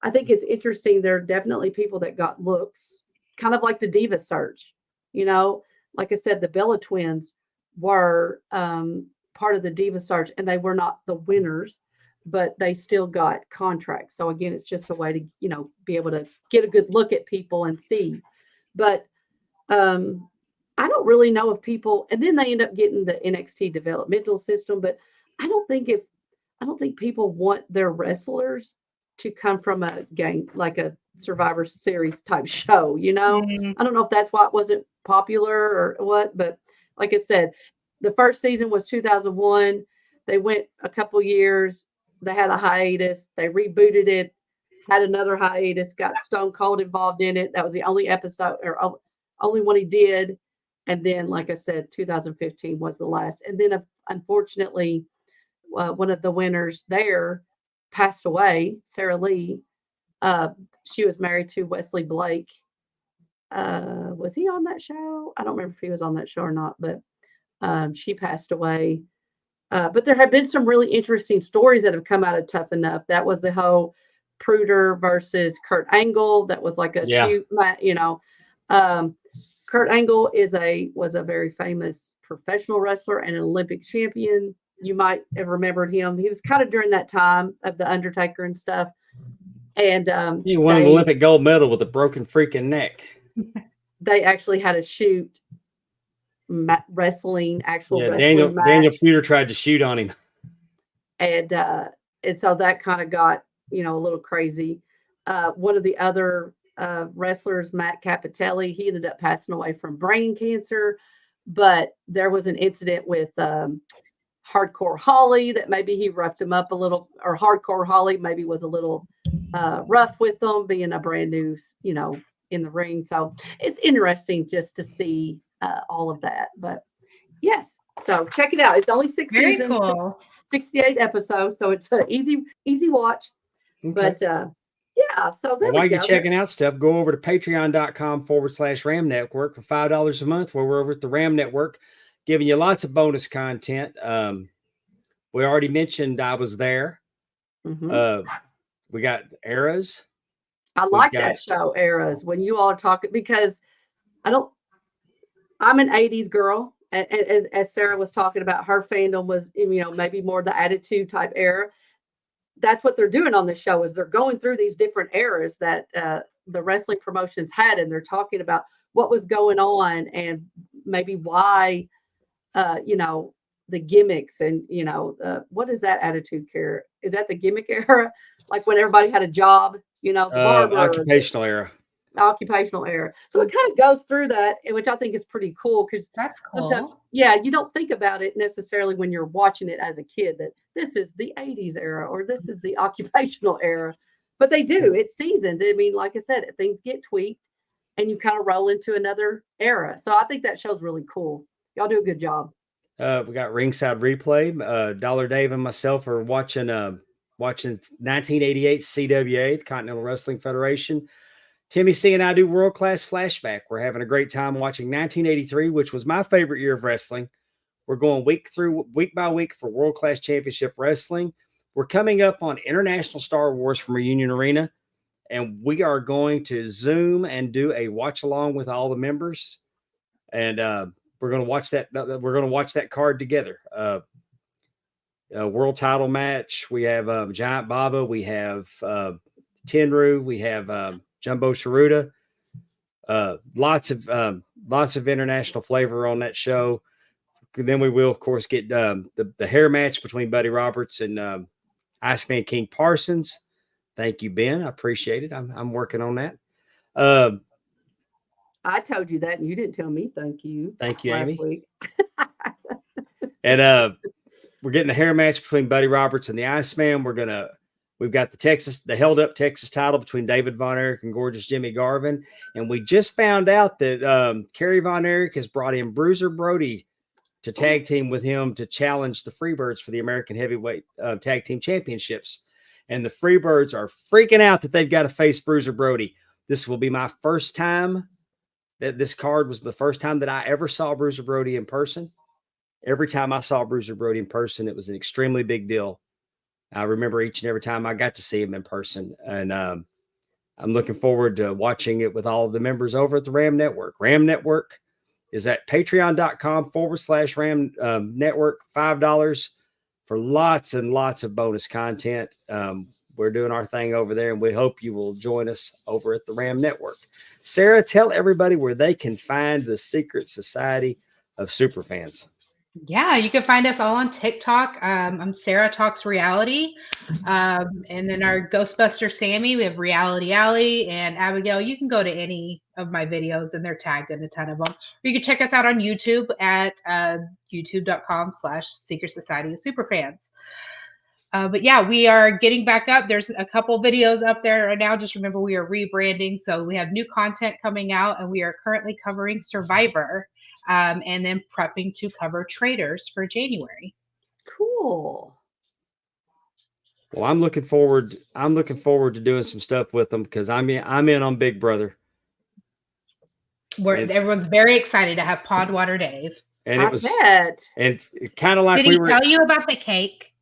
Speaker 1: I think it's interesting. There are definitely people that got looks, kind of like the Diva Search. Like I said, the Bella Twins were part of the Diva Search, and they were not the winners, but they still got contracts. So again, it's just a way to be able to get a good look at people and see. But I don't really know if people, and then they end up getting the NXT developmental system, but I don't think people want their wrestlers to come from a game like a Survivor Series type show,
Speaker 3: Mhm.
Speaker 1: I don't know if that's why it wasn't popular or what, but like I said, the first season was 2001. They went a couple years. They had a hiatus. They rebooted it, had another hiatus, got Stone Cold involved in it. That was the only episode or only one he did. And then, like I said, 2015 was the last. And then, unfortunately, one of the winners there passed away, Sarah Lee. She was married to Wesley Blake. Was he on that show? I don't remember if he was on that show or not, but she passed away. But there have been some really interesting stories that have come out of Tough Enough. That was the whole Pruder versus Kurt Angle. That was like a shoot, Kurt Angle was a very famous professional wrestler and an Olympic champion. You might have remembered him. He was kind of during that time of the Undertaker and stuff. And
Speaker 2: He won an Olympic gold medal with a broken freaking neck.
Speaker 1: They actually had a shoot wrestling, actual wrestling match.
Speaker 2: Daniel Pruder tried to shoot on him.
Speaker 1: And so that kind of got, a little crazy. One of the other wrestlers, Matt Capitelli, he ended up passing away from brain cancer, but there was an incident with Hardcore Holly that maybe he roughed him up a little, or Hardcore Holly maybe was a little rough with them, being a brand new, in the ring. So it's interesting just to see all of that. But yes, so check it out. It's only six
Speaker 3: Very
Speaker 1: seasons,
Speaker 3: cool.
Speaker 1: 68 episodes, so it's an easy watch.
Speaker 2: Okay.
Speaker 1: But yeah, so there
Speaker 2: Well, while
Speaker 1: we
Speaker 2: you're
Speaker 1: go.
Speaker 2: checking out stuff, go over to patreon.com/Ram Network for $5 a month, where we're over at the Ram Network, giving you lots of bonus content. We already mentioned I was there.
Speaker 1: Mhm.
Speaker 2: We got eras.
Speaker 1: I
Speaker 2: We've
Speaker 1: like
Speaker 2: got
Speaker 1: that show, Eras, when you all are talking, because I don't. I'm an '80s girl, and as Sarah was talking about, her fandom was, maybe more the Attitude type era. That's what they're doing on this show, is they're going through these different eras that the wrestling promotions had, and they're talking about what was going on and maybe why, the gimmicks, and what is that Attitude care? Is that the gimmick era? Like when everybody had a job, the barber,
Speaker 2: occupational era.
Speaker 1: occupational era. So it kind of goes through that, which I think is pretty cool, because
Speaker 3: That's
Speaker 1: sometimes,
Speaker 3: cool.
Speaker 1: yeah, you don't think about it necessarily when you're watching it as a kid, that this is the '80s era or this is the occupational era, but they do. It's seasons. I mean, like I said, things get tweaked, and you kind of roll into another era. So I think that show's really cool. Y'all do a good job.
Speaker 2: We got Ringside Replay. Dollar Dave and myself are watching 1988 CWA, the Continental Wrestling Federation. Timmy C and I do World Class Flashback. We're having a great time watching 1983, which was my favorite year of wrestling. We're going week by week for World Class Championship Wrestling. We're coming up on International Star Wars from Reunion Arena, and we are going to Zoom and do a watch along with all the members. And we're going to watch that. We're going to watch that card together. World title match. We have Giant Baba. We have Tenru. We have Jumbo Sharuda. Lots of international flavor on that show. Then we will, of course, get the hair match between Buddy Roberts and Iceman King Parsons. Thank you, Ben. I appreciate it. I'm working on that.
Speaker 1: I told you that, and you didn't tell me thank you.
Speaker 2: Thank you,
Speaker 1: last
Speaker 2: Amy.
Speaker 1: week.
Speaker 2: And we're getting the hair match between Buddy Roberts and the Iceman. We've got the held up Texas title between David Von Erich and Gorgeous Jimmy Garvin. And we just found out that Kerry Von Erich has brought in Bruiser Brody to tag team with him to challenge the Freebirds for the American Heavyweight Tag Team Championships. And the Freebirds are freaking out that they've got to face Bruiser Brody. This will be my first time. This card was the first time that I ever saw Bruiser Brody in person. Every time I saw Bruiser Brody in person, it was an extremely big deal. I remember each and every time I got to see him in person. And I'm looking forward to watching it with all of the members over at the Ram Network. Ram Network is at patreon.com/Ram Network, $5 for lots and lots of bonus content. We're doing our thing over there, and we hope you will join us over at the Ram Network. Sarah, tell everybody where they can find the Secret Society of Superfans.
Speaker 3: Yeah, you can find us all on TikTok. I'm Sarah Talks Reality. And then our Ghostbuster Sammy, we have Reality Alley, and Abigail. You can go to any of my videos, and they're tagged in a ton of them. Or you can check us out on YouTube at youtube.com/Secret Society of Superfans. But yeah, we are getting back up. There's a couple videos up there right now. Just remember, we are rebranding. So we have new content coming out, and we are currently covering Survivor. And then prepping to cover Traders for January.
Speaker 1: Cool.
Speaker 2: Well, I'm looking forward to doing some stuff with them, because I'm in on Big Brother.
Speaker 3: Everyone's very excited to have Pondwater Dave.
Speaker 2: And
Speaker 1: I bet.
Speaker 2: and kind of like
Speaker 3: Did he tell you about the cake?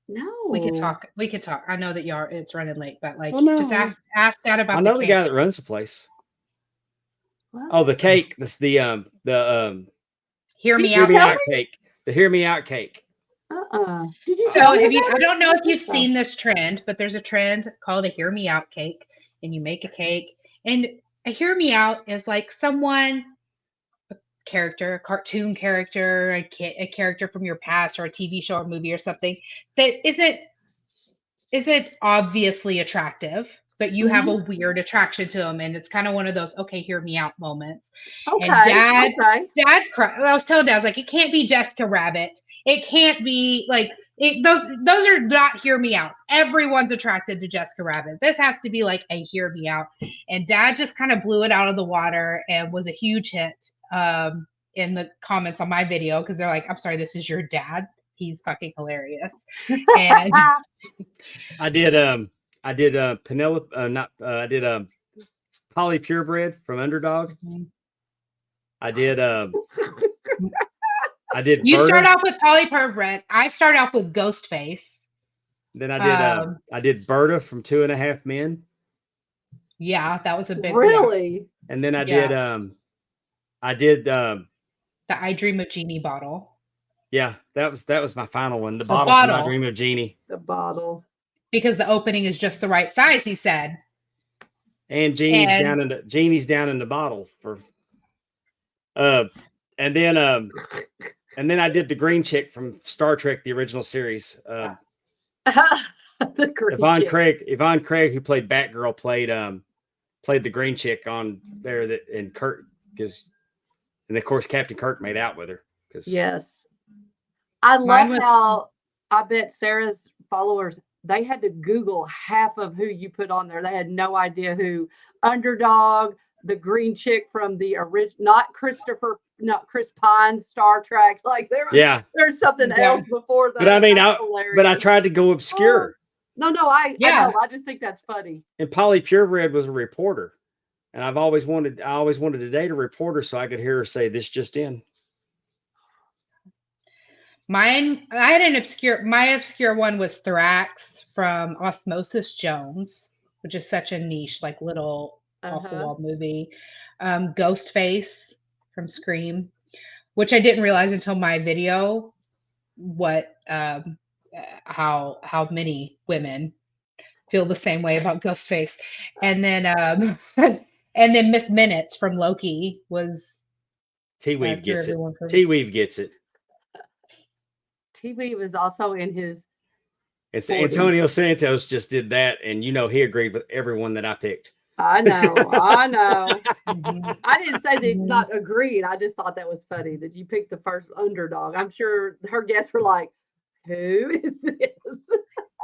Speaker 1: No.
Speaker 3: We could talk. I know that it's running late, but
Speaker 2: no.
Speaker 3: just ask Dad about
Speaker 2: I know
Speaker 3: the
Speaker 2: guy
Speaker 3: cake.
Speaker 2: that runs the place.
Speaker 1: Well,
Speaker 2: Oh, the cake. That's the
Speaker 3: Hear
Speaker 1: Did
Speaker 3: me
Speaker 1: you
Speaker 3: out
Speaker 1: tell
Speaker 3: cake.
Speaker 2: cake. The Hear Me Out cake.
Speaker 1: Did you
Speaker 3: So
Speaker 1: tell me
Speaker 3: I
Speaker 1: about
Speaker 3: don't know if you've
Speaker 1: it?
Speaker 3: seen this trend, but there's a trend called a Hear Me Out cake, and you make a cake, and a Hear Me Out is like a cartoon character, a character from your past, or a TV show or movie or something that isn't obviously attractive, but you have a weird attraction to them, and it's kind of one of those okay, hear me out moments.
Speaker 1: Okay.
Speaker 3: And Dad
Speaker 1: Okay.
Speaker 3: cried. I was telling Dad, I was like, it can't be Jessica Rabbit. It can't be like Those are not hear me out. Everyone's attracted to Jessica Rabbit. This has to be like a hear me out. And Dad just kind of blew it out of the water and was a huge hit in the comments on my video because they're like, I'm sorry, this is your dad. He's fucking hilarious. And
Speaker 2: I did Penelope, I did Polly Purebred from Underdog. I did
Speaker 3: you
Speaker 2: Berta.
Speaker 3: start off with Polly Purebred. I start off with Ghostface.
Speaker 2: Then I did Berta from 2.5 Men.
Speaker 3: Yeah, that was a big
Speaker 1: Really?
Speaker 2: And then I
Speaker 3: Yeah.
Speaker 2: did
Speaker 3: the I Dream of Jeannie bottle.
Speaker 2: yeah, that was my final one. The bottle from I Dream of Jeannie.
Speaker 1: The bottle.
Speaker 3: Because the opening is just the right size, he said.
Speaker 2: And Jeannie's down in the bottle for and then I did the green chick from Star Trek, the original series.
Speaker 1: The green
Speaker 2: Yvonne
Speaker 1: chick.
Speaker 2: Craig, who played Batgirl, played the green chick on there and Kirk and of course Captain Kirk made out with her.
Speaker 1: Yes. I love how I bet Sarah's followers, they had to Google half of who you put on there. They had no idea who Underdog, the green chick from the original, not Chris Pine's Star Trek. Like there's something else before that.
Speaker 2: But I mean, I tried to go obscure.
Speaker 1: No, I know. I just think that's funny.
Speaker 2: And Polly Purebred was a reporter, and I always wanted to date a reporter so I could hear her say, "This just in."
Speaker 3: Mine, I had my obscure one was Thrax from Osmosis Jones, which is such a niche, like little off the wall movie. Ghostface from Scream, which I didn't realize until my video what how many women feel the same way about Ghostface. And then and then Miss Minutes from Loki was
Speaker 2: T-Weave gets it. T-Weave gets it.
Speaker 1: T-Weave is also in his.
Speaker 2: It's Antonio Santos just did that, and he agreed with everyone that I picked.
Speaker 1: I know. I didn't say they not agreed. I just thought that was funny that you picked the first Underdog. I'm sure her guests were like, "Who is this?"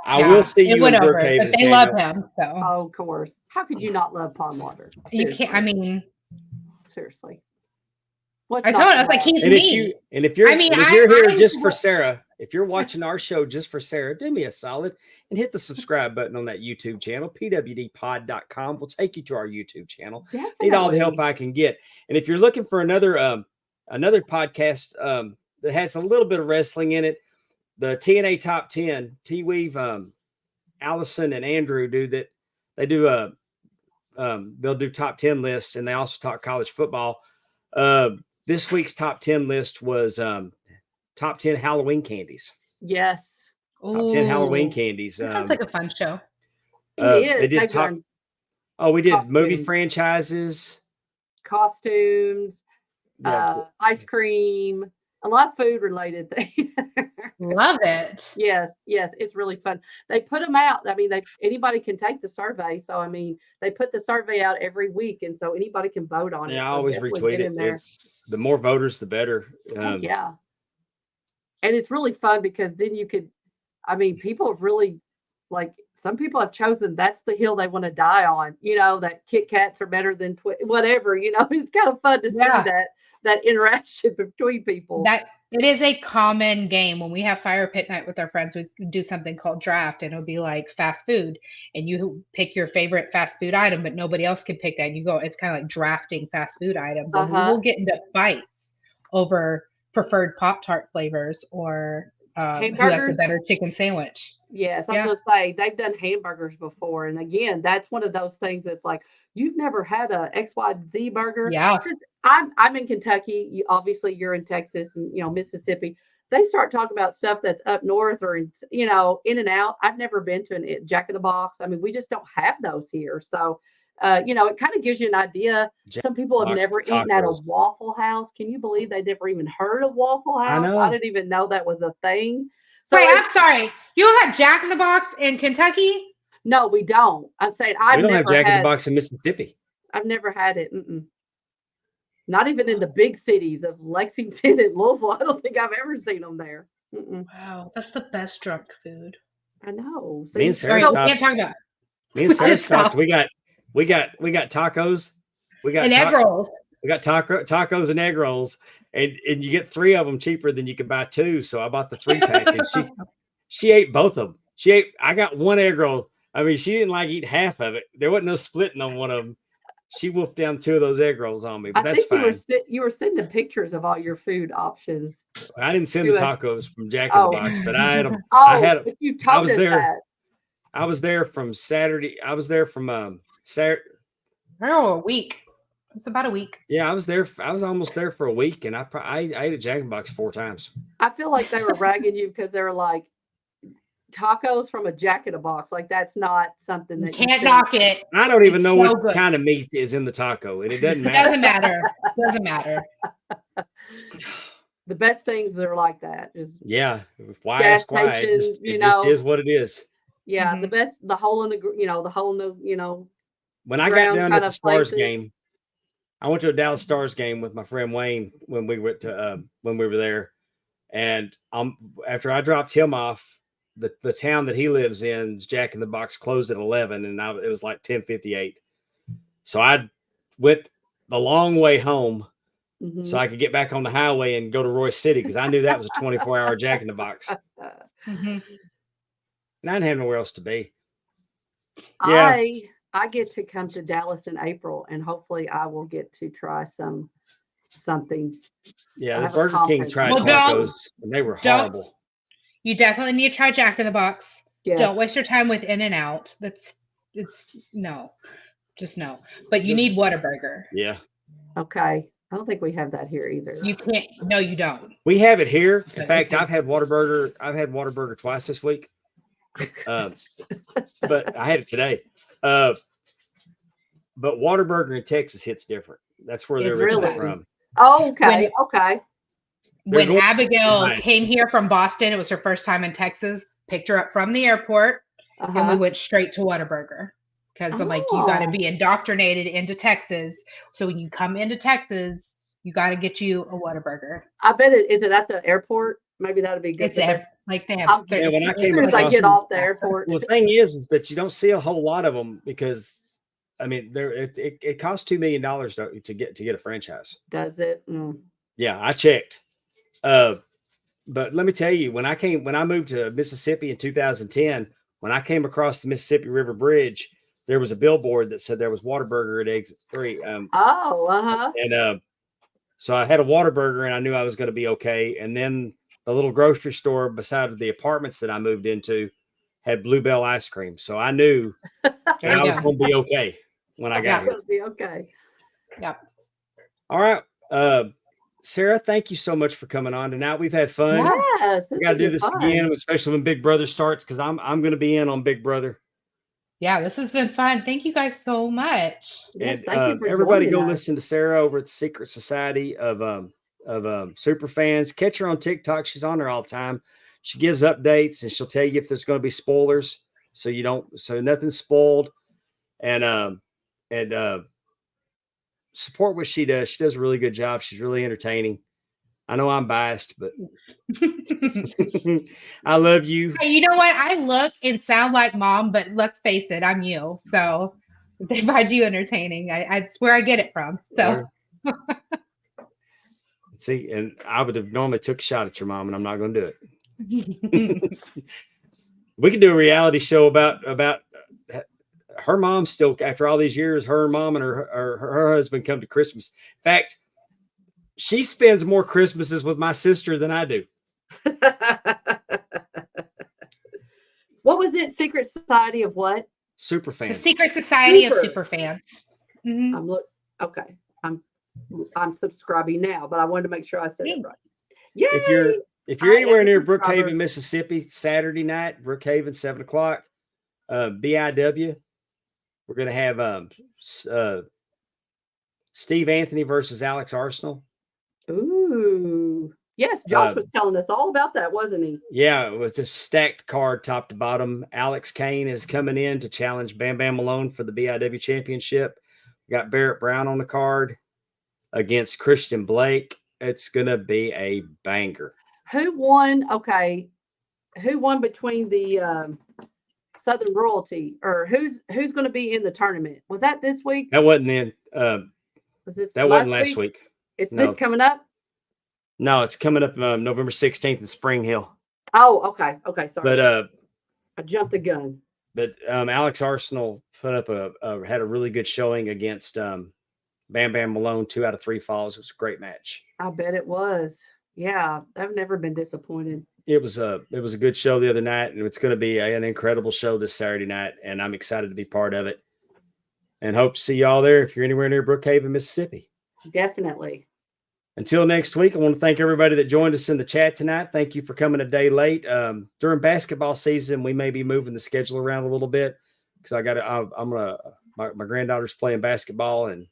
Speaker 2: I will see you in Brookhaven.
Speaker 3: But they love him. So.
Speaker 1: Oh, of course. How could you not love Pondwater?
Speaker 3: You can't. I mean,
Speaker 1: seriously.
Speaker 3: I told him, I was like, he's me.
Speaker 2: If you're here just for Sarah, if you're watching our show just for Sarah, do me a solid and hit the subscribe button on that YouTube channel. pwdpod.com will take you to our YouTube channel.
Speaker 1: Definitely.
Speaker 2: Need all the help I can get. And if you're looking for another podcast that has a little bit of wrestling in it, the TNA Top 10, T-Weave, Allison, and Andrew do that. They do they'll do top 10 lists, and they also talk college football. This week's top 10 list was top 10 Halloween candies.
Speaker 1: Yes.
Speaker 2: Top 10 Halloween candies.
Speaker 3: Sounds like a fun show.
Speaker 1: It is.
Speaker 2: They did we did
Speaker 1: costumes.
Speaker 2: Movie franchises.
Speaker 1: Costumes, ice cream, a lot of food related things.
Speaker 3: Love it.
Speaker 1: Yes, it's really fun. They put them out. I mean, anybody can take the survey. So I mean, they put the survey out every week, and so anybody can vote on it.
Speaker 2: Yeah, I
Speaker 1: so
Speaker 2: always retweet it. It's the more voters, the better.
Speaker 1: Yeah, and it's really fun because then you could. I mean, people have really some people have chosen that's the hill they want to die on. That Kit Kats are better than whatever. It's kind of fun to see that interaction between people.
Speaker 3: That it is a common game when we have fire pit night with our friends. We do something called draft, and it'll be like fast food, and you pick your favorite fast food item, but nobody else can pick that. And you go, it's kind of like drafting fast food items, and we will get into fights over preferred Pop-Tart flavors or who has the better chicken sandwich.
Speaker 1: Yes, I was going to say they've done hamburgers before, and again, that's one of those things that's like you've never had a XYZ burger.
Speaker 3: Yeah.
Speaker 1: I'm in Kentucky. Obviously, you're in Texas and Mississippi. They start talking about stuff that's up north or in and out. I've never been to a Jack in the Box. I mean, we just don't have those here. So, it kind of gives you an idea. Some people have never eaten at a Waffle House. Can you believe they never even heard of Waffle House? I didn't even know that was a thing. So
Speaker 3: wait, I'm sorry. You have Jack in the Box in Kentucky?
Speaker 1: No, we don't. I'm saying
Speaker 2: we don't have Jack in the Box in Mississippi.
Speaker 1: I've never had it. Not even in the big cities of Lexington and Louisville. I don't think I've ever seen them there. Mm-mm.
Speaker 3: Wow, that's the best drunk food.
Speaker 1: I know.
Speaker 2: Me and
Speaker 1: See,
Speaker 2: Sarah
Speaker 3: All right,
Speaker 1: so-
Speaker 3: we can't
Speaker 2: stopped.
Speaker 3: talk about
Speaker 2: Me and Sarah
Speaker 3: Just
Speaker 2: stopped.
Speaker 3: stop.
Speaker 2: We got tacos. We got
Speaker 3: and egg rolls.
Speaker 2: We got tacos and egg rolls, and you get 3 of them cheaper than you can buy 2. So I bought the 3-pack, and she ate both of them. I got 1 egg roll. I mean, she didn't like eat half of it. There wasn't no splitting on one of them. She wolfed down 2 of those egg rolls on me, but
Speaker 1: I
Speaker 2: that's
Speaker 1: think
Speaker 2: fine.
Speaker 1: you were sending pictures of all your food options.
Speaker 2: I didn't send the
Speaker 1: to us.
Speaker 2: tacos from Jack in the
Speaker 1: Oh.
Speaker 2: Box, but I had them.
Speaker 1: Oh,
Speaker 2: had 'em.
Speaker 1: but you
Speaker 2: I
Speaker 1: told
Speaker 2: was
Speaker 1: us
Speaker 2: there.
Speaker 1: that.
Speaker 2: I was there from Saturday. I was there from Saturday.
Speaker 3: Oh, a week. It's about a week.
Speaker 2: Yeah, I was there. I was almost there for a week, and I ate at Jack in the Box 4 times.
Speaker 1: I feel like they were ragging you because they were like tacos from a Jack in a Box. Like that's not something
Speaker 3: You
Speaker 1: that
Speaker 3: can't
Speaker 1: can-
Speaker 3: knock it.
Speaker 2: I don't even
Speaker 3: It's
Speaker 2: know
Speaker 3: so
Speaker 2: what
Speaker 3: good.
Speaker 2: kind of meat is in the taco, and it doesn't
Speaker 3: It
Speaker 2: matter.
Speaker 3: doesn't matter. Doesn't matter.
Speaker 1: The best things that are like that is
Speaker 2: Yeah, why
Speaker 1: gas
Speaker 2: ask why? It
Speaker 1: station, you
Speaker 2: just
Speaker 1: know.
Speaker 2: is what it is.
Speaker 1: yeah,
Speaker 3: Mhm.
Speaker 1: the best, the hole in the the hole in the
Speaker 2: When I got
Speaker 1: Ground
Speaker 2: down
Speaker 1: kind
Speaker 2: at the
Speaker 1: of
Speaker 2: Stars
Speaker 1: places.
Speaker 2: game, I went to a Dallas Stars game with my friend Wayne when we went to when we were there, and after I dropped him off, the town that he lives in, Jack in the Box, closed at 11, and it was like 10:58. So I went the long way home
Speaker 1: Mhm.
Speaker 2: so I could get back on the highway and go to Royce City because I knew that was a 24-hour Jack in the Box,
Speaker 3: Mhm.
Speaker 2: and I didn't have nowhere else to be. Yeah.
Speaker 1: I get to come to Dallas in April, and hopefully I will get to try something.
Speaker 2: Yeah,
Speaker 1: I
Speaker 2: the
Speaker 1: have a
Speaker 2: Burger King
Speaker 1: confidence.
Speaker 2: tried
Speaker 3: Well, don't-
Speaker 2: tacos, and they were
Speaker 3: don't-
Speaker 2: horrible.
Speaker 3: You definitely need to try Jack in the Box.
Speaker 1: Yes.
Speaker 3: Don't waste your time with In and Out. It's no. Just no. But you need Whataburger.
Speaker 2: Yeah.
Speaker 1: Okay. I don't think we have that here either.
Speaker 3: You can't. No, you don't.
Speaker 2: We have it here. In
Speaker 3: But
Speaker 2: fact,
Speaker 3: it's-
Speaker 2: I've had Whataburger. I've had Whataburger twice this week, but I had it today. But Whataburger in Texas hits different. That's where they're
Speaker 3: It's
Speaker 2: originally
Speaker 1: really-
Speaker 2: from.
Speaker 1: Oh, okay. Okay.
Speaker 3: When
Speaker 2: going-
Speaker 3: Abigail
Speaker 2: Right.
Speaker 3: came here from Boston, it was her first time in Texas. Picked her up from the airport, and we
Speaker 1: Uh-huh.
Speaker 3: went straight to Whataburger. Because I'm like, you got to
Speaker 1: Oh.
Speaker 3: be indoctrinated into Texas. So when you come into Texas, you got to get you a Whataburger.
Speaker 1: I bet is it at the airport? Maybe that'd be good.
Speaker 3: It's
Speaker 1: the best-
Speaker 3: like they
Speaker 1: I'm-
Speaker 3: have.
Speaker 2: Yeah, when I
Speaker 1: as
Speaker 2: came
Speaker 1: soon as I
Speaker 2: across
Speaker 1: get
Speaker 2: them-
Speaker 1: off the airport.
Speaker 2: Well, the thing is that you don't see a whole lot of them because, I mean, it costs $2 million to get a franchise.
Speaker 1: Does it? Mm.
Speaker 2: Yeah, I checked. But let me tell you, when I moved to Mississippi in 2010, when I came across the Mississippi River Bridge, there was a billboard that said there was Whataburger at exit 3.
Speaker 1: Oh, uh-huh.
Speaker 2: And so I had a Whataburger and I knew I was going to be okay. And then the little grocery store beside the apartments that I moved into had Bluebell ice cream. So I knew
Speaker 3: There
Speaker 2: that I
Speaker 3: you
Speaker 2: was
Speaker 3: go.
Speaker 2: going to be okay when I got
Speaker 1: It's
Speaker 2: here.
Speaker 1: gonna be okay.
Speaker 3: Yep.
Speaker 2: All right. Sarah, thank you so much for coming on tonight. We've had fun.
Speaker 1: Yes.
Speaker 2: We got to do this again, especially when Big Brother starts, because I'm going to be in on Big Brother.
Speaker 3: Yeah, this has been fun. Thank you guys so much.
Speaker 1: Yes,
Speaker 2: And
Speaker 1: thank you for
Speaker 2: everybody
Speaker 1: joining
Speaker 2: go
Speaker 1: us.
Speaker 2: listen to Sarah over at the Secret Society of super fans. Catch her on TikTok. She's on there all the time. She gives updates and she'll tell you if there's going to be spoilers, so nothing's spoiled. And support what she does. She does a really good job. She's really entertaining. I know I'm biased, but I love you.
Speaker 3: Hey, you know what? I look and sound like mom, but let's face it, I'm you. So if they find you entertaining, it's where I get it from. So
Speaker 2: See, and I would have normally took a shot at your mom, and I'm not going to do it. We could do a reality show about her mom still, after all these years, her mom and her husband come to Christmas. In fact, she spends more Christmases with my sister than I do.
Speaker 1: What was it? Secret Society of what?
Speaker 2: Super
Speaker 3: the
Speaker 2: fans.
Speaker 3: Secret Society of
Speaker 1: Super.
Speaker 3: Super Fans. Mhm.
Speaker 1: Okay. I'm subscribing now, but I wanted to make sure I said it
Speaker 3: Yay.
Speaker 1: right. Yay!
Speaker 2: If you're
Speaker 1: I
Speaker 2: anywhere
Speaker 1: am a
Speaker 2: near
Speaker 1: subscriber.
Speaker 2: Brookhaven, Mississippi, Saturday night, Brookhaven, 7:00, BIW, we're going to have Steve Anthony versus Alex Arsenal.
Speaker 1: Ooh. Yes, Josh was telling us all about that, wasn't he?
Speaker 2: Yeah, it was just stacked card top to bottom. Alex Kane is coming in to challenge Bam Bam Malone for the BIW championship. We got Barrett Brown on the card against Christian Blake. It's going to be a banger.
Speaker 1: Who won? Okay, who won between the Southern Royalty, or who's going to be in the tournament? Was that this week?
Speaker 2: That wasn't in.
Speaker 1: Was this
Speaker 2: That wasn't last week.
Speaker 1: It's
Speaker 2: No.
Speaker 1: this coming up.
Speaker 2: No, it's coming up November 16th in Spring Hill.
Speaker 1: Oh, okay, okay, sorry.
Speaker 2: But
Speaker 1: I jumped the gun.
Speaker 2: But Alex Arsenal put up had a really good showing against Bam Bam Malone. 2 out of 3 falls. It was a great match.
Speaker 1: I bet it was. Yeah, I've never been disappointed.
Speaker 2: It was a good show the other night, and it's going to be an incredible show this Saturday night, and I'm excited to be part of it. And hope to see y'all there if you're anywhere near Brookhaven, Mississippi.
Speaker 1: Definitely.
Speaker 2: Until next week, I want to thank everybody that joined us in the chat tonight. Thank you for coming a day late. During basketball season, we may be moving the schedule around a little bit because my granddaughter's playing basketball, and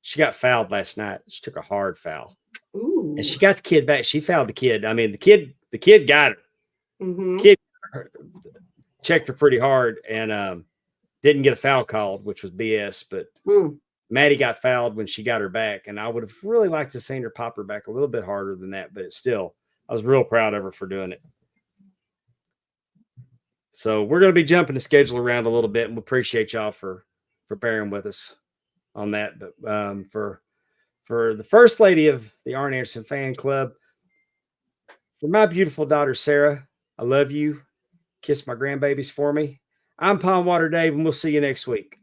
Speaker 2: she got fouled last night. She took a hard foul.
Speaker 1: Ooh.
Speaker 2: And she got the kid back. She fouled the kid. I mean, the kid got her.
Speaker 1: Mm-hmm.
Speaker 2: Kid checked her pretty hard and didn't get a foul called, which was BS. But Maddie got fouled when she got her back, and I would have really liked to seen her pop her back a little bit harder than that. But still, I was real proud of her for doing it. So we're going to be jumping the schedule around a little bit, and we appreciate y'all for bearing with us on that. But for the first lady of the Arn Anderson fan club, for my beautiful daughter, Sarah, I love you. Kiss my grandbabies for me. I'm Pondwater Dave, and we'll see you next week.